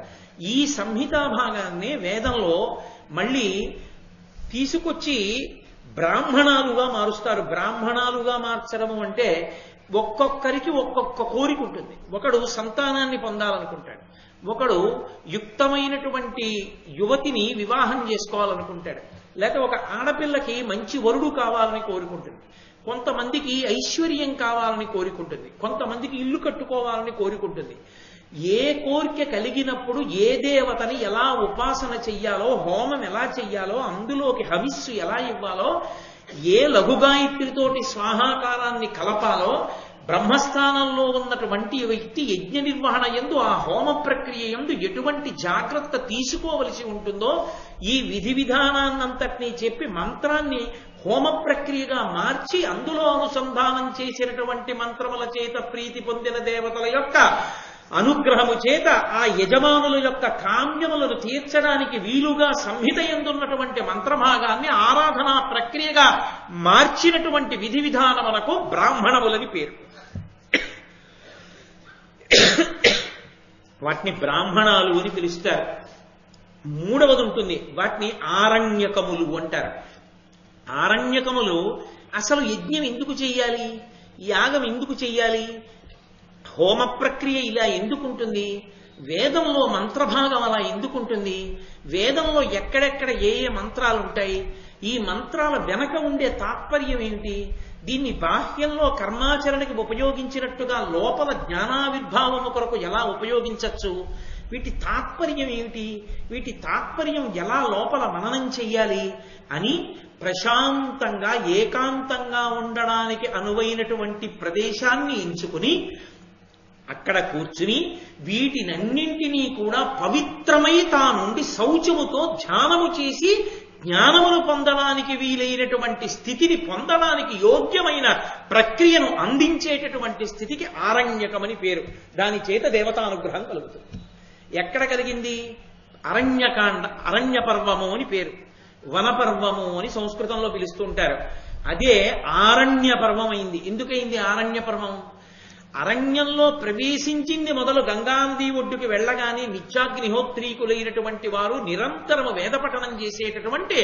ఈ సంహితాభాగాన్ని వేదంలో మళ్ళీ తీసుకొచ్చి బ్రాహ్మణాలుగా మారుస్తారు. బ్రాహ్మణాలుగా మార్చడము అంటే ఒక్కొక్కరికి ఒక్కొక్క కోరిక ఉంటుంది. ఒకడు సంతానాన్ని పొందాలనుకుంటాడు, ఒకడు యుక్తమైనటువంటి యువతిని వివాహం చేసుకోవాలనుకుంటాడు, లేకపోతే ఒక ఆడపిల్లకి మంచి వరుడు కావాలని కోరుకుంటుంది, కొంతమందికి ఐశ్వర్యం కావాలని కోరుకుంటుంది, కొంతమందికి ఇల్లు కట్టుకోవాలని కోరుకుంటుంది. ఏ కోరిక కలిగినప్పుడు ఏ దేవతని ఎలా ఉపాసన చెయ్యాలో, హోమం ఎలా చెయ్యాలో, అందులోకి హవిస్సు ఎలా ఇవ్వాలో, ఏ లఘుగాయత్రితోటి స్వాహాకారాన్ని కలపాలో, బ్రహ్మస్థానంలో ఉన్నటువంటి వ్యక్తి యజ్ఞ నిర్వహణ యందు ఆ హోమ ప్రక్రియ యందు ఎటువంటి జాగ్రత్త తీసుకోవలసి ఉంటుందో ఈ విధి విధానాన్నంతటినీ చెప్పి మంత్రాన్ని హోమ ప్రక్రియగా మార్చి అందులో అనుసంధానం చేసినటువంటి మంత్రముల చేత ప్రీతి పొందిన దేవతల యొక్క అనుగ్రహము చేత ఆ యజమానుల యొక్క కామ్యములను తీర్చడానికి వీలుగా సంహిత యందున్నటువంటి మంత్రభాగాన్ని ఆరాధనా ప్రక్రియగా మార్చినటువంటి విధి విధానములకు బ్రాహ్మణములని పేరు. వాటిని బ్రాహ్మణాలు అని పిలుస్తారు. మూడవది ఉంటుంది, వాటిని ఆరణ్యకములు అంటారు. ఆరణ్యకములు అసలు యజ్ఞం ఎందుకు చెయ్యాలి, యాగం ఎందుకు చెయ్యాలి, హోమ ప్రక్రియ ఇలా ఎందుకుంటుంది, వేదంలో మంత్రభాగం అలా ఎందుకుంటుంది, వేదంలో ఎక్కడెక్కడ ఏ ఏ మంత్రాలు ఉంటాయి, ఈ మంత్రాల వెనక ఉండే తాత్పర్యం ఏమిటి, దీన్ని బాహ్యంలో కర్మాచరణకి ఉపయోగించినట్టుగా లోపల జ్ఞానావిర్భావము కొరకు ఎలా ఉపయోగించవచ్చు, వీటి తాత్పర్యం ఏమిటి, వీటి తాత్పర్యం ఎలా లోపల మననం చెయ్యాలి అని ప్రశాంతంగా ఏకాంతంగా ఉండడానికి అనువైనటువంటి ప్రదేశాన్ని ఎంచుకుని అక్కడ కూర్చుని వీటినన్నింటినీ కూడా పవిత్రమై తానుండి శౌచముతో ధ్యానము చేసి జ్ఞానమును పొందడానికి వీలైనటువంటి స్థితిని పొందడానికి యోగ్యమైన ప్రక్రియను అందించేటటువంటి స్థితికి ఆరణ్యకమని పేరు. దాని చేత దేవతానుగ్రహం కలుగుతుంది. ఎక్కడ కలిగింది? అరణ్యకాండ, అరణ్య పర్వము అని పేరు. వనపర్వము అని సంస్కృతంలో పిలుస్తుంటారు. అదే ఆరణ్య పర్వం అయింది. ఎందుకయింది ఆరణ్య పర్వం? అరణ్యంలో ప్రవేశించింది మొదలు గంగానది ఒడ్డుకి వెళ్ళగానే నిత్యాగ్నిహోత్రీకులైనటువంటి వారు నిరంతరము వేదపఠనం చేసేటటువంటి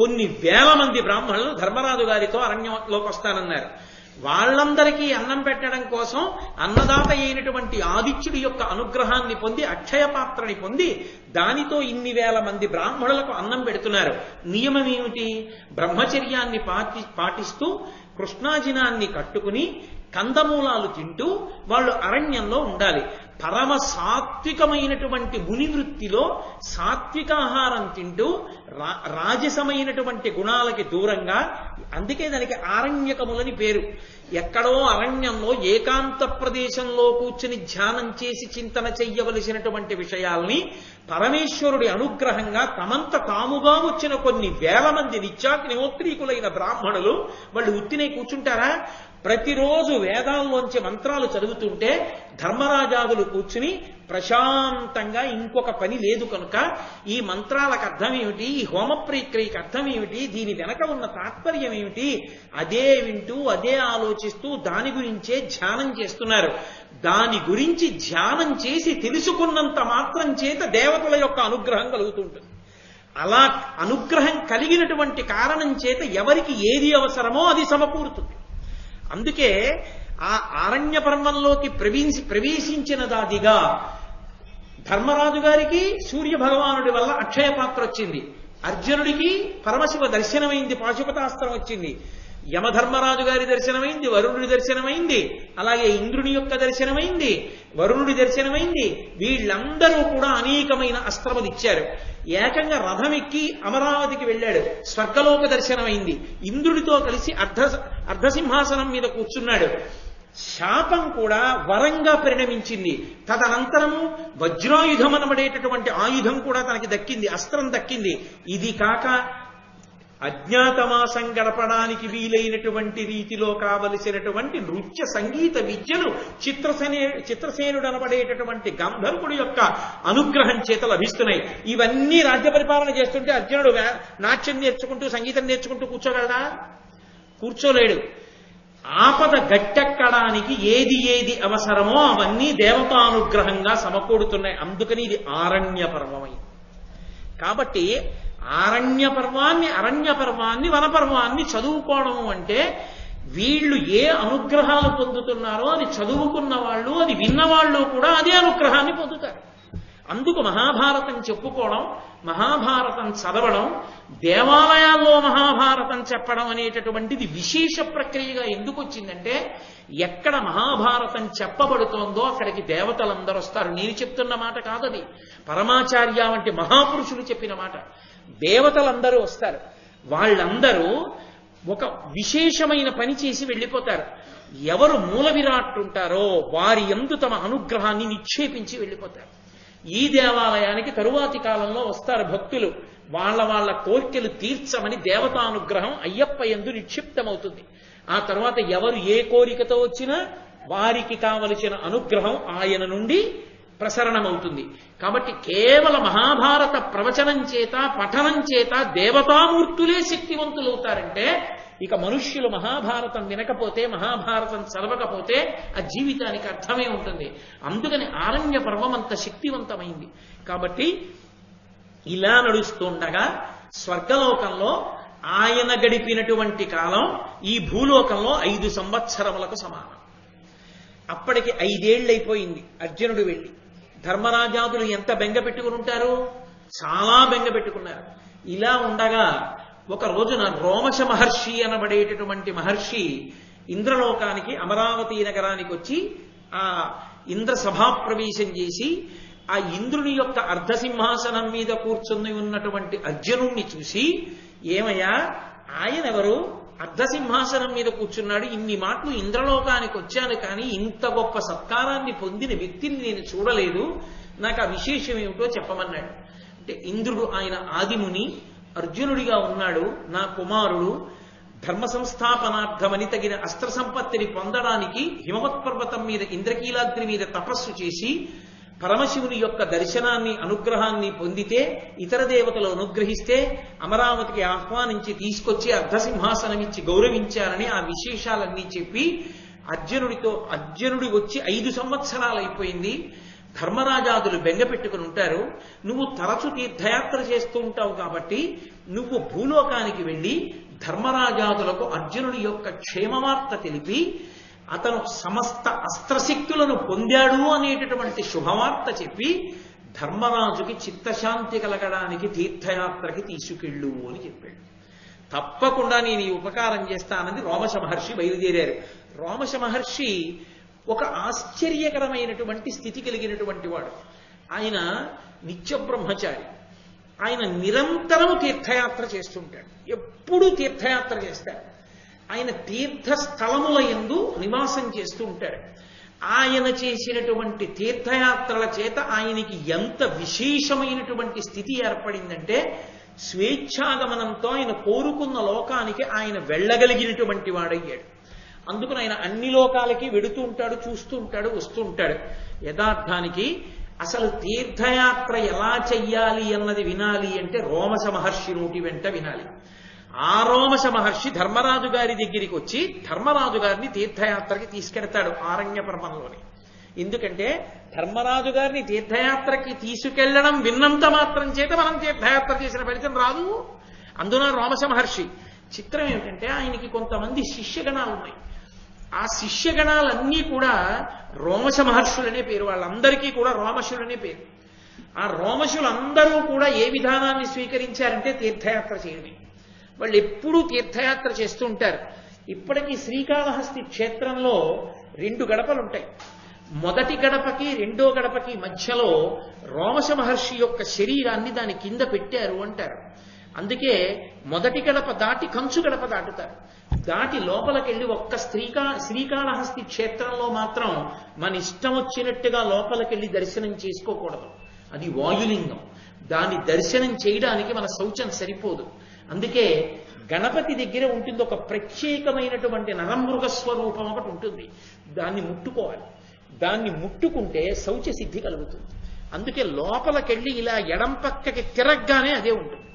కొన్ని వేల మంది బ్రాహ్మణులు ధర్మరాజు గారితో అరణ్యంలోకి వస్తానన్నారు. వాళ్ళందరికీ అన్నం పెట్టడం కోసం అన్నదాత అయినటువంటి ఆదిత్యుడి యొక్క అనుగ్రహాన్ని పొంది అక్షయ పాత్రని పొంది దానితో ఇన్ని వేల మంది బ్రాహ్మణులకు అన్నం పెడుతున్నారు. నియమం ఏమిటి? బ్రహ్మచర్యాన్ని పాటిస్తూ కృష్ణాజినాన్ని కట్టుకుని కందమూలాలు తింటూ వాళ్ళు అరణ్యంలో ఉండాలి. పరమ సాత్వికమైనటువంటి మునివృత్తిలో సాత్వికాహారం తింటూ రాజసమైనటువంటి గుణాలకి దూరంగా, అందుకే దానికి ఆరణ్యకములని పేరు. ఎక్కడో అరణ్యంలో ఏకాంత ప్రదేశంలో కూర్చుని ధ్యానం చేసి చింతన చెయ్యవలసినటువంటి విషయాల్ని పరమేశ్వరుడి అనుగ్రహంగా తమంత తాముగా వచ్చిన కొన్ని వేల మంది నిత్యాగ్నిహోత్రీకులైన బ్రాహ్మణులు వాళ్ళు ఉత్తినే కూర్చుంటారా? ప్రతిరోజు వేదాల్లోంచి మంత్రాలు చదువుతుంటే ధర్మరాజాదులు కూర్చుని ప్రశాంతంగా ఇంకొక పని లేదు కనుక ఈ మంత్రాలకు అర్థం ఏమిటి, ఈ హోమ ప్రక్రియకి అర్థం ఏమిటి, దీని వెనక ఉన్న తాత్పర్యం ఏమిటి, అదే వింటూ అదే ఆలోచిస్తూ దాని గురించే ధ్యానం చేస్తున్నారు. దాని గురించి ధ్యానం చేసి తెలుసుకున్నంత మాత్రం చేత దేవతల యొక్క అనుగ్రహం కలుగుతుంటుంది. అలా అనుగ్రహం కలిగినటువంటి కారణం చేత ఎవరికి ఏది అవసరమో అది సమకూరుతుంది. అందుకే ఆ ఆరణ్య పర్వంలోకి ప్రవేశించినదాదిగా ధర్మరాజు గారికి సూర్య భగవానుడి వల్ల అక్షయ పాత్ర వచ్చింది, అర్జునుడికి పరమశివ దర్శనమైంది, పాశుపతాస్త్రం వచ్చింది, యమధర్మరాజు గారి దర్శనమైంది, వరుణుడి దర్శనమైంది, అలాగే ఇంద్రుని యొక్క దర్శనమైంది, వరుణుడి దర్శనమైంది. వీళ్ళందరూ కూడా అనేకమైన అస్త్రములు ఇచ్చారు. ఏకంగా రథమెక్కి అమరావతికి వెళ్ళాడు, స్వర్గలోక దర్శనమైంది. ఇంద్రుడితో కలిసి అర్ధసింహాసనం మీద కూర్చున్నాడు. శాపం కూడా వరంగా పరిణమించింది. తదనంతరము వజ్రాయుధం అనబడేటటువంటి ఆయుధం కూడా తనకి దక్కింది, అస్త్రం దక్కింది. ఇది కాక అజ్ఞాతమాసం గడపడానికి వీలైనటువంటి రీతిలో కావలసినటువంటి నృత్య సంగీత విద్యలు చిత్రసేనుడు అనబడేటటువంటి గంధర్వుడి యొక్క అనుగ్రహం చేత లభిస్తున్నాయి. ఇవన్నీ రాజ్య పరిపాలన చేస్తుంటే అర్జునుడు నాట్యం నేర్చుకుంటూ సంగీతం నేర్చుకుంటూ కూర్చోగలడా? కూర్చోలేడు. ఆపద గట్టెక్కడానికి ఏది ఏది అవసరమో అవన్నీ దేవతానుగ్రహంగా సమకూడుతున్నాయి. అందుకని ఇది ఆరణ్య పర్వమై. కాబట్టి అరణ్య పర్వాన్ని వనపర్వాన్ని చదువుకోవడం అంటే వీళ్ళు ఏ అనుగ్రహాలు పొందుతున్నారో అది చదువుకున్న వాళ్ళు, అది విన్నవాళ్ళు కూడా అదే అనుగ్రహాన్ని పొందుతారు. అందుకు మహాభారతం చెప్పుకోవడం, మహాభారతం చదవడం, దేవాలయాల్లో మహాభారతం చెప్పడం అనేటటువంటిది విశేష ప్రక్రియగా ఎందుకు వచ్చిందంటే ఎక్కడ మహాభారతం చెప్పబడుతోందో అక్కడికి దేవతలందరూ వస్తారు. నేను చెప్తున్న మాట కాదది, పరమాచార్య వంటి మహాపురుషులు చెప్పిన మాట. దేవతలందరూ వస్తారు. వాళ్ళందరూ ఒక విశేషమైన పని చేసి వెళ్ళిపోతారు. ఎవరు మూల విరాట్ ఉంటారో వారి యందు తమ అనుగ్రహాన్ని నిక్షేపించి వెళ్ళిపోతారు. ఈ దేవాలయానికి తరువాతి కాలంలో వస్తారు భక్తులు. వాళ్ళ కోరికలు తీర్చమని దేవతానుగ్రహం అయ్యప్ప యందు నిక్షిప్తమవుతుంది. ఆ తర్వాత ఎవరు ఏ కోరికతో వచ్చినా వారికి కావలసిన అనుగ్రహం ఆయన నుండి ప్రసరణమవుతుంది. కాబట్టి కేవల మహాభారత ప్రవచనం చేత, పఠనం చేత దేవతామూర్తులే శక్తివంతులవుతారంటే ఇక మనుష్యులు మహాభారతం వినకపోతే, మహాభారతం చదవకపోతే ఆ జీవితానికి అర్థమే ఉంటుంది. అందుకని ఆరణ్య పర్వం అంత శక్తివంతమైంది. కాబట్టి ఇలా నడుస్తుండగా స్వర్గలోకంలో ఆయన గడిపినటువంటి కాలం ఈ భూలోకంలో 5 సంవత్సరములకు సమానం. అప్పటికి 5 ఏళ్ళైపోయింది అర్జునుడు వెళ్ళి. ధర్మరాజాదులు ఎంత బెంగ పెట్టుకుని ఉంటారు? చాలా బెంగ పెట్టుకున్నారు. ఇలా ఉండగా ఒక రోజున రోమశ మహర్షి అనబడేటటువంటి మహర్షి ఇంద్రలోకానికి, అమరావతి నగరానికి వచ్చి ఆ ఇంద్ర సభాప్రవేశం చేసి ఆ ఇంద్రుని యొక్క అర్ధసింహాసనం మీద కూర్చుని ఉన్నటువంటి అర్జునుణ్ణి చూసి, ఏమయ్యా ఆయన ఎవరు? అర్ధసింహాసనం మీద కూర్చున్నాడు. ఇన్ని మాటలు ఇంద్రలోకానికి వచ్చాను కానీ ఇంత గొప్ప సత్కారాన్ని పొందిన వ్యక్తిని నేను చూడలేదు, నాకు ఆ విశేషం ఏమిటో చెప్పమన్నాడు. అంటే ఇంద్రుడు ఆయన ఆదిముని అర్జునుడిగా ఉన్నాడు, నా కుమారుడు, ధర్మ సంస్థాపనార్థమని తగిన అస్త్ర సంపత్తిని పొందడానికి హిమవత్ పర్వతం మీద ఇంద్రకీలాద్రి మీద తపస్సు చేసి పరమశివుని యొక్క దర్శనాన్ని, అనుగ్రహాన్ని పొందితే, ఇతర దేవతలు అనుగ్రహిస్తే అమరావతికి ఆహ్వానించి తీసుకొచ్చి అర్ధసింహాసనం ఇచ్చి గౌరవించారని ఆ విశేషాలన్నీ చెప్పి అర్జునుడి వచ్చి 5 సంవత్సరాలు అయిపోయింది. ధర్మరాజాదులు బెంగ పెట్టుకుని ఉంటారు. నువ్వు తరచు తీర్థయాత్ర చేస్తూ ఉంటావు కాబట్టి నువ్వు భూలోకానికి వెళ్ళి ధర్మరాజాదులకు అర్జునుడి యొక్క క్షేమవార్త తెలిపి అతను సమస్త అస్త్రశక్తులను పొందాడు అనేటటువంటి శుభవార్త చెప్పి ధర్మరాజుకి చిత్తశాంతి కలగడానికి తీర్థయాత్రకి తీసుకెళ్ళు అని చెప్పాడు. తప్పకుండా నేను ఈ ఉపకారం చేస్తానని రోమశ మహర్షి బయలుదేరారు. రోమశ మహర్షి ఒక ఆశ్చర్యకరమైనటువంటి స్థితి కలిగినటువంటి వాడు. ఆయన నిత్య బ్రహ్మచారి. ఆయన నిరంతరం తీర్థయాత్ర చేస్తుంటాడు, ఎప్పుడూ తీర్థయాత్ర చేస్తాడు. ఆయన తీర్థస్థలముల యందు నివాసం చేస్తూ ఉంటాడు. ఆయన చేసినటువంటి తీర్థయాత్రల చేత ఆయనకి ఎంత విశేషమైనటువంటి స్థితి ఏర్పడిందంటే స్వేచ్ఛాగమనంతో ఆయన కోరుకున్న లోకానికి ఆయన వెళ్ళగలిగినటువంటి వాడయ్యాడు. అందుకని ఆయన అన్ని లోకాలకి వెడుతూ ఉంటాడు, చూస్తూ ఉంటాడు, వస్తూ ఉంటాడు. యథార్థానికి అసలు తీర్థయాత్ర ఎలా చెయ్యాలి అన్నది వినాలి అంటే రోమశ మహర్షి నోటి వెంట వినాలి. ఆ రోమశ మహర్షి ధర్మరాజు గారి దగ్గరికి వచ్చి ధర్మరాజు గారిని తీర్థయాత్రకి తీసుకెడతాడు ఆరణ్య పర్వంలోని. ఎందుకంటే ధర్మరాజు గారిని తీర్థయాత్రకి తీసుకెళ్లడం విన్నంత మాత్రం చేత మనం తీర్థయాత్ర చేసిన ఫలితం రాదు. అందున రోమశ మహర్షి చిత్రం ఏమిటంటే ఆయనకి కొంతమంది శిష్యగణాలు ఉన్నాయి. ఆ శిష్యగణాలన్నీ కూడా రోమశ మహర్షులనే పేరు, వాళ్ళందరికీ కూడా రోమశులనే పేరు. ఆ రోమశులందరూ కూడా ఏ విధానాన్ని స్వీకరించారంటే తీర్థయాత్ర చేయడమే. వాళ్ళు ఎప్పుడూ తీర్థయాత్ర చేస్తూ ఉంటారు. ఇప్పటికీ శ్రీకాళహస్తి క్షేత్రంలో 2 గడపలుంటాయి. మొదటి గడపకి రెండో గడపకి మధ్యలో రోమశ మహర్షి యొక్క శరీరాన్ని దాని కింద పెట్టారు అంటారు. అందుకే మొదటి గడప దాటి కంచు గడప దాటుతారు. దాటి లోపలికెళ్ళి ఒక్క శ్రీకాళహస్తి క్షేత్రంలో మాత్రం మన ఇష్టం వచ్చినట్టుగా లోపలికెళ్ళి దర్శనం చేసుకోకూడదు. అది వాయులింగం. దాన్ని దర్శనం చేయడానికి మన శౌచం సరిపోదు. అందుకే గణపతి దగ్గర ఉంటుంది ఒక ప్రత్యేకమైనటువంటి నరమృగ స్వరూపం ఒకటి ఉంటుంది. దాన్ని ముట్టుకోవాలి. దాన్ని ముట్టుకుంటే శౌచ సిద్ధి కలుగుతుంది. అందుకే లోపలికెళ్ళి ఇలా ఎడం పక్కకి తిరగగానే అదే ఉంటుంది.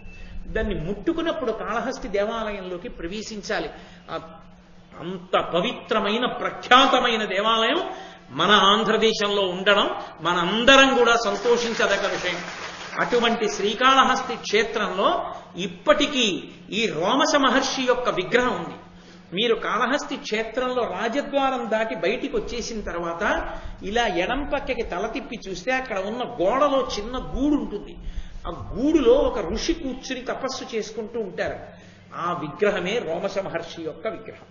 దాన్ని ముట్టుకున్నప్పుడు కాళహస్తి దేవాలయంలోకి ప్రవేశించాలి. అంత పవిత్రమైన ప్రఖ్యాతమైన దేవాలయం మన ఆంధ్రదేశంలో ఉండడం మనందరం కూడా సంతోషించదగ్గ విషయం. అటువంటి శ్రీకాళహస్తి క్షేత్రంలో ఇప్పటికీ ఈ రోమశ మహర్షి యొక్క విగ్రహం ఉంది. మీరు కాళహస్తి క్షేత్రంలో రాజద్వారం దాటి బయటికి వచ్చేసిన తర్వాత ఇలా ఎడం పక్కకి తల తిప్పి చూస్తే అక్కడ ఉన్న గోడలో చిన్న గూడు ఉంటుంది. ఆ గూడులో ఒక ఋషి కూర్చుని తపస్సు చేసుకుంటూ ఉంటారు. ఆ విగ్రహమే రోమశ మహర్షి యొక్క విగ్రహం.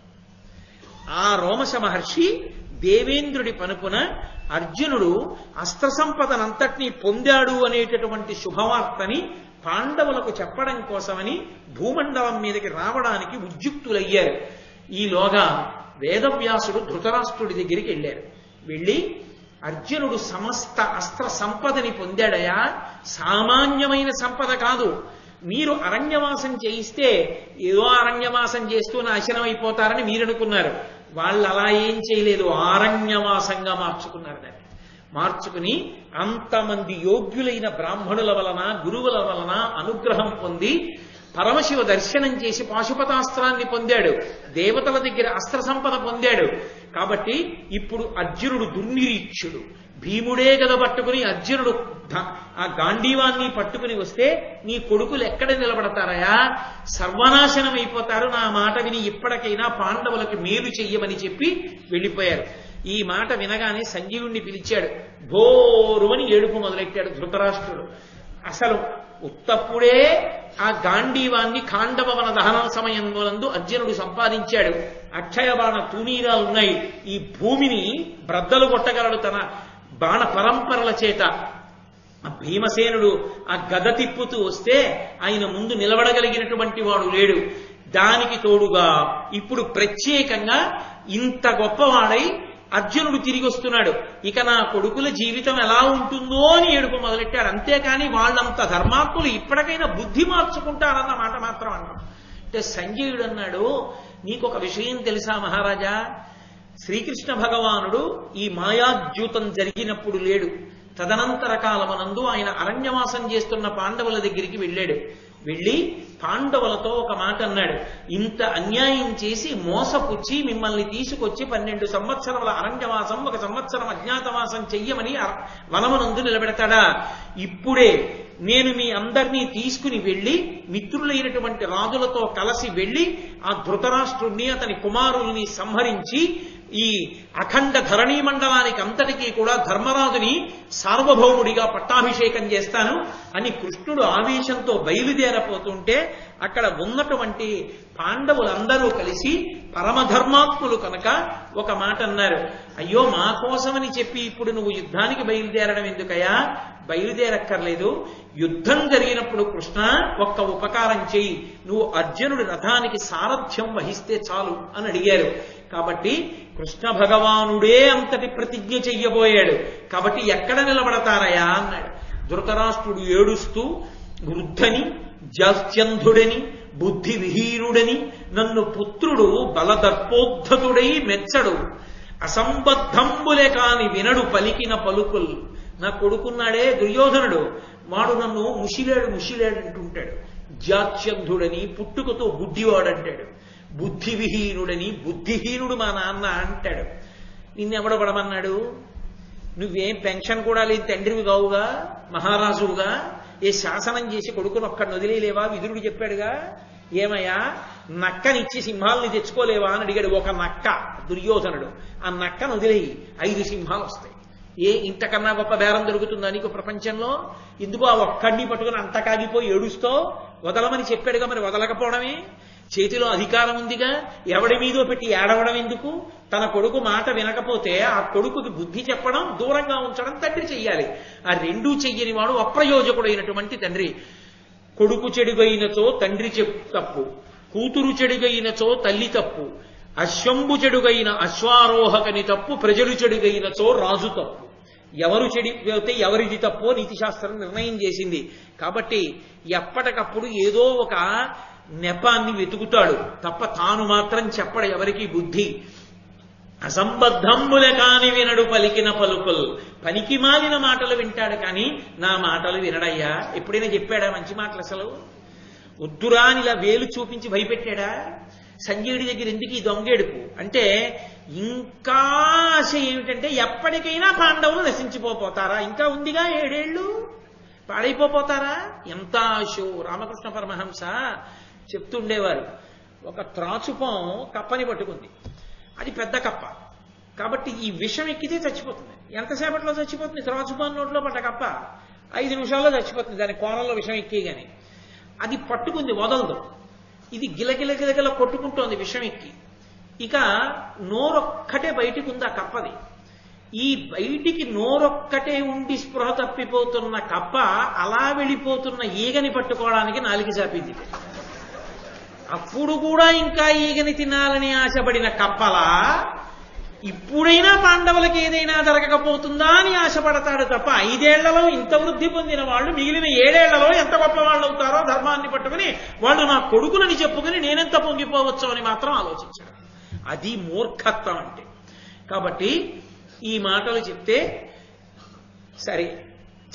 ఆ రోమశ మహర్షి దేవేంద్రుడి పనుపున అర్జునుడు అస్త్ర సంపదనంతటినీ పొందాడు అనేటటువంటి శుభవార్తని పాండవులకు చెప్పడం కోసమని భూమండలం మీదకి రావడానికి ఉద్యుక్తులయ్యారు. ఈలోగా వేదవ్యాసుడు ధృతరాష్ట్రుడి దగ్గరికి వెళ్ళారు. వెళ్ళి అర్జునుడు సమస్త అస్త్ర సంపదని పొందాడయా, సామాన్యమైన సంపద కాదు. మీరు అరణ్యవాసం చేయిస్తే ఏదో అరణ్యవాసం చేస్తూ నాశనం అయిపోతారని మీరు అనుకున్నారు. వాళ్ళు అలా ఏం చేయలేదు, ఆరణ్యవాసంగా మార్చుకున్నారు. దాన్ని మార్చుకుని అంతమంది యోగ్యులైన బ్రాహ్మణుల వలన గురువుల వలన అనుగ్రహం పొంది పరమశివ దర్శనం చేసి పాశుపతాస్త్రాన్ని పొందాడు. దేవతల దగ్గర అస్త్ర సంపద పొందాడు. కాబట్టి ఇప్పుడు అర్జునుడు దుర్నిరీక్షుడు. భీముడే గద పట్టుకుని అర్జునుడు ఆ గాంధీవాన్ని పట్టుకుని వస్తే నీ కొడుకులు ఎక్కడ నిలబడతారయా, సర్వనాశనం అయిపోతారు. నా మాట విని ఇప్పటికైనా పాండవులకు మేలు చెయ్యమని చెప్పి వెళ్ళిపోయారు. ఈ మాట వినగానే సంజీవుణ్ణి పిలిచాడు. భోరువని ఏడుపు మొదలెట్టాడు ధృతరాష్ట్రుడు. అసలు ఉత్తప్పుడే ఆ గాంధీవాన్ని ఖాండవవన దహనం సమయంలో అర్జునుడు సంపాదించాడు. అక్షయ బాణ తూనీరాలున్నాయి. ఈ భూమిని బ్రద్దలు కొట్టగలడు తన బాణ పరంపరల చేత. భీమసేనుడు ఆ గద తిప్పుతూ వస్తే ఆయన ముందు నిలబడగలిగినటువంటి వాడు లేడు. దానికి తోడుగా ఇప్పుడు ప్రత్యేకంగా ఇంత గొప్పవాడై అర్జునుడు తిరిగి వస్తున్నాడు. ఇక నా కొడుకుల జీవితం ఎలా ఉంటుందో అని ఏడుపు మొదలెట్టాడు. అంతేకాని వాళ్ళంత ధర్మాత్ములు ఇప్పటికైనా బుద్ధి మార్చుకుంటారన్న మాట మాత్రం అన్నాడు. అంటే సంజయుడు అన్నాడు, నీకొక విషయం తెలుసా మహారాజా, శ్రీకృష్ణ భగవానుడు ఈ మాయాద్యూతం జరిగినప్పుడు లేడు. తదనంతర కాలమనందు ఆయన అరణ్యవాసం చేస్తున్న పాండవుల దగ్గరికి వెళ్ళాడు. వెళ్ళి పాండవులతో ఒక మాట అన్నాడు, ఇంత అన్యాయం చేసి మోసపుచ్చి మిమ్మల్ని తీసుకొచ్చి 12 సంవత్సరముల అరణ్యవాసం 1 సంవత్సరం అజ్ఞాతవాసం చెయ్యమని వనమునందు నిలబెడతాడా? ఇప్పుడే నేను మీ అందరినీ తీసుకుని వెళ్ళి మిత్రులైనటువంటి రాజులతో కలిసి వెళ్ళి ఆ ధృతరాష్ట్రుణ్ణి అతని కుమారుల్ని సంహరించి ఈ అఖండ ధరణీ మండలానికి అంతటికీ కూడా ధర్మరాజుని సార్వభౌముడిగా పట్టాభిషేకం చేస్తాను అని కృష్ణుడు ఆవేశంతో బయలుదేరపోతుంటే అక్కడ ఉన్నటువంటి పాండవులందరూ కలిసి పరమధర్మాత్ములు కనుక ఒక మాట అన్నారు. అయ్యో, మా కోసమని చెప్పి ఇప్పుడు నువ్వు యుద్ధానికి బయలుదేరడం ఎందుకయా? బయలుదేరక్కర్లేదు. యుద్ధం జరిగినప్పుడు కృష్ణ ఒక్క ఉపకారం చెయ్యి, నువ్వు అర్జునుడి రథానికి సారథ్యం వహిస్తే చాలు అని అడిగారు. కాబట్టి కృష్ణ భగవానుడే అంతటి ప్రతిజ్ఞ చెయ్యబోయాడు. కాబట్టి ఎక్కడ నిలబడతారయా అన్నాడు. ధృతరాష్ట్రుడు ఏడుస్తూ, వృద్ధని జాస్త్యంధుడని బుద్ధి విహీనుడని నన్ను పుత్రుడు బలదర్పోద్ధతుడై మెచ్చడు, అసంబద్ధంబులే కాని వినడు పలికిన పలుకుల్. నా కొడుకున్నాడే దుర్యోధనుడు, వాడు నన్ను ముషిలేడు అంటుంటాడు. జాత్యంధుడని పుట్టుకతో గుడ్డివాడంటాడు. బుద్ధి విహీనుడని బుద్ధిహీనుడు మా నాన్న అంటాడు. నిన్నెవడో పడమన్నాడు? నువ్వేం పెన్షన్ కూడా లేదు, తండ్రివి కావుగా, మహారాజువుగా ఏ శాసనం చేసి కొడుకును ఒక్కడిని వదిలేలేవా? విదురుడు చెప్పాడుగా. ఏమయ్యా, నక్కనిచ్చి సింహాలని తెచ్చుకోలేవా అని అడిగాడు. ఒక నక్క దుర్యోధనుడు. ఆ నక్కను వదిలేయి 5 సింహాలు వస్తాయి. ఏ ఇంతకన్నా గొప్ప బేరం దొరుకుతుందా నీకు ప్రపంచంలో? ఎందుకు ఆ ఒక్కడిని పట్టుకుని అంత కాగిపోయి ఏడుస్తో? వదలమని చెప్పాడుగా, మరి వదలకపోవడమే. చేతిలో అధికారం ఉందిగా, ఎవడి మీదో పెట్టి ఏడవడం ఎందుకు? తన కొడుకు మాట వినకపోతే ఆ కొడుకుకి బుద్ధి చెప్పడం, దూరంగా ఉంచడం తండ్రి చెయ్యాలి. ఆ రెండూ చెయ్యని వాడు అప్రయోజకుడైనటువంటి తండ్రి. కొడుకు చెడుగైనచో తండ్రి తప్పు, కూతురు చెడుగైనచో తల్లి తప్పు, అశ్వంబు చెడుగైన అశ్వారోహకని తప్పు, ప్రజలు చెడుగైనచో రాజు తప్పు. ఎవరు చెడిపోతే ఎవరిది తప్పో నీతిశాస్త్రం నిర్ణయం చేసింది. కాబట్టి ఎప్పటికప్పుడు ఏదో ఒక నెపాన్ని వెతుకుతాడు తప్ప తాను మాత్రం చెప్పడు ఎవరికి బుద్ధి. అసంబద్ధంబులే కాని వినడు పలికిన పలుకుల్. పనికి మాలిన మాటలు వింటాడు కానీ నా మాటలు వినడయ్యా. ఎప్పుడైనా చెప్పాడా మంచి మాటలు? అసలు వద్దురా అని ఇలా వేలు చూపించి భయపెట్టాడా? సంజయుడి దగ్గర ఎందుకు ఈ దొంగేడుపు అంటే ఇంకా ఆశ ఏమిటంటే ఎప్పటికైనా పాండవులు నశించిపోతారా, ఇంకా ఉందిగా 7 ఏళ్ళు, పాడైపోతారా? ఎంత ఆశో. రామకృష్ణ పరమహంస చెప్తుండేవారు, ఒక త్రాచుపం కప్పని పట్టుకుంది. అది పెద్ద కప్ప కాబట్టి ఈ విషం ఎక్కితే చచ్చిపోతుంది. ఎంతసేపట్లో చచ్చిపోతుంది? త్రాచుపం నోట్లో పడ్డ కప్ప 5 నిమిషాల్లో చచ్చిపోతుంది, దాని కోణంలో విషం ఎక్కిగాని. అది పట్టుకుంది, వదలదు. ఇది గిలగిలగిలగిల కొట్టుకుంటోంది విషం ఎక్కి. ఇక నోరొక్కటే బయటికి ఉంది ఆ కప్పది. ఈ బయటికి నోరొక్కటే ఉండి స్పృహ తప్పిపోతున్న కప్ప అలా వెళ్ళిపోతున్న ఈగని పట్టుకోవడానికి నాలుగు చాపింది. అప్పుడు కూడా ఇంకా ఈగని తినాలని ఆశపడిన కప్పలా ఇప్పుడైనా పాండవులకి ఏదైనా జరగకపోతుందా అని ఆశపడతాడు తప్ప 5 ఏళ్లలో ఇంత వృద్ధి పొందిన వాళ్ళు మిగిలిన 7 ఏళ్లలో ఎంత గొప్ప వాళ్ళు అవుతారో ధర్మాన్ని పట్టుకుని వాళ్ళు నా కొడుకులని చెప్పుకుని నేనెంత పొంగిపోవచ్చు అని మాత్రం ఆలోచించాడు. అది మూర్ఖత్వం అంటే. కాబట్టి ఈ మాటలు చెప్తే సరే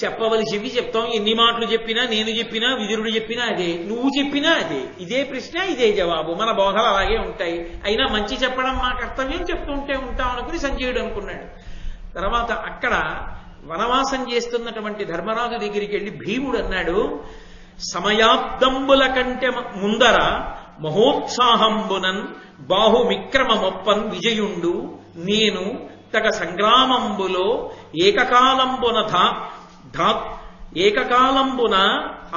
చెప్పవలసివి చెప్తాం. ఎన్ని మాటలు చెప్పినా, నేను చెప్పినా, విదురుడు చెప్పినా అదే, నువ్వు చెప్పినా అదే. ఇదే ప్రశ్న, ఇదే జవాబు. మన బోధలు అలాగే ఉంటాయి. అయినా మంచి చెప్పడం మా కర్తవ్యం, చెప్తుంటే ఉంటాం అనుకుని సంజయుడు అనుకున్నాడు. తర్వాత అక్కడ వనవాసం చేస్తున్నటువంటి ధర్మరాజు దగ్గరికి వెళ్ళి భీముడు అన్నాడు, సమయాబ్దంబుల కంటే ముందర మహోత్సాహంబునన్ బాహుమిక్రమమొప్పన్ విజయుండు నేను తగ సంగ్రామంబులో ఏకకాలంబున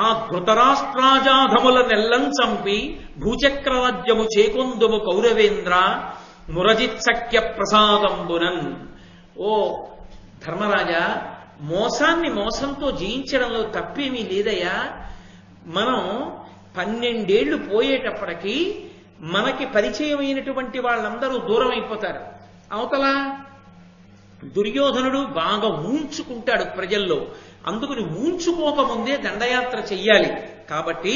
ఆ ధృతరాష్ట్రాజాధముల నెల్లం చంపి భూచక్రరాజ్యము చేకొందుము కౌరవేంద్ర మురజిత్సఖ్య ప్రసాదంబునన్. ఓ ధర్మరాజా, మోసాన్ని మోసంతో జయించడంలో తప్పేమీ లేదయ్యా. మనం 12 ఏళ్లు పోయేటప్పటికీ మనకి పరిచయమైనటువంటి వాళ్ళందరూ దూరం అయిపోతారు. అవతల దుర్యోధనుడు బాగా ఊంచుకుంటాడు ప్రజల్లో. అందుకని ఊంచుకోకముందే దండయాత్ర చెయ్యాలి. కాబట్టి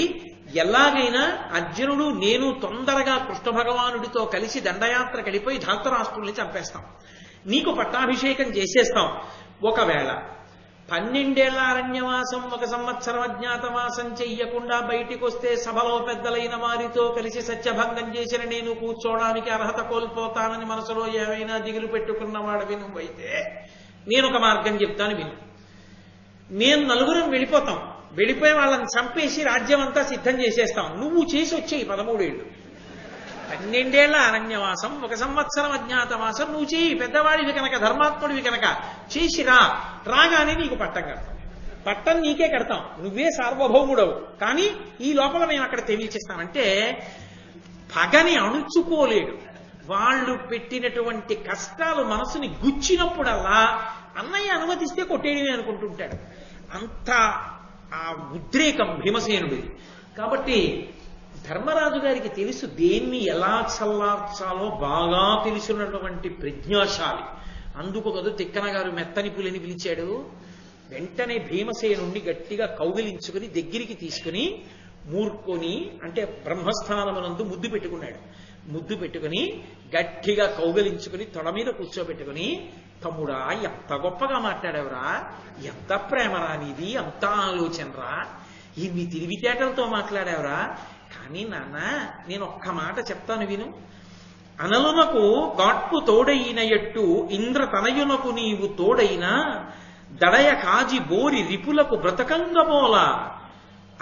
ఎలాగైనా అర్జునుడు నేను తొందరగా కృష్ణ భగవానుడితో కలిసి దండయాత్రకు వెళ్ళిపోయి ధాతరాష్ట్రుల్ని చంపేస్తాం, నీకు పట్టాభిషేకం చేసేస్తాం. ఒకవేళ 12 ఏళ్ల అరణ్యవాసం 1 సంవత్సరం అజ్ఞాతవాసం చెయ్యకుండా బయటికి వస్తే సభలో పెద్దలైన వారితో కలిసి సత్యభంగం చేసిన నేను కూర్చోవడానికి అర్హత కోల్పోతానని మనసులో ఏమైనా దిగులు పెట్టుకున్నవాడు నువ్వైతే నేను ఒక మార్గం చెప్తాను విను. నేను నలుగురం వెళ్ళిపోతాం, వెళ్ళిపోయి వాళ్ళని చంపేసి రాజ్యం అంతా సిద్ధం చేసేస్తాం. నువ్వు చేసి వచ్చేయి 13 ఏళ్ళు. 12 ఏళ్ల అరణ్యవాసం 1 సంవత్సరం అజ్ఞాతవాసం నువ్వు చేయి. పెద్దవాడివి కనుక, ధర్మాత్ముడివి కనుక చేసి రాగానే నీకు పట్టం కడతాం. పట్టం నీకే కడతాం, నువ్వే సార్వభౌముడవు. కానీ ఈ లోపల మేము అక్కడ తెలియచేస్తామంటే పగని అణుచుకోలేడు. వాళ్ళు పెట్టినటువంటి కష్టాలు మనసుని గుచ్చినప్పుడల్లా అన్నయ్య అనుమతిస్తే కొట్టేయడమే అనుకుంటుంటాడు. అంత ఆ ఉద్రేకం భీమసేనుడిది. కాబట్టి ధర్మరాజు గారికి తెలుసు దేన్ని ఎలా చల్లార్చాలో బాగా తెలుసున్నటువంటి ప్రజ్ఞాశాలి. అందుకు కదా తిక్కన గారు మెత్తని పులిని పిలిచాడు. వెంటనే భీమసేనుణ్ణి గట్టిగా కౌగిలించుకుని దగ్గరికి తీసుకుని మూర్కొని అంటే బ్రహ్మస్థానమునందు ముద్దు పెట్టుకున్నాడు. ముద్దు పెట్టుకుని గట్టిగా కౌగిలించుకుని తొడ మీద కూర్చోబెట్టుకుని, తమ్ముడా ఎంత గొప్పగా మాట్లాడావురా, ఎంత ప్రేమరా నీది, ఎంత ఆలోచనరా, ఇన్ని తెలివితేటలతో మాట్లాడావురా. కానీ నాన్న నేను ఒక్క మాట చెప్తాను విను. అనలునకు గాట్పు తోడైన ఎట్టు ఇంద్ర తనయునకు నీవు తోడైనా దడయ కాజి బోరి రిపులకు బ్రతకంగమోల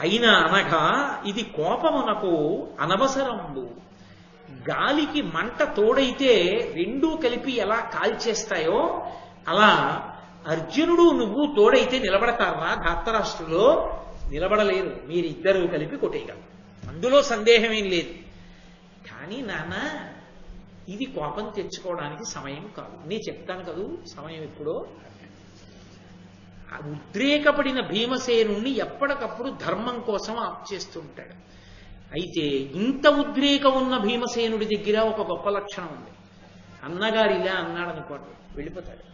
అయినా అనగా ఇది కోపమునకు అనవసరంబు. గాలికి మంట తోడైతే రెండూ కలిపి ఎలా కాల్చేస్తాయో అలా అర్జునుడు నువ్వు తోడైతే నిలబడతారా? ధాతరాష్ట్రులో నిలబడలేరు, మీరిద్దరూ కలిపి కొట్టేయగలరు, అందులో సందేహమేం లేదు. కానీ నాన్న ఇది కోపం తెచ్చుకోవడానికి సమయం కాదు. నేను చెప్తాను కదూ సమయం ఎప్పుడో. ఉద్రేకపడిన భీమసేనుణ్ణి ఎప్పటికప్పుడు ధర్మం కోసం ఆప్ చేస్తుంటాడు. అయితే ఇంత ఉద్రేకం ఉన్న భీమసేనుడి దగ్గర ఒక గొప్ప లక్షణం ఉంది. అన్నగారు ఇలా అన్నాడు అనుకోండి వెళ్ళిపోతాడు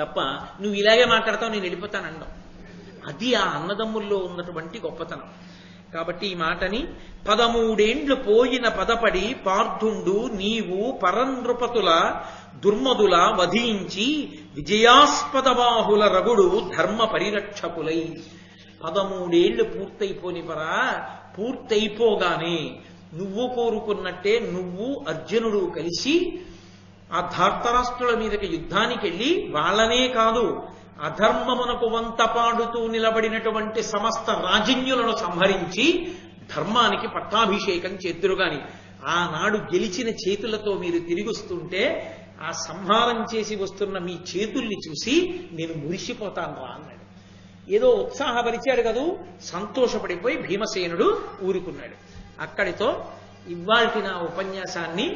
తప్ప నువ్వు ఇలాగే మాట్లాడతావు నేను వెళ్ళిపోతాను అనడం. అది ఆ అన్నదమ్ముల్లో ఉన్నటువంటి గొప్పతనం. కాబట్టి ఈ మాటని 13 పోయిన పదపడి పార్థుండు నీవు పరంనృపతుల దుర్మదుల వధించి విజయాస్పద బాహుల రగుడు ధర్మ పరిరక్షకులై. 13 పూర్తయిపోని పరా, పూర్తయిపోగానే నువ్వు కోరుకున్నట్టే నువ్వు అర్జునుడు కలిసి ఆ ధార్తరాష్ట్రుల మీదకి యుద్ధానికి వెళ్ళి వాళ్ళనే కాదు అధర్మమునకు వంత పాడుతూ నిలబడినటువంటి సమస్త రాజన్యులను సంహరించి ధర్మానికి పట్టాభిషేకం చేద్దురుగాని. ఆనాడు గెలిచిన చేతులతో మీరు తిరిగొస్తుంటే ఆ సంహారం చేసి వస్తున్న మీ చేతుల్ని చూసి నేను మురిసిపోతాను రా అన్నాడు. ఏదో ఉత్సాహపరిచాడు కదూ, సంతోషపడిపోయి భీమసేనుడు ఊరుకున్నాడు. అక్కడితో ఇవాల్టి నా ఉపన్యాసాన్ని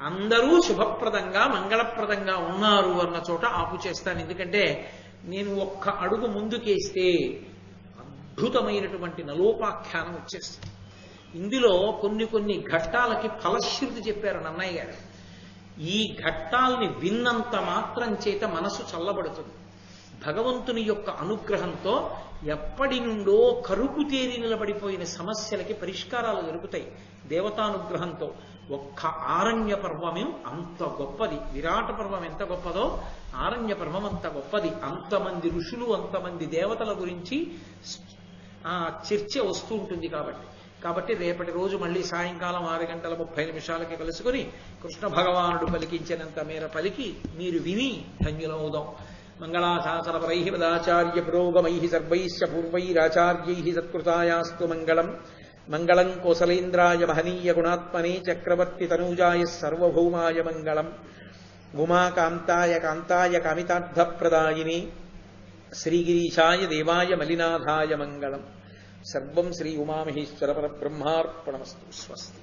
అందరూ శుభప్రదంగా మంగళప్రదంగా ఉన్నారు అన్న చోట ఆపు చేస్తాను. ఎందుకంటే నేను ఒక్క అడుగు ముందుకేస్తే అద్భుతమైనటువంటి నలోపాఖ్యానం వచ్చేస్తుంది. ఇందులో కొన్ని ఘట్టాలకి ఫలశ్రుతి చెప్పారు నన్నయ్య గారు. ఈ ఘట్టాల్ని విన్నంత మాత్రం చేత మనసు చల్లబడుతుంది. భగవంతుని యొక్క అనుగ్రహంతో ఎప్పటి నుండో కరుకు తేరి నిలబడిపోయిన సమస్యలకి పరిష్కారాలు దొరుకుతాయి దేవతానుగ్రహంతో. ఒక్క ఆరణ్య పర్వమే అంత గొప్పది. విరాట పర్వం ఎంత గొప్పదో ఆరణ్య పర్వం అంత గొప్పది. అంతమంది ఋషులు అంతమంది దేవతల గురించి ఆ చర్చ వస్తూ ఉంటుంది. కాబట్టి రేపటి రోజు మళ్ళీ సాయంకాలం 6:30 కలుసుకొని కృష్ణ భగవానుడు పలికించినంత మేర పలికి మీరు విని ధన్యులవుదాం. మంగళాశాసనపరై పదాచార్య పురోగమై సర్వైశ్చ పూర్వైరాచార్యై సత్కృతాయాస్తు మంగళం. మంగళం కోసలేంద్రాయ మహనీయ గుణాత్మనే చక్రవర్తి తనూజాయ సర్వభౌమాయ మంగళం. ఉమాకాంతాయ కాంతాయ కామితార్థప్రదాయినే శ్రీగిరీశాయ దేవాయ మలినాథాయ మంగళం. సర్వం శ్రీ ఉమామహేశ్వర పరబ్రహ్మార్పణమస్తు. స్వస్తి.